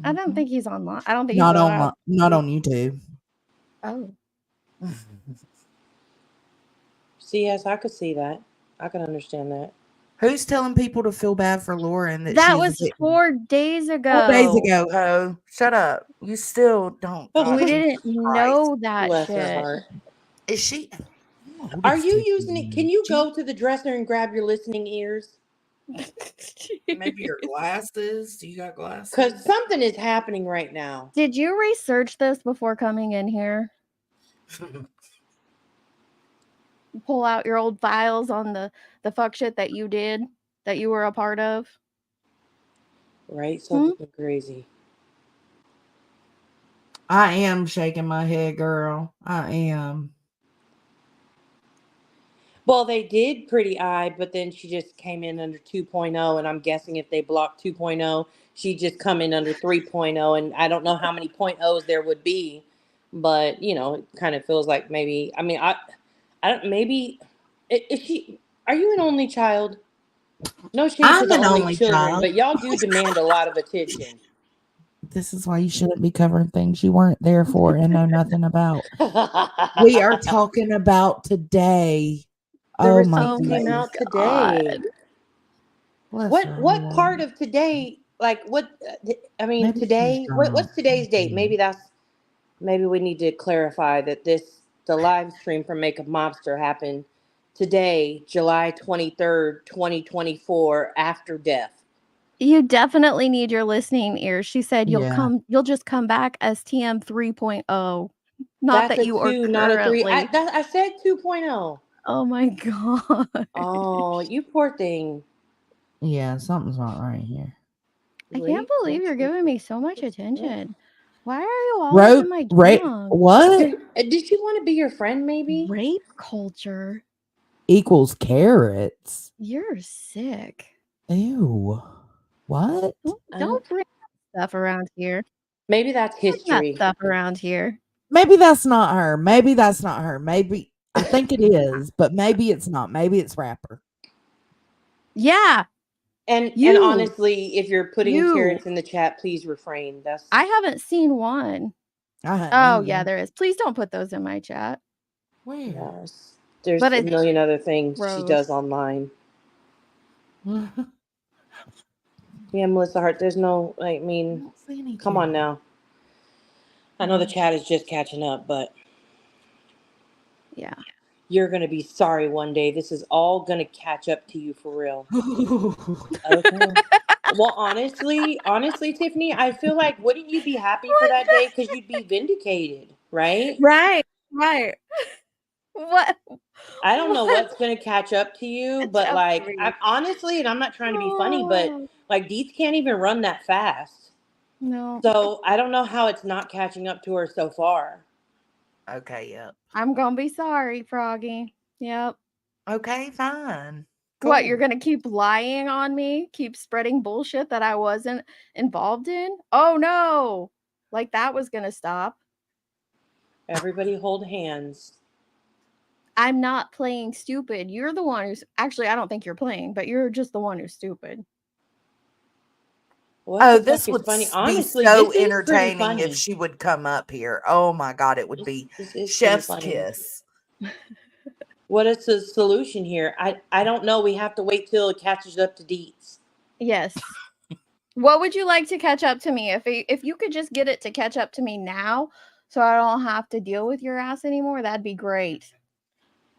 C: I don't think he's online. I don't think
R: not
C: he's
R: on
C: allowed.
R: not on YouTube.
C: Oh.
Q: See, yes, I could see that. I can understand that.
R: Who's telling people to feel bad for Laura and that
C: That
R: she's
C: was 4 days ago.
R: 4 days ago? Oh, shut up! You still don't.
C: We didn't know that
Q: Bless her
C: shit.
Q: heart.
R: Is she?
Q: Are you using it? Can you go to the dresser and grab your listening ears?
R: Maybe your glasses. Do you got glasses?
Q: Because something is happening right now.
C: Did you research this before coming in here? Pull out your old files on the fuck shit that you did, that you were a part of?
Q: Right? Something crazy.
R: I am shaking my head, girl. I am.
Q: Well, they did Pretty Eye, but then she just came in under 2.0, and I'm guessing if they blocked 2.0, she'd just come in under 3.0, and I don't know how many .0s there would be, but, you know, it kind of feels like maybe, I mean, I don't, maybe, is she, are you an only child? No shade to
R: I'm
Q: the
R: an
Q: only
R: only
Q: children,
R: child.
Q: but y'all do demand a lot of attention.
R: This is why you shouldn't be covering things you weren't there for and know nothing about. We are talking about today.
Q: The
R: Oh my
Q: receipt came out today. What part of today? Like what? I mean,
R: Maybe
Q: today.
R: she's drunk.
Q: What's today's date? Maybe we need to clarify that the live stream from Makeup Mobster happened today, July 23rd, 2024, after death.
C: You definitely need your listening ears. She said
R: Yeah.
C: you'll just come back as TM 3.0. Not
Q: That's
C: that you
Q: a
C: are
Q: 2, not a 3.
C: currently.
Q: I said 2.0.
C: Oh my god.
Q: Oh, you poor thing.
R: Yeah, something's not right here.
C: I can't believe you're giving me so much attention. Why are you all
R: Rape,
C: in my
R: rape,
C: junk?
R: what?
Q: Did she want to be your friend, maybe?
C: Rape culture.
R: Equals carrots.
C: You're sick.
R: Ew. What?
C: Don't bring that stuff around here.
Q: Maybe that's
C: Bring
Q: history.
C: that stuff around here.
R: Maybe that's not her. Maybe that's not her. Maybe I think it is, but maybe it's not. Maybe it's rapper.
C: Yeah.
Q: And
C: You.
Q: honestly, if you're putting
C: You.
Q: carrots in the chat, please refrain. That's
C: I haven't seen one.
R: I hadn't
C: Oh,
R: either.
C: yeah, there is. Please don't put those in my chat.
R: Where?
Q: yes. There's
C: But
Q: a
C: it's
Q: million other things she does
C: gross.
Q: online. Yeah, Melissa Hart, there's no, I mean, come on now. I know the chat is just catching up, but
C: yeah,
Q: you're going to be sorry one day. This is all going to catch up to you for real. Okay. Well, honestly, Tiffany, I feel like, wouldn't you be happy for that day? Because you'd be vindicated, right?
C: Right. What?
Q: I don't know what's going to catch up to you, but like, I'm honestly, and I'm not trying to be funny, but like, Deets can't even run that fast.
C: No.
Q: So I don't know how it's not catching up to her so far.
D: Okay, yep.
C: I'm gonna be sorry, Froggy. Yep.
D: Okay, fine.
C: What, you're gonna keep lying on me? Keep spreading bullshit that I wasn't involved in? Oh no! Like that was gonna stop.
Q: Everybody hold hands.
C: I'm not playing stupid. You're the one who's actually, I don't think you're playing, but you're just the one who's stupid.
Q: What
D: this would
Q: funny?
D: be
Q: Honestly,
D: so
Q: this is pretty
D: entertaining
Q: funny.
D: if she would come up here. Oh my God, it would be
Q: is
D: chef's
Q: pretty funny.
D: kiss.
Q: What is the solution here? I don't know. We have to wait till it catches up to Deets.
C: Yes. What would you like to catch up to me? If you could just get it to catch up to me now, so I don't have to deal with your ass anymore, that'd be great.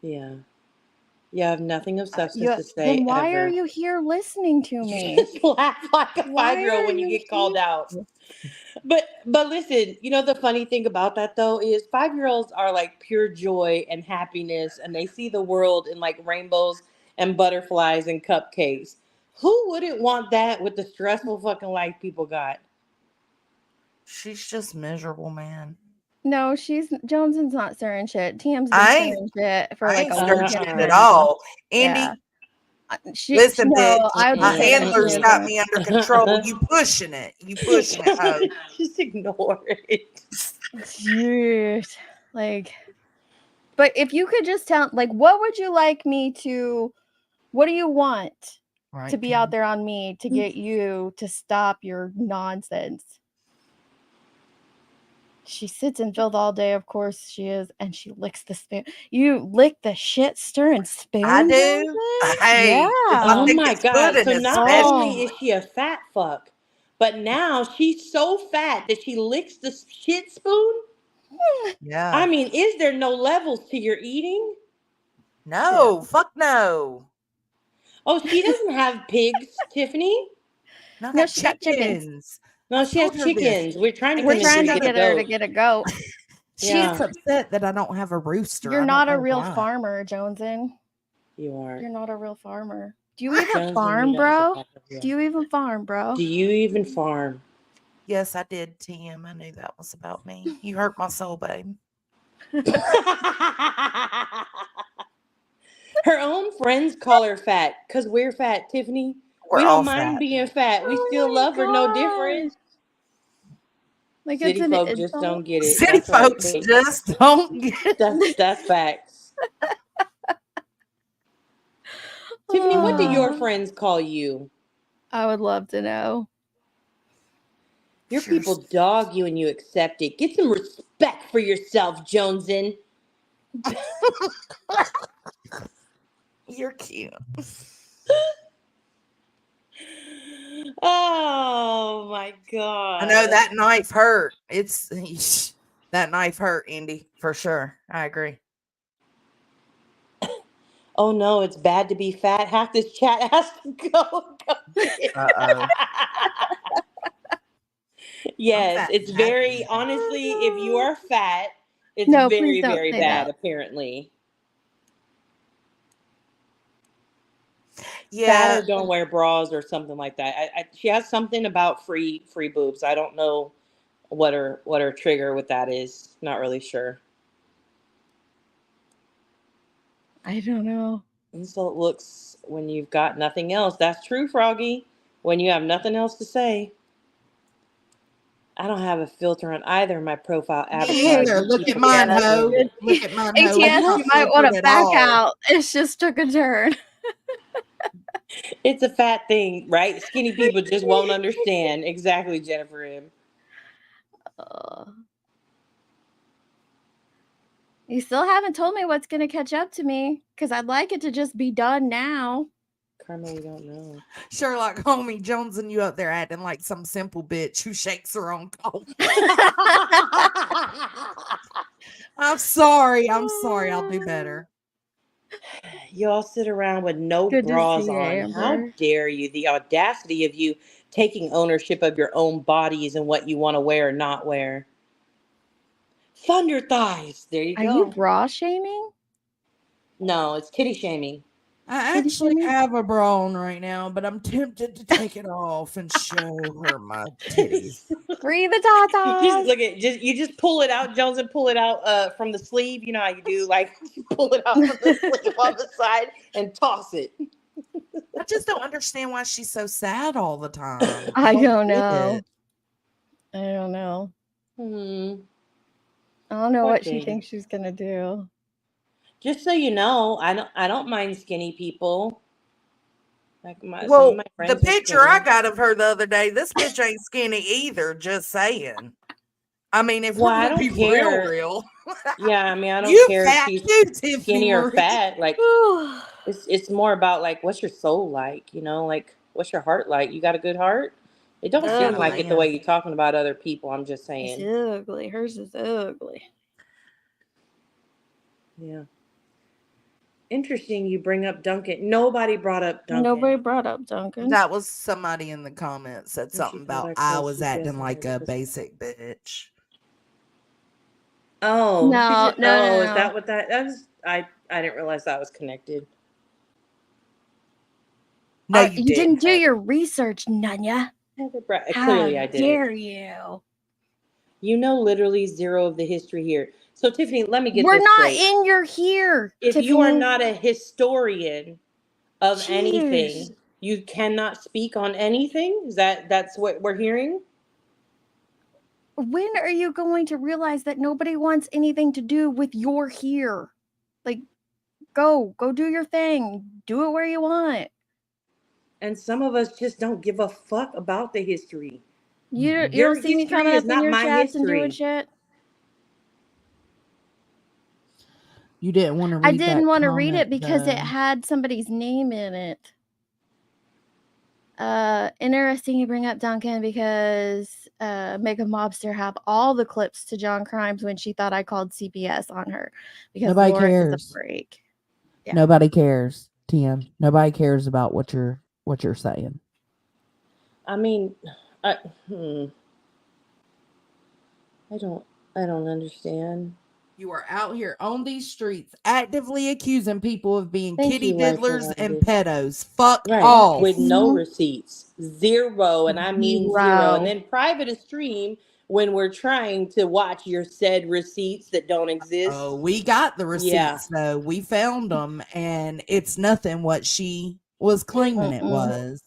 Q: Yeah. You have nothing of substance to say.
C: Then why
Q: ever.
C: are you here listening to me?
Q: Just laugh like a 5-year-old when you get called out. But listen, you know the funny thing about that though is 5-year-olds are like pure joy and happiness, and they see the world in like rainbows and butterflies and cupcakes. Who wouldn't want that with the stressful fucking life people got?
D: She's just miserable, man.
C: No, Jones's not stirring shit. TM's been
D: I
C: stirring shit for
D: I
C: like
D: ain't
C: a
D: stirring
C: week
D: shit
C: and a
D: at
C: half.
D: all. Andy,
C: Yeah.
D: listen, bitch.
C: I would
D: My
C: say that
D: handler's
C: she
D: got
C: isn't.
D: me under control. You pushing it. You pushing it, ho.
Q: Just ignore it.
C: Jeez. Like, but if you could just tell, like, what would you like me to, what do you want to be out there on me to get you to stop your nonsense? She sits and filth all day, of course she is, and she licks the spoon. You lick the shit stirring spoon?
D: I do.
C: Johnson?
D: Hey,
C: Yeah.
Q: Oh my God. So not
D: especially.
Q: only is she a fat fuck, but now she's so fat that she licks the shit spoon?
D: Yeah.
Q: I mean, is there no levels to your eating?
D: No, fuck no.
Q: Oh, she doesn't have pigs, Tiffany?
C: No, she got chickens.
Q: No, she has chickens. We're trying to
C: We're
Q: convince
C: trying
Q: her
C: to
Q: to
C: get
Q: get a
C: her to
Q: goat.
C: get a goat.
R: She's
Q: Yeah.
R: upset that I don't have a rooster.
C: You're
R: I
C: not
R: don't
C: a
R: know
C: real
R: why.
C: farmer, Joneson.
Q: You are.
C: You're not a real farmer. Do you even
Q: Joneson,
C: farm,
Q: you know,
C: bro?
Q: is a fucking real.
C: Do you even farm, bro?
Q: Do you even farm?
D: Yes, I did, TM. I knew that was about me. You hurt my soul, babe.
Q: Her own friends call her fat because we're fat, Tiffany.
D: We're
Q: We
D: all
Q: don't mind
D: fat.
Q: being fat. We still love her no different.
C: Like
Q: City
C: it's an
Q: folk just
C: insult.
Q: don't get it.
D: City
Q: That's right,
D: folks
Q: Kate.
D: just don't get it.
Q: That's facts. Tiffany, what do your friends call you?
C: I would love to know.
Q: Your people dog you and you accept it. Get some respect for yourself, Joneson.
D: You're cute.
Q: Oh my God.
D: I know that knife hurt. That knife hurt, Andy, for sure. I agree.
Q: Oh no, it's bad to be fat. Half this chat has to go.
D: Uh-oh.
Q: Yes,
D: fat
Q: it's
D: and
Q: very, honestly, if you are fat, it's
C: No,
Q: very,
C: please don't
Q: very
C: say
Q: bad,
C: that.
Q: apparently.
D: Yeah.
Q: Fat or don't wear bras or something like that. She has something about free boobs. I don't know what her trigger with that is. Not really sure.
C: I don't know.
Q: Insult looks when you've got nothing else. That's true, Froggy. When you have nothing else to say. I don't have a filter on either of my profile avatars.
R: Here, look at mine, ho. Look at mine, ho.
C: ATS, you might want to back out. It's just took a turn.
Q: It's a fat thing, right? Skinny people just won't understand. Exactly, Jennifer M.
C: You still haven't told me what's going to catch up to me because I'd like it to just be done now.
Q: Karma, we don't know.
R: Sherlock homie Jones and you up there acting like some simple bitch who shakes her own cold. I'm sorry. I'll do better.
Q: Y'all sit around with no
C: Good to
Q: bras
C: see you,
Q: on. How
C: Amber.
Q: dare you? The audacity of you taking ownership of your own bodies and what you want to wear or not wear. Thunder thighs. There you
C: Are
Q: go.
C: you bra shaming?
Q: No, it's titty shaming.
R: I actually have a bra on right now, but I'm tempted to take it off and show her my titties.
C: Free the tatas.
Q: Just look at you just pull it out, Jones, and pull it out from the sleeve. You know how you do, like you pull it out from the sleeve on the side and toss it.
R: I just don't understand why she's so sad all the time.
C: I don't
R: get
C: know.
R: it.
C: I don't know.
Q: I
C: don't know
Q: Poor
C: what she
Q: thing.
C: thinks she's gonna do.
Q: Just so you know, I don't mind skinny people. Like some of
R: Well,
Q: my
R: the
Q: friends are
R: picture I
Q: skinny.
R: got of her the other day, this bitch ain't skinny either. Just saying. I mean, if
Q: Well,
R: we're
Q: I
R: gonna be
Q: don't care.
R: real.
Q: Yeah, I mean, I don't
R: You
Q: care if
R: fat
Q: she's
R: too, Tiffany
Q: skinny or
R: Marie.
Q: fat. Like, it's more about like, what's your soul like? You know, like, what's your heart like? You got a good heart? It don't seem like it the way you're talking about other people. I'm just
C: It's
Q: saying.
C: ugly. Hers is ugly.
Q: Yeah. Interesting. You bring up Duncan. Nobody brought up Duncan.
C: Nobody brought up Duncan.
R: That was somebody in the comments said something about I was acting like a basic bitch.
Q: Oh,
C: No, no,
Q: is that what that was? I didn't realize that was connected.
R: No,
C: you didn't do your research, Nunya.
Q: Clearly, I did.
C: How dare you?
Q: You know literally zero of the history here. So, Tiffany, let me get
C: We're
Q: this
C: not
Q: straight.
C: in your here.
Q: If
C: Tiffany.
Q: you are not a historian of
C: Jeez.
Q: anything, you cannot speak on anything? That's what we're hearing?
C: When are you going to realize that nobody wants anything to do with your here? Like, go do your thing. Do it where you want.
Q: And some of us just don't give a fuck about the history.
C: You
Q: Your
C: don't see me
Q: history
C: coming
Q: is
C: up in
Q: not
C: your
Q: my
C: chats and doing
Q: history.
C: shit?
R: You didn't want to read
C: I didn't
R: that
C: want to read
R: comment,
C: it because it
R: though.
C: had somebody's name in it. Interesting you bring up Duncan because Mega Mobster have all the clips to John Crimes when she thought I called CPS on her because
R: Nobody
C: Laura
R: cares.
C: is a freak. Yeah.
R: Nobody cares, Tim. Nobody cares about what you're saying.
Q: I mean, I don't understand.
R: You are out here on these streets actively accusing people of being
Q: Thank
R: kitty
Q: you,
R: diddlers
Q: Rifle
R: and
Q: Minded.
R: pedos. Fuck
Q: Right.
R: off.
Q: With no receipts. Zero, and I mean zero. And then private a stream when we're trying to watch your said receipts that don't exist.
R: Oh, we got the receipts though. We found them, and it's nothing what she was claiming it was.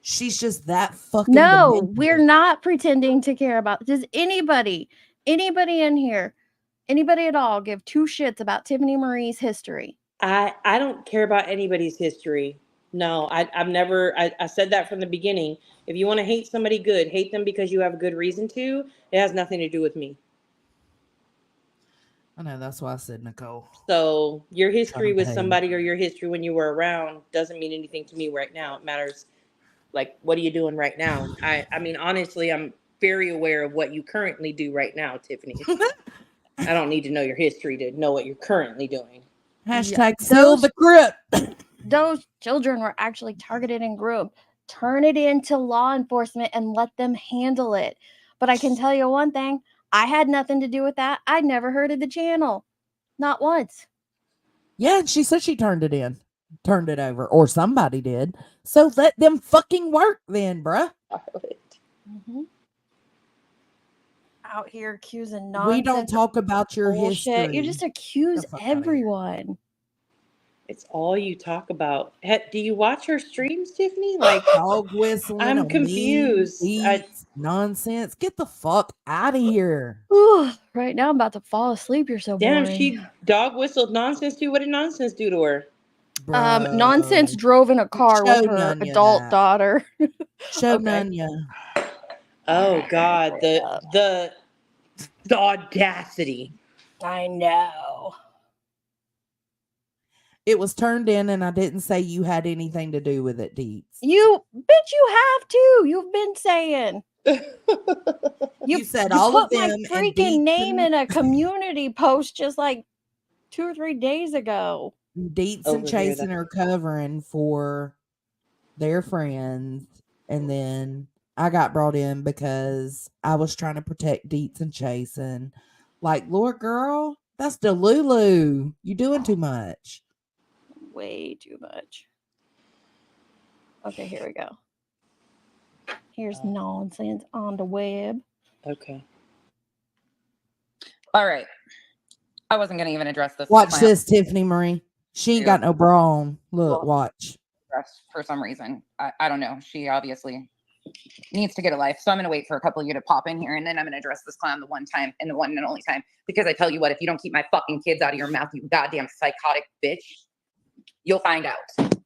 R: She's just that fucking
C: No,
R: demented.
C: we're not pretending to care about. Does anybody in here, anybody at all, give two shits about Tiffany Marie's history?
Q: I don't care about anybody's history. No, I've never, I said that from the beginning. If you want to hate somebody, good. Hate them because you have a good reason to. It has nothing to do with me.
R: I know, that's why I said Nicole.
Q: So your history with
R: pay.
Q: somebody or your history when you were around doesn't mean anything to me right now. It matters, like, what are you doing right now? I mean, honestly, I'm very aware of what you currently do right now, Tiffany. I don't need to know your history to know what you're currently doing.
R: Hashtag seal the grip.
C: Those children were actually targeted and groomed. Turn it into law enforcement and let them handle it. But I can tell you one thing. I had nothing to do with that. I never heard of the channel. Not once.
R: Yeah, she said she turned it over, or somebody did. So let them fucking work then, bruh.
C: Out here accusing nonsense.
R: We don't talk about your
C: bullshit.
R: history.
C: You just accuse
R: everyone.
Q: It's all you talk about. Do you watch her streams, Tiffany? Like
R: dog whistling.
Q: I'm confused.
R: Nonsense. Get the fuck out of here.
C: Right now I'm about to fall asleep. You're so
Q: Damn,
C: boring.
Q: she dog whistled nonsense too. What did nonsense do to her?
C: Nonsense
R: Bro.
C: drove in a car with
R: Show
C: her
R: Nunya
C: adult
R: that.
C: daughter.
R: Show
C: Okay.
R: Nunya.
Q: Oh God, the audacity.
C: I know.
R: It was turned in, and I didn't say you had anything to do with it, Deets.
C: You bitch, you have to. You've been saying.
R: You said all
C: put
R: of them,
C: my
R: and
C: freaking
R: Deets
C: name
R: and
C: in a community post just like 2 or 3 days ago.
R: Deets and
Q: Over here,
R: Chasen are covering for their friends, and then I got brought in because I was trying to protect Deets and Chasen. Like, Lord, girl, that's Delulu. You doing too much.
C: Way too much. Okay, here we go. Here's nonsense on the web.
Q: Okay.
U: All right. I wasn't going to even address this.
R: Watch
U: clown
R: this, Tiffany Marie. She ain't got no bra on. Look, watch.
U: for some reason. I don't know. She obviously needs to get a life. So I'm going to wait for a couple of you to pop in here, and then I'm going to address this clown the one time and the one and only time. Because I tell you what, if you don't keep my fucking kids out of your mouth, you goddamn psychotic bitch, you'll find out.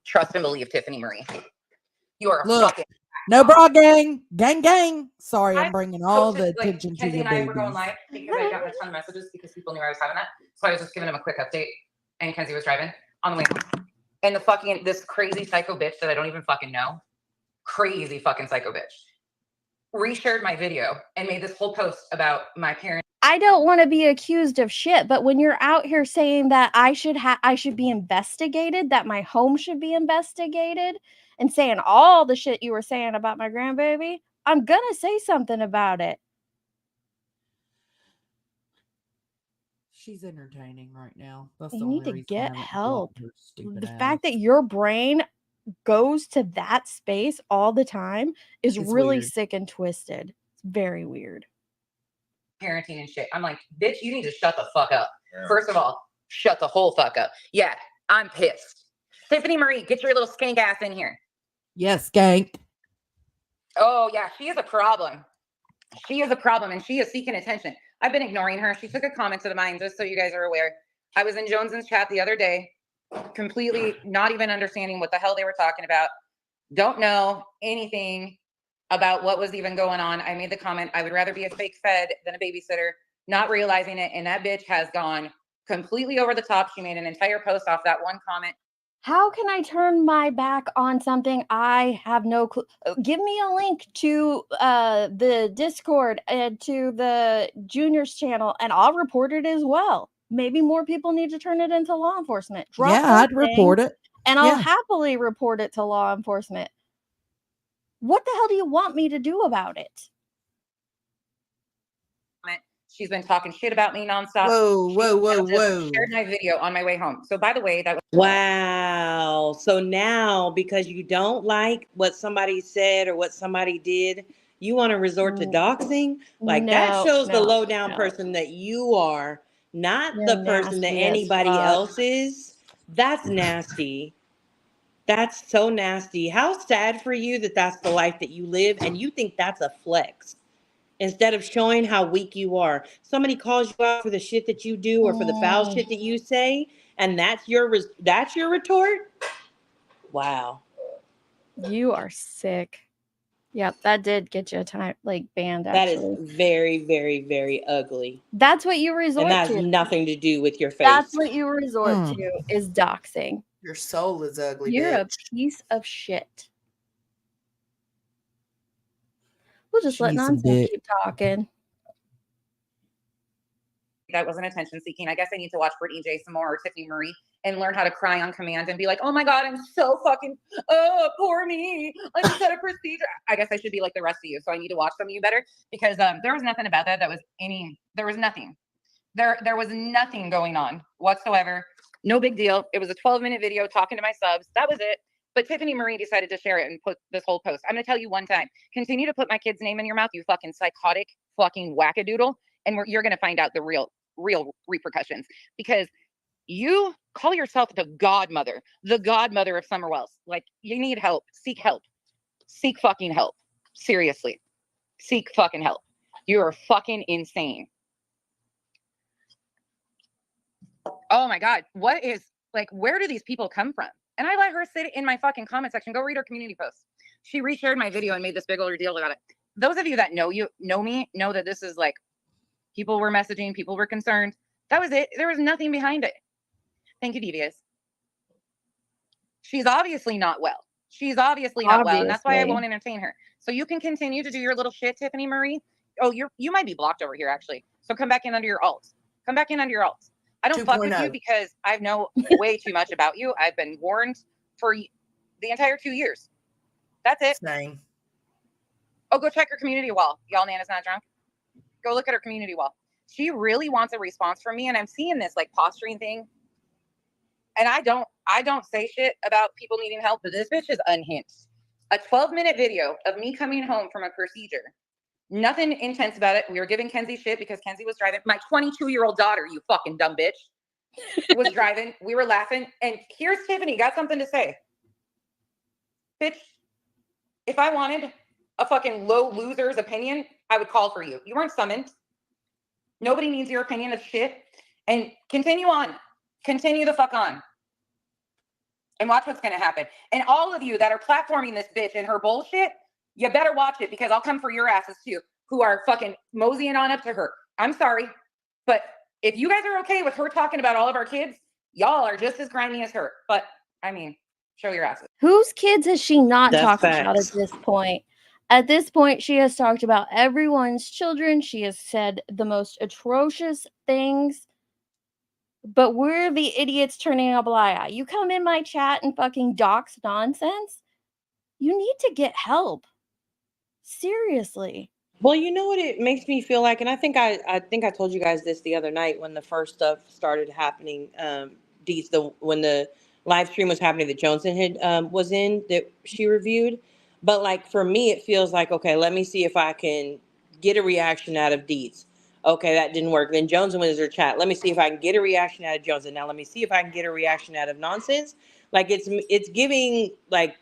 U: Trust and believe, Tiffany Marie. You are a
R: Look,
U: fucking...
R: no bra gang. Gang, gang. Sorry, I'm bringing all the
U: Like,
R: attention to
U: Kenzie
R: your
U: and I were going
R: babies.
U: live because I got a ton of messages because people knew I was having that. So I was just giving them a quick update. And Kenzie was driving on the way home. And this crazy psycho bitch that I don't even fucking know, crazy fucking psycho bitch, reshared my video and made this whole post about my parents.
C: I don't want to be accused of shit, but when you're out here saying that I should be investigated, that my home should be investigated, and saying all the shit you were saying about my grandbaby, I'm gonna say something about it.
R: She's entertaining right now. That's
C: You
R: the
C: need
R: only
C: to
R: reason I
C: get
R: haven't
C: help.
R: blocked her stupid
C: The
R: ass.
C: fact that your brain goes to that space all the time is
U: It's
C: really
U: weird.
C: sick and twisted. It's very weird.
U: Parenting and shit. I'm like, bitch, you need to shut the fuck up.
C: Yeah.
U: First of all, shut the whole fuck up. Yeah, I'm pissed. Tiffany Marie, get your little skank ass in here.
R: Yes, skank.
U: Oh, yeah, she is a problem. She is a problem, and she is seeking attention. I've been ignoring her. She took a comment of mine, just so you guys are aware. I was in Jones's chat the other day, completely not even understanding what the hell they were talking about. Don't know anything about what was even going on. I made the comment, I would rather be a fake fed than a babysitter, not realizing it. And that bitch has gone completely over the top. She made an entire post off that one comment.
C: How can I turn my back on something I have no clue? Give me a link to the Discord and to the Juniors channel, and I'll report it as well. Maybe more people need to turn it into law enforcement. Drop
R: Yeah,
C: those
R: I'd report
C: things,
R: it.
C: and I'll
R: Yeah.
C: happily report it to law enforcement. What the hell do you want me to do about it?
U: She's been talking shit about me nonstop.
R: Whoa, whoa, whoa,
U: Just
R: whoa.
U: shared my video on my way home. So by the way, that was
Q: Wow. So now, because you don't like what somebody said or what somebody did, you want to resort to doxing? Like that shows the low down person that you are, not
C: You're
Q: the person that
C: nasty as
Q: anybody
C: fuck.
Q: else is. That's nasty. That's so nasty. How sad for you that that's the life that you live and you think that's a flex. Instead of showing how weak you are. Somebody calls you out for the shit that you do or for the foul shit that you say, and that's your retort? Wow.
C: You are sick. Yep, that did get you a time banned
Q: That is
C: actually.
Q: very, very, very ugly.
C: That's what you resort
Q: And that has
C: to.
Q: nothing to do with your face.
C: That's what you resort to is doxing.
D: Your soul is ugly,
C: You're a
D: bitch.
C: piece of shit. We'll just
R: She
C: let
R: needs some
C: nonsense
R: dick.
C: keep talking.
U: that wasn't attention seeking. I guess I need to watch Brittany J some more or Tiffany Marie and learn how to cry on command and be like, oh my God, I'm so fucking, oh, poor me. I just had a procedure. I guess I should be like the rest of you. So I need to watch some of you better because there was nothing about that. There was nothing. There was nothing going on whatsoever. No big deal. It was a 12-minute video talking to my subs. That was it. But Tiffany Marie decided to share it and put this whole post. I'm going to tell you one time, continue to put my kid's name in your mouth, you fucking psychotic fucking wackadoodle. And you're going to find out the real repercussions because you call yourself the godmother of Summer Wells. Like, you need help. Seek help. Seek fucking help. Seriously. Seek fucking help. You are fucking insane. Oh my God. What is, like, where do these people come from? And I let her sit in my fucking comment section. Go read her community post. She reshared my video and made this big older deal about it. Those of you that know me, know that this is like, people were messaging, people were concerned. That was it. There was nothing behind it. Thank you, Devious. She's obviously not well. She's obviously not well, and that's why I won't entertain her. So you can continue to do your little shit, Tiffany Marie. Oh, you might be blocked over here, actually. So come back in under your alt. Come back in under your alt. I don't fuck with you because I know way too much about you. I've been warned for the entire 2 years. That's it.
D: Same.
U: Oh, go check her community wall. Y'all, Nana's not drunk. Go look at her community wall. She really wants a response from me, and I'm seeing this like posturing thing. And I don't say shit about people needing help, but this bitch is unhinged. A 12-minute video of me coming home from a procedure. Nothing intense about it. We were giving Kenzie shit because Kenzie was driving. My 22-year-old daughter, you fucking dumb bitch, was driving. We were laughing. And here's Tiffany, got something to say. Bitch, if I wanted a fucking low loser's opinion, I would call for you. You weren't summoned. Nobody needs your opinion of shit. And continue on. Continue the fuck on. And watch what's going to happen. And all of you that are platforming this bitch and her bullshit, you better watch it because I'll come for your asses too, who are fucking moseying on up to her. I'm sorry. But if you guys are okay with her talking about all of our kids, y'all are just as grimy as her. But, I mean, show your asses.
C: Whose kids has she not
U: That's
C: talked about
U: facts.
C: at this point? At this point, she has talked about everyone's children. She has said the most atrocious things. But we're the idiots turning a blind eye. You come in my chat and fucking dox nonsense. You need to get help. Seriously.
Q: Well, you know what it makes me feel like, and I think I told you guys this the other night when the first stuff started happening. When the live stream was happening that Johnson had was in that she reviewed. But like for me, it feels like, okay, let me see if I can get a reaction out of Deets. Okay, that didn't work. Then Jones went into her chat. Let me see if I can get a reaction out of Jones. And now let me see if I can get a reaction out of Nonsense. Like it's giving like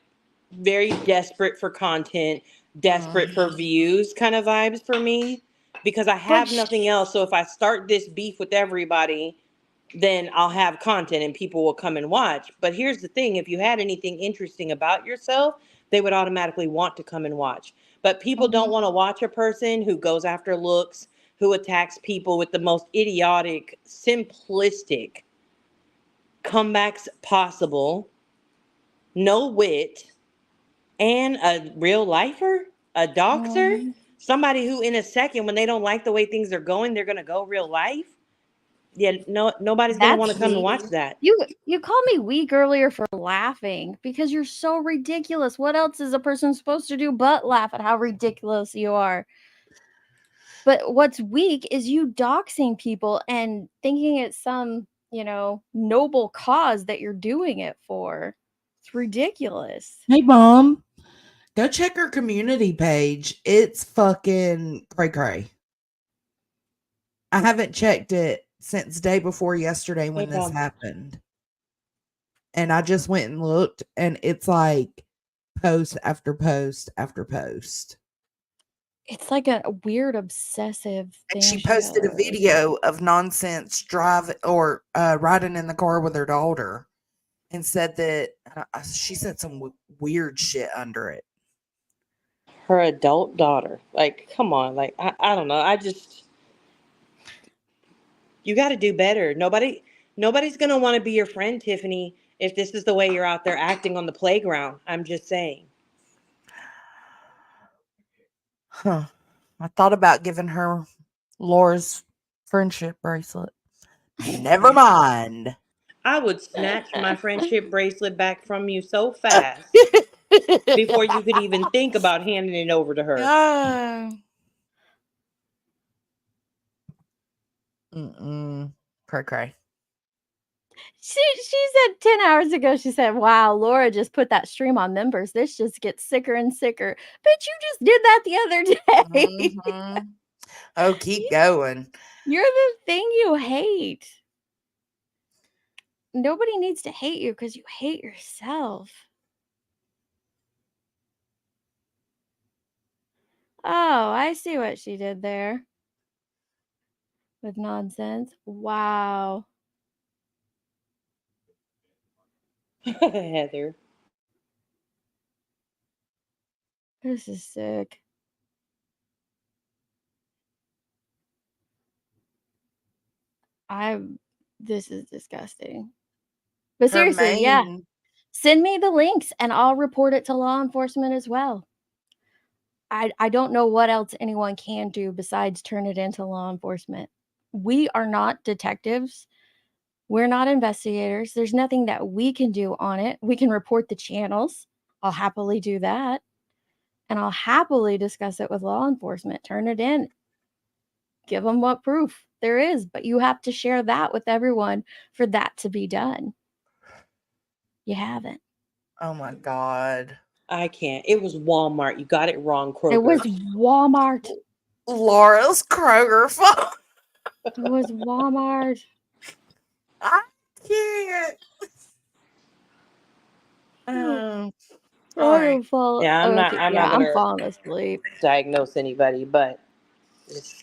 Q: very desperate for content, desperate for views kind of vibes for me because I have nothing else. So if I start this beef with everybody, then I'll have content and people will come and watch. But here's the thing, if you had anything interesting about yourself, they would automatically want to come and watch. But people don't want to watch a person who goes after looks, who attacks people with the most idiotic, simplistic comebacks possible, no wit, and a real lifer, a doxer, somebody who in a second when they don't like the way things are going, they're going to go real life. Yeah, nobody's going to want to come and watch that.
C: You called me weak earlier for laughing because you're so ridiculous. What else is a person supposed to do but laugh at how ridiculous you are? But what's weak is you doxing people and thinking it's some, noble cause that you're doing it for. It's ridiculous.
R: Hey, Mom, go check her community page. It's fucking cray-cray. I haven't checked it since day before yesterday when this happened. And I just went and looked, and it's like post after post after post.
C: It's like a weird obsessive thing.
D: And she posted a video of Nonsense riding in the car with her daughter and said that she said some weird shit under it.
Q: Her adult daughter. Like, come on. Like, I don't know. You got to do better. Nobody's going to want to be your friend, Tiffany, if this is the way you're out there acting on the playground. I'm just saying.
D: Huh. I thought about giving her Laura's friendship bracelet. Never mind.
Q: I would snatch my friendship bracelet back from you so fast before you could even think about handing it over to her.
D: Cray.
C: She said 10 hours ago, she said, wow, Laura just put that stream on members. This just gets sicker and sicker. But you just did that the other day.
D: Oh, keep going.
C: You're the thing you hate. Nobody needs to hate you because you hate yourself. Oh, I see what she did there. With Nonsense. Wow.
Q: Heather.
C: This is sick. This is disgusting. But
D: Her
C: seriously, yeah.
D: main
C: Send me the links and I'll report it to law enforcement as well. I don't know what else anyone can do besides turn it into law enforcement. We are not detectives. We're not investigators. There's nothing that we can do on it. We can report the channels. I'll happily do that. And I'll happily discuss it with law enforcement. Turn it in. Give them what proof there is. But you have to share that with everyone for that to be done. You haven't.
D: Oh my God.
Q: I can't. It was Walmart. You got it wrong, Kroger.
C: It was Walmart.
D: Laura's Kroger phone.
C: It was Walmart.
D: I can't. All right.
Q: Yeah, I'm not. I'm not
C: I'm
Q: gonna
C: falling asleep.
Q: diagnose anybody, but it's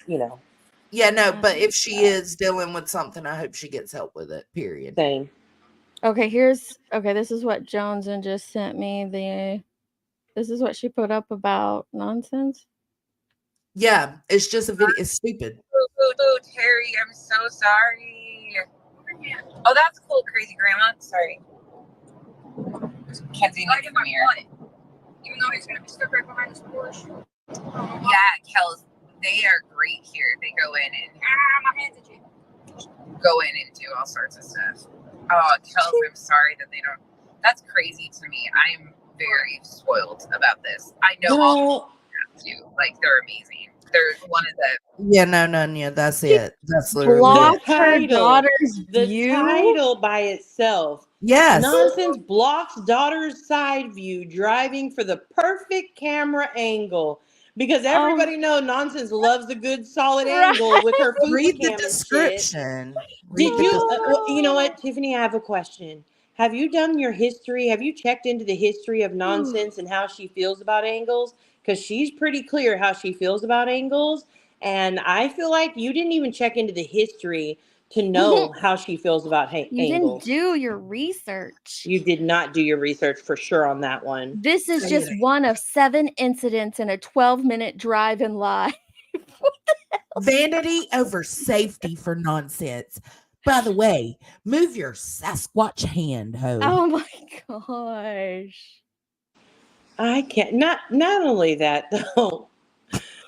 D: Yeah, no, but if she is dealing with something, I hope she gets help with it. Period.
Q: Same.
C: Okay, this is what Joneson just sent me. This is what she put up about nonsense.
D: Yeah, it's just a video. It's stupid.
U: Ooh, Terry, I'm so sorry. Oh, that's cool, crazy grandma. Sorry. Kenzie, come here. Even though he's gonna be stuck right behind this Porsche. Yeah, Kels, they are great here. They go in and my hands itchy. Go in and do all sorts of stuff. Oh, Kels, I'm sorry that they don't. That's crazy to me. I'm very spoiled about this. I know all the too. Like they're amazing. They're one of the.
D: Yeah, no, that's it. That's literally
C: Blocked
D: it.
C: her daughter's
Q: the
C: view.
Q: title by itself.
D: Yes.
Q: Nonsense blocks daughter's side view driving for the perfect camera angle. Because everybody know Nonsense loves a good solid angle with her food
D: Read the
Q: cam and shit.
D: description.
Q: Did you? You know what, Tiffany? I have a question. Have you done your history? Have you checked into the history of Nonsense and how she feels about angles? Because she's pretty clear how she feels about angles, and I feel like you didn't even check into the history to know how she feels about
C: You
Q: angles.
C: didn't do your research.
Q: You did not do your research for sure on that one.
C: This is just one of 7 incidents in a 12-minute drive in live.
R: Vanity over safety for nonsense. By the way, move your Sasquatch hand, ho.
C: Oh my gosh.
Q: I can't. Not only that though.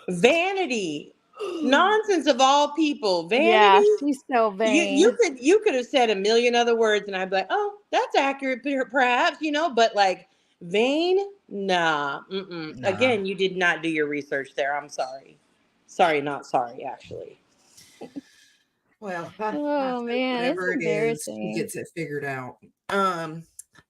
Q: Vanity. Nonsense of all people. Vanity.
C: Yeah, she's so vain.
Q: You could have said a million other words and I'd be like, oh, that's accurate perhaps, but like vain? Nah. Again, you did not do your research there. I'm sorry. Sorry, not sorry, actually.
D: Well,
C: oh man, it's
D: whatever it is, she
C: embarrassing.
D: gets it figured out.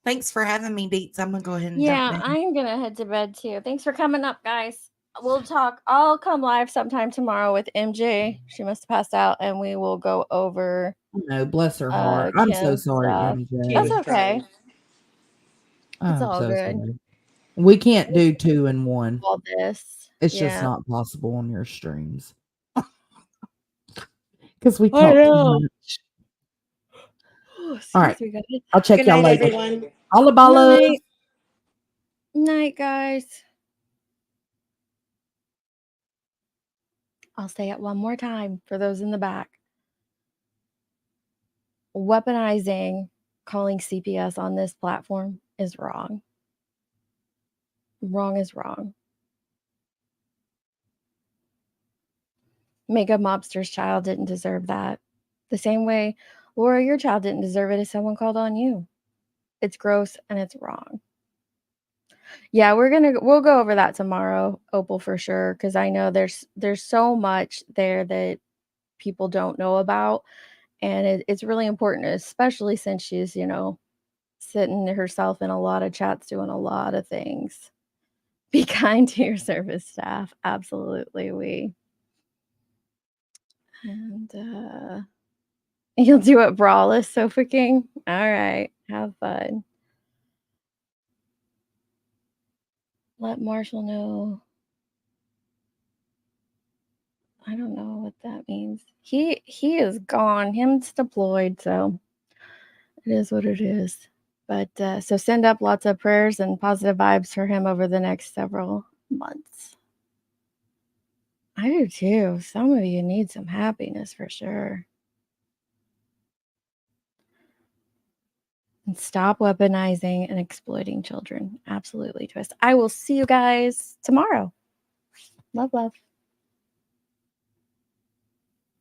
D: Thanks for having me, Deets. I'm gonna go ahead and
C: Yeah,
D: dump down.
C: I'm gonna head to bed too. Thanks for coming up, guys. We'll talk. I'll come live sometime tomorrow with MJ. She must have passed out, and we will go over.
R: No, bless her heart. I'm so
C: Kim's
R: sorry,
C: stuff.
R: MJ.
C: That's okay. It's
R: I'm
C: all
R: so
C: good.
R: sorry. We can't do 2 in 1.
C: All this.
R: It's just
C: Yeah.
R: not possible on your streams. Because we
C: I
R: talk too
C: know.
R: much.
C: Oh,
R: All right.
C: excuse me, guys.
R: I'll check
Q: Good
R: y'all
Q: night,
R: later.
Q: everyone.
R: All about love.
C: Night, guys. I'll say it one more time for those in the back. Weaponizing calling CPS on this platform is wrong. Wrong is wrong. Makeup Mobster's child didn't deserve that. The same way, Laura, your child didn't deserve it if someone called on you. It's gross and it's wrong. Yeah, we'll go over that tomorrow, Opal, for sure, because I know there's so much there that people don't know about, and it's really important, especially since she's sitting herself in a lot of chats doing a lot of things. Be kind to your service staff. Absolutely, and you'll do it braless, Sofa King. All right, have fun. Let Marshall know. I don't know what that means. He is gone. Him's deployed, so it is what it is. But so send up lots of prayers and positive vibes for him over the next several months. I do too. Some of you need some happiness for sure. And stop weaponizing and exploiting children. Absolutely, Twist. I will see you guys tomorrow. Love, love.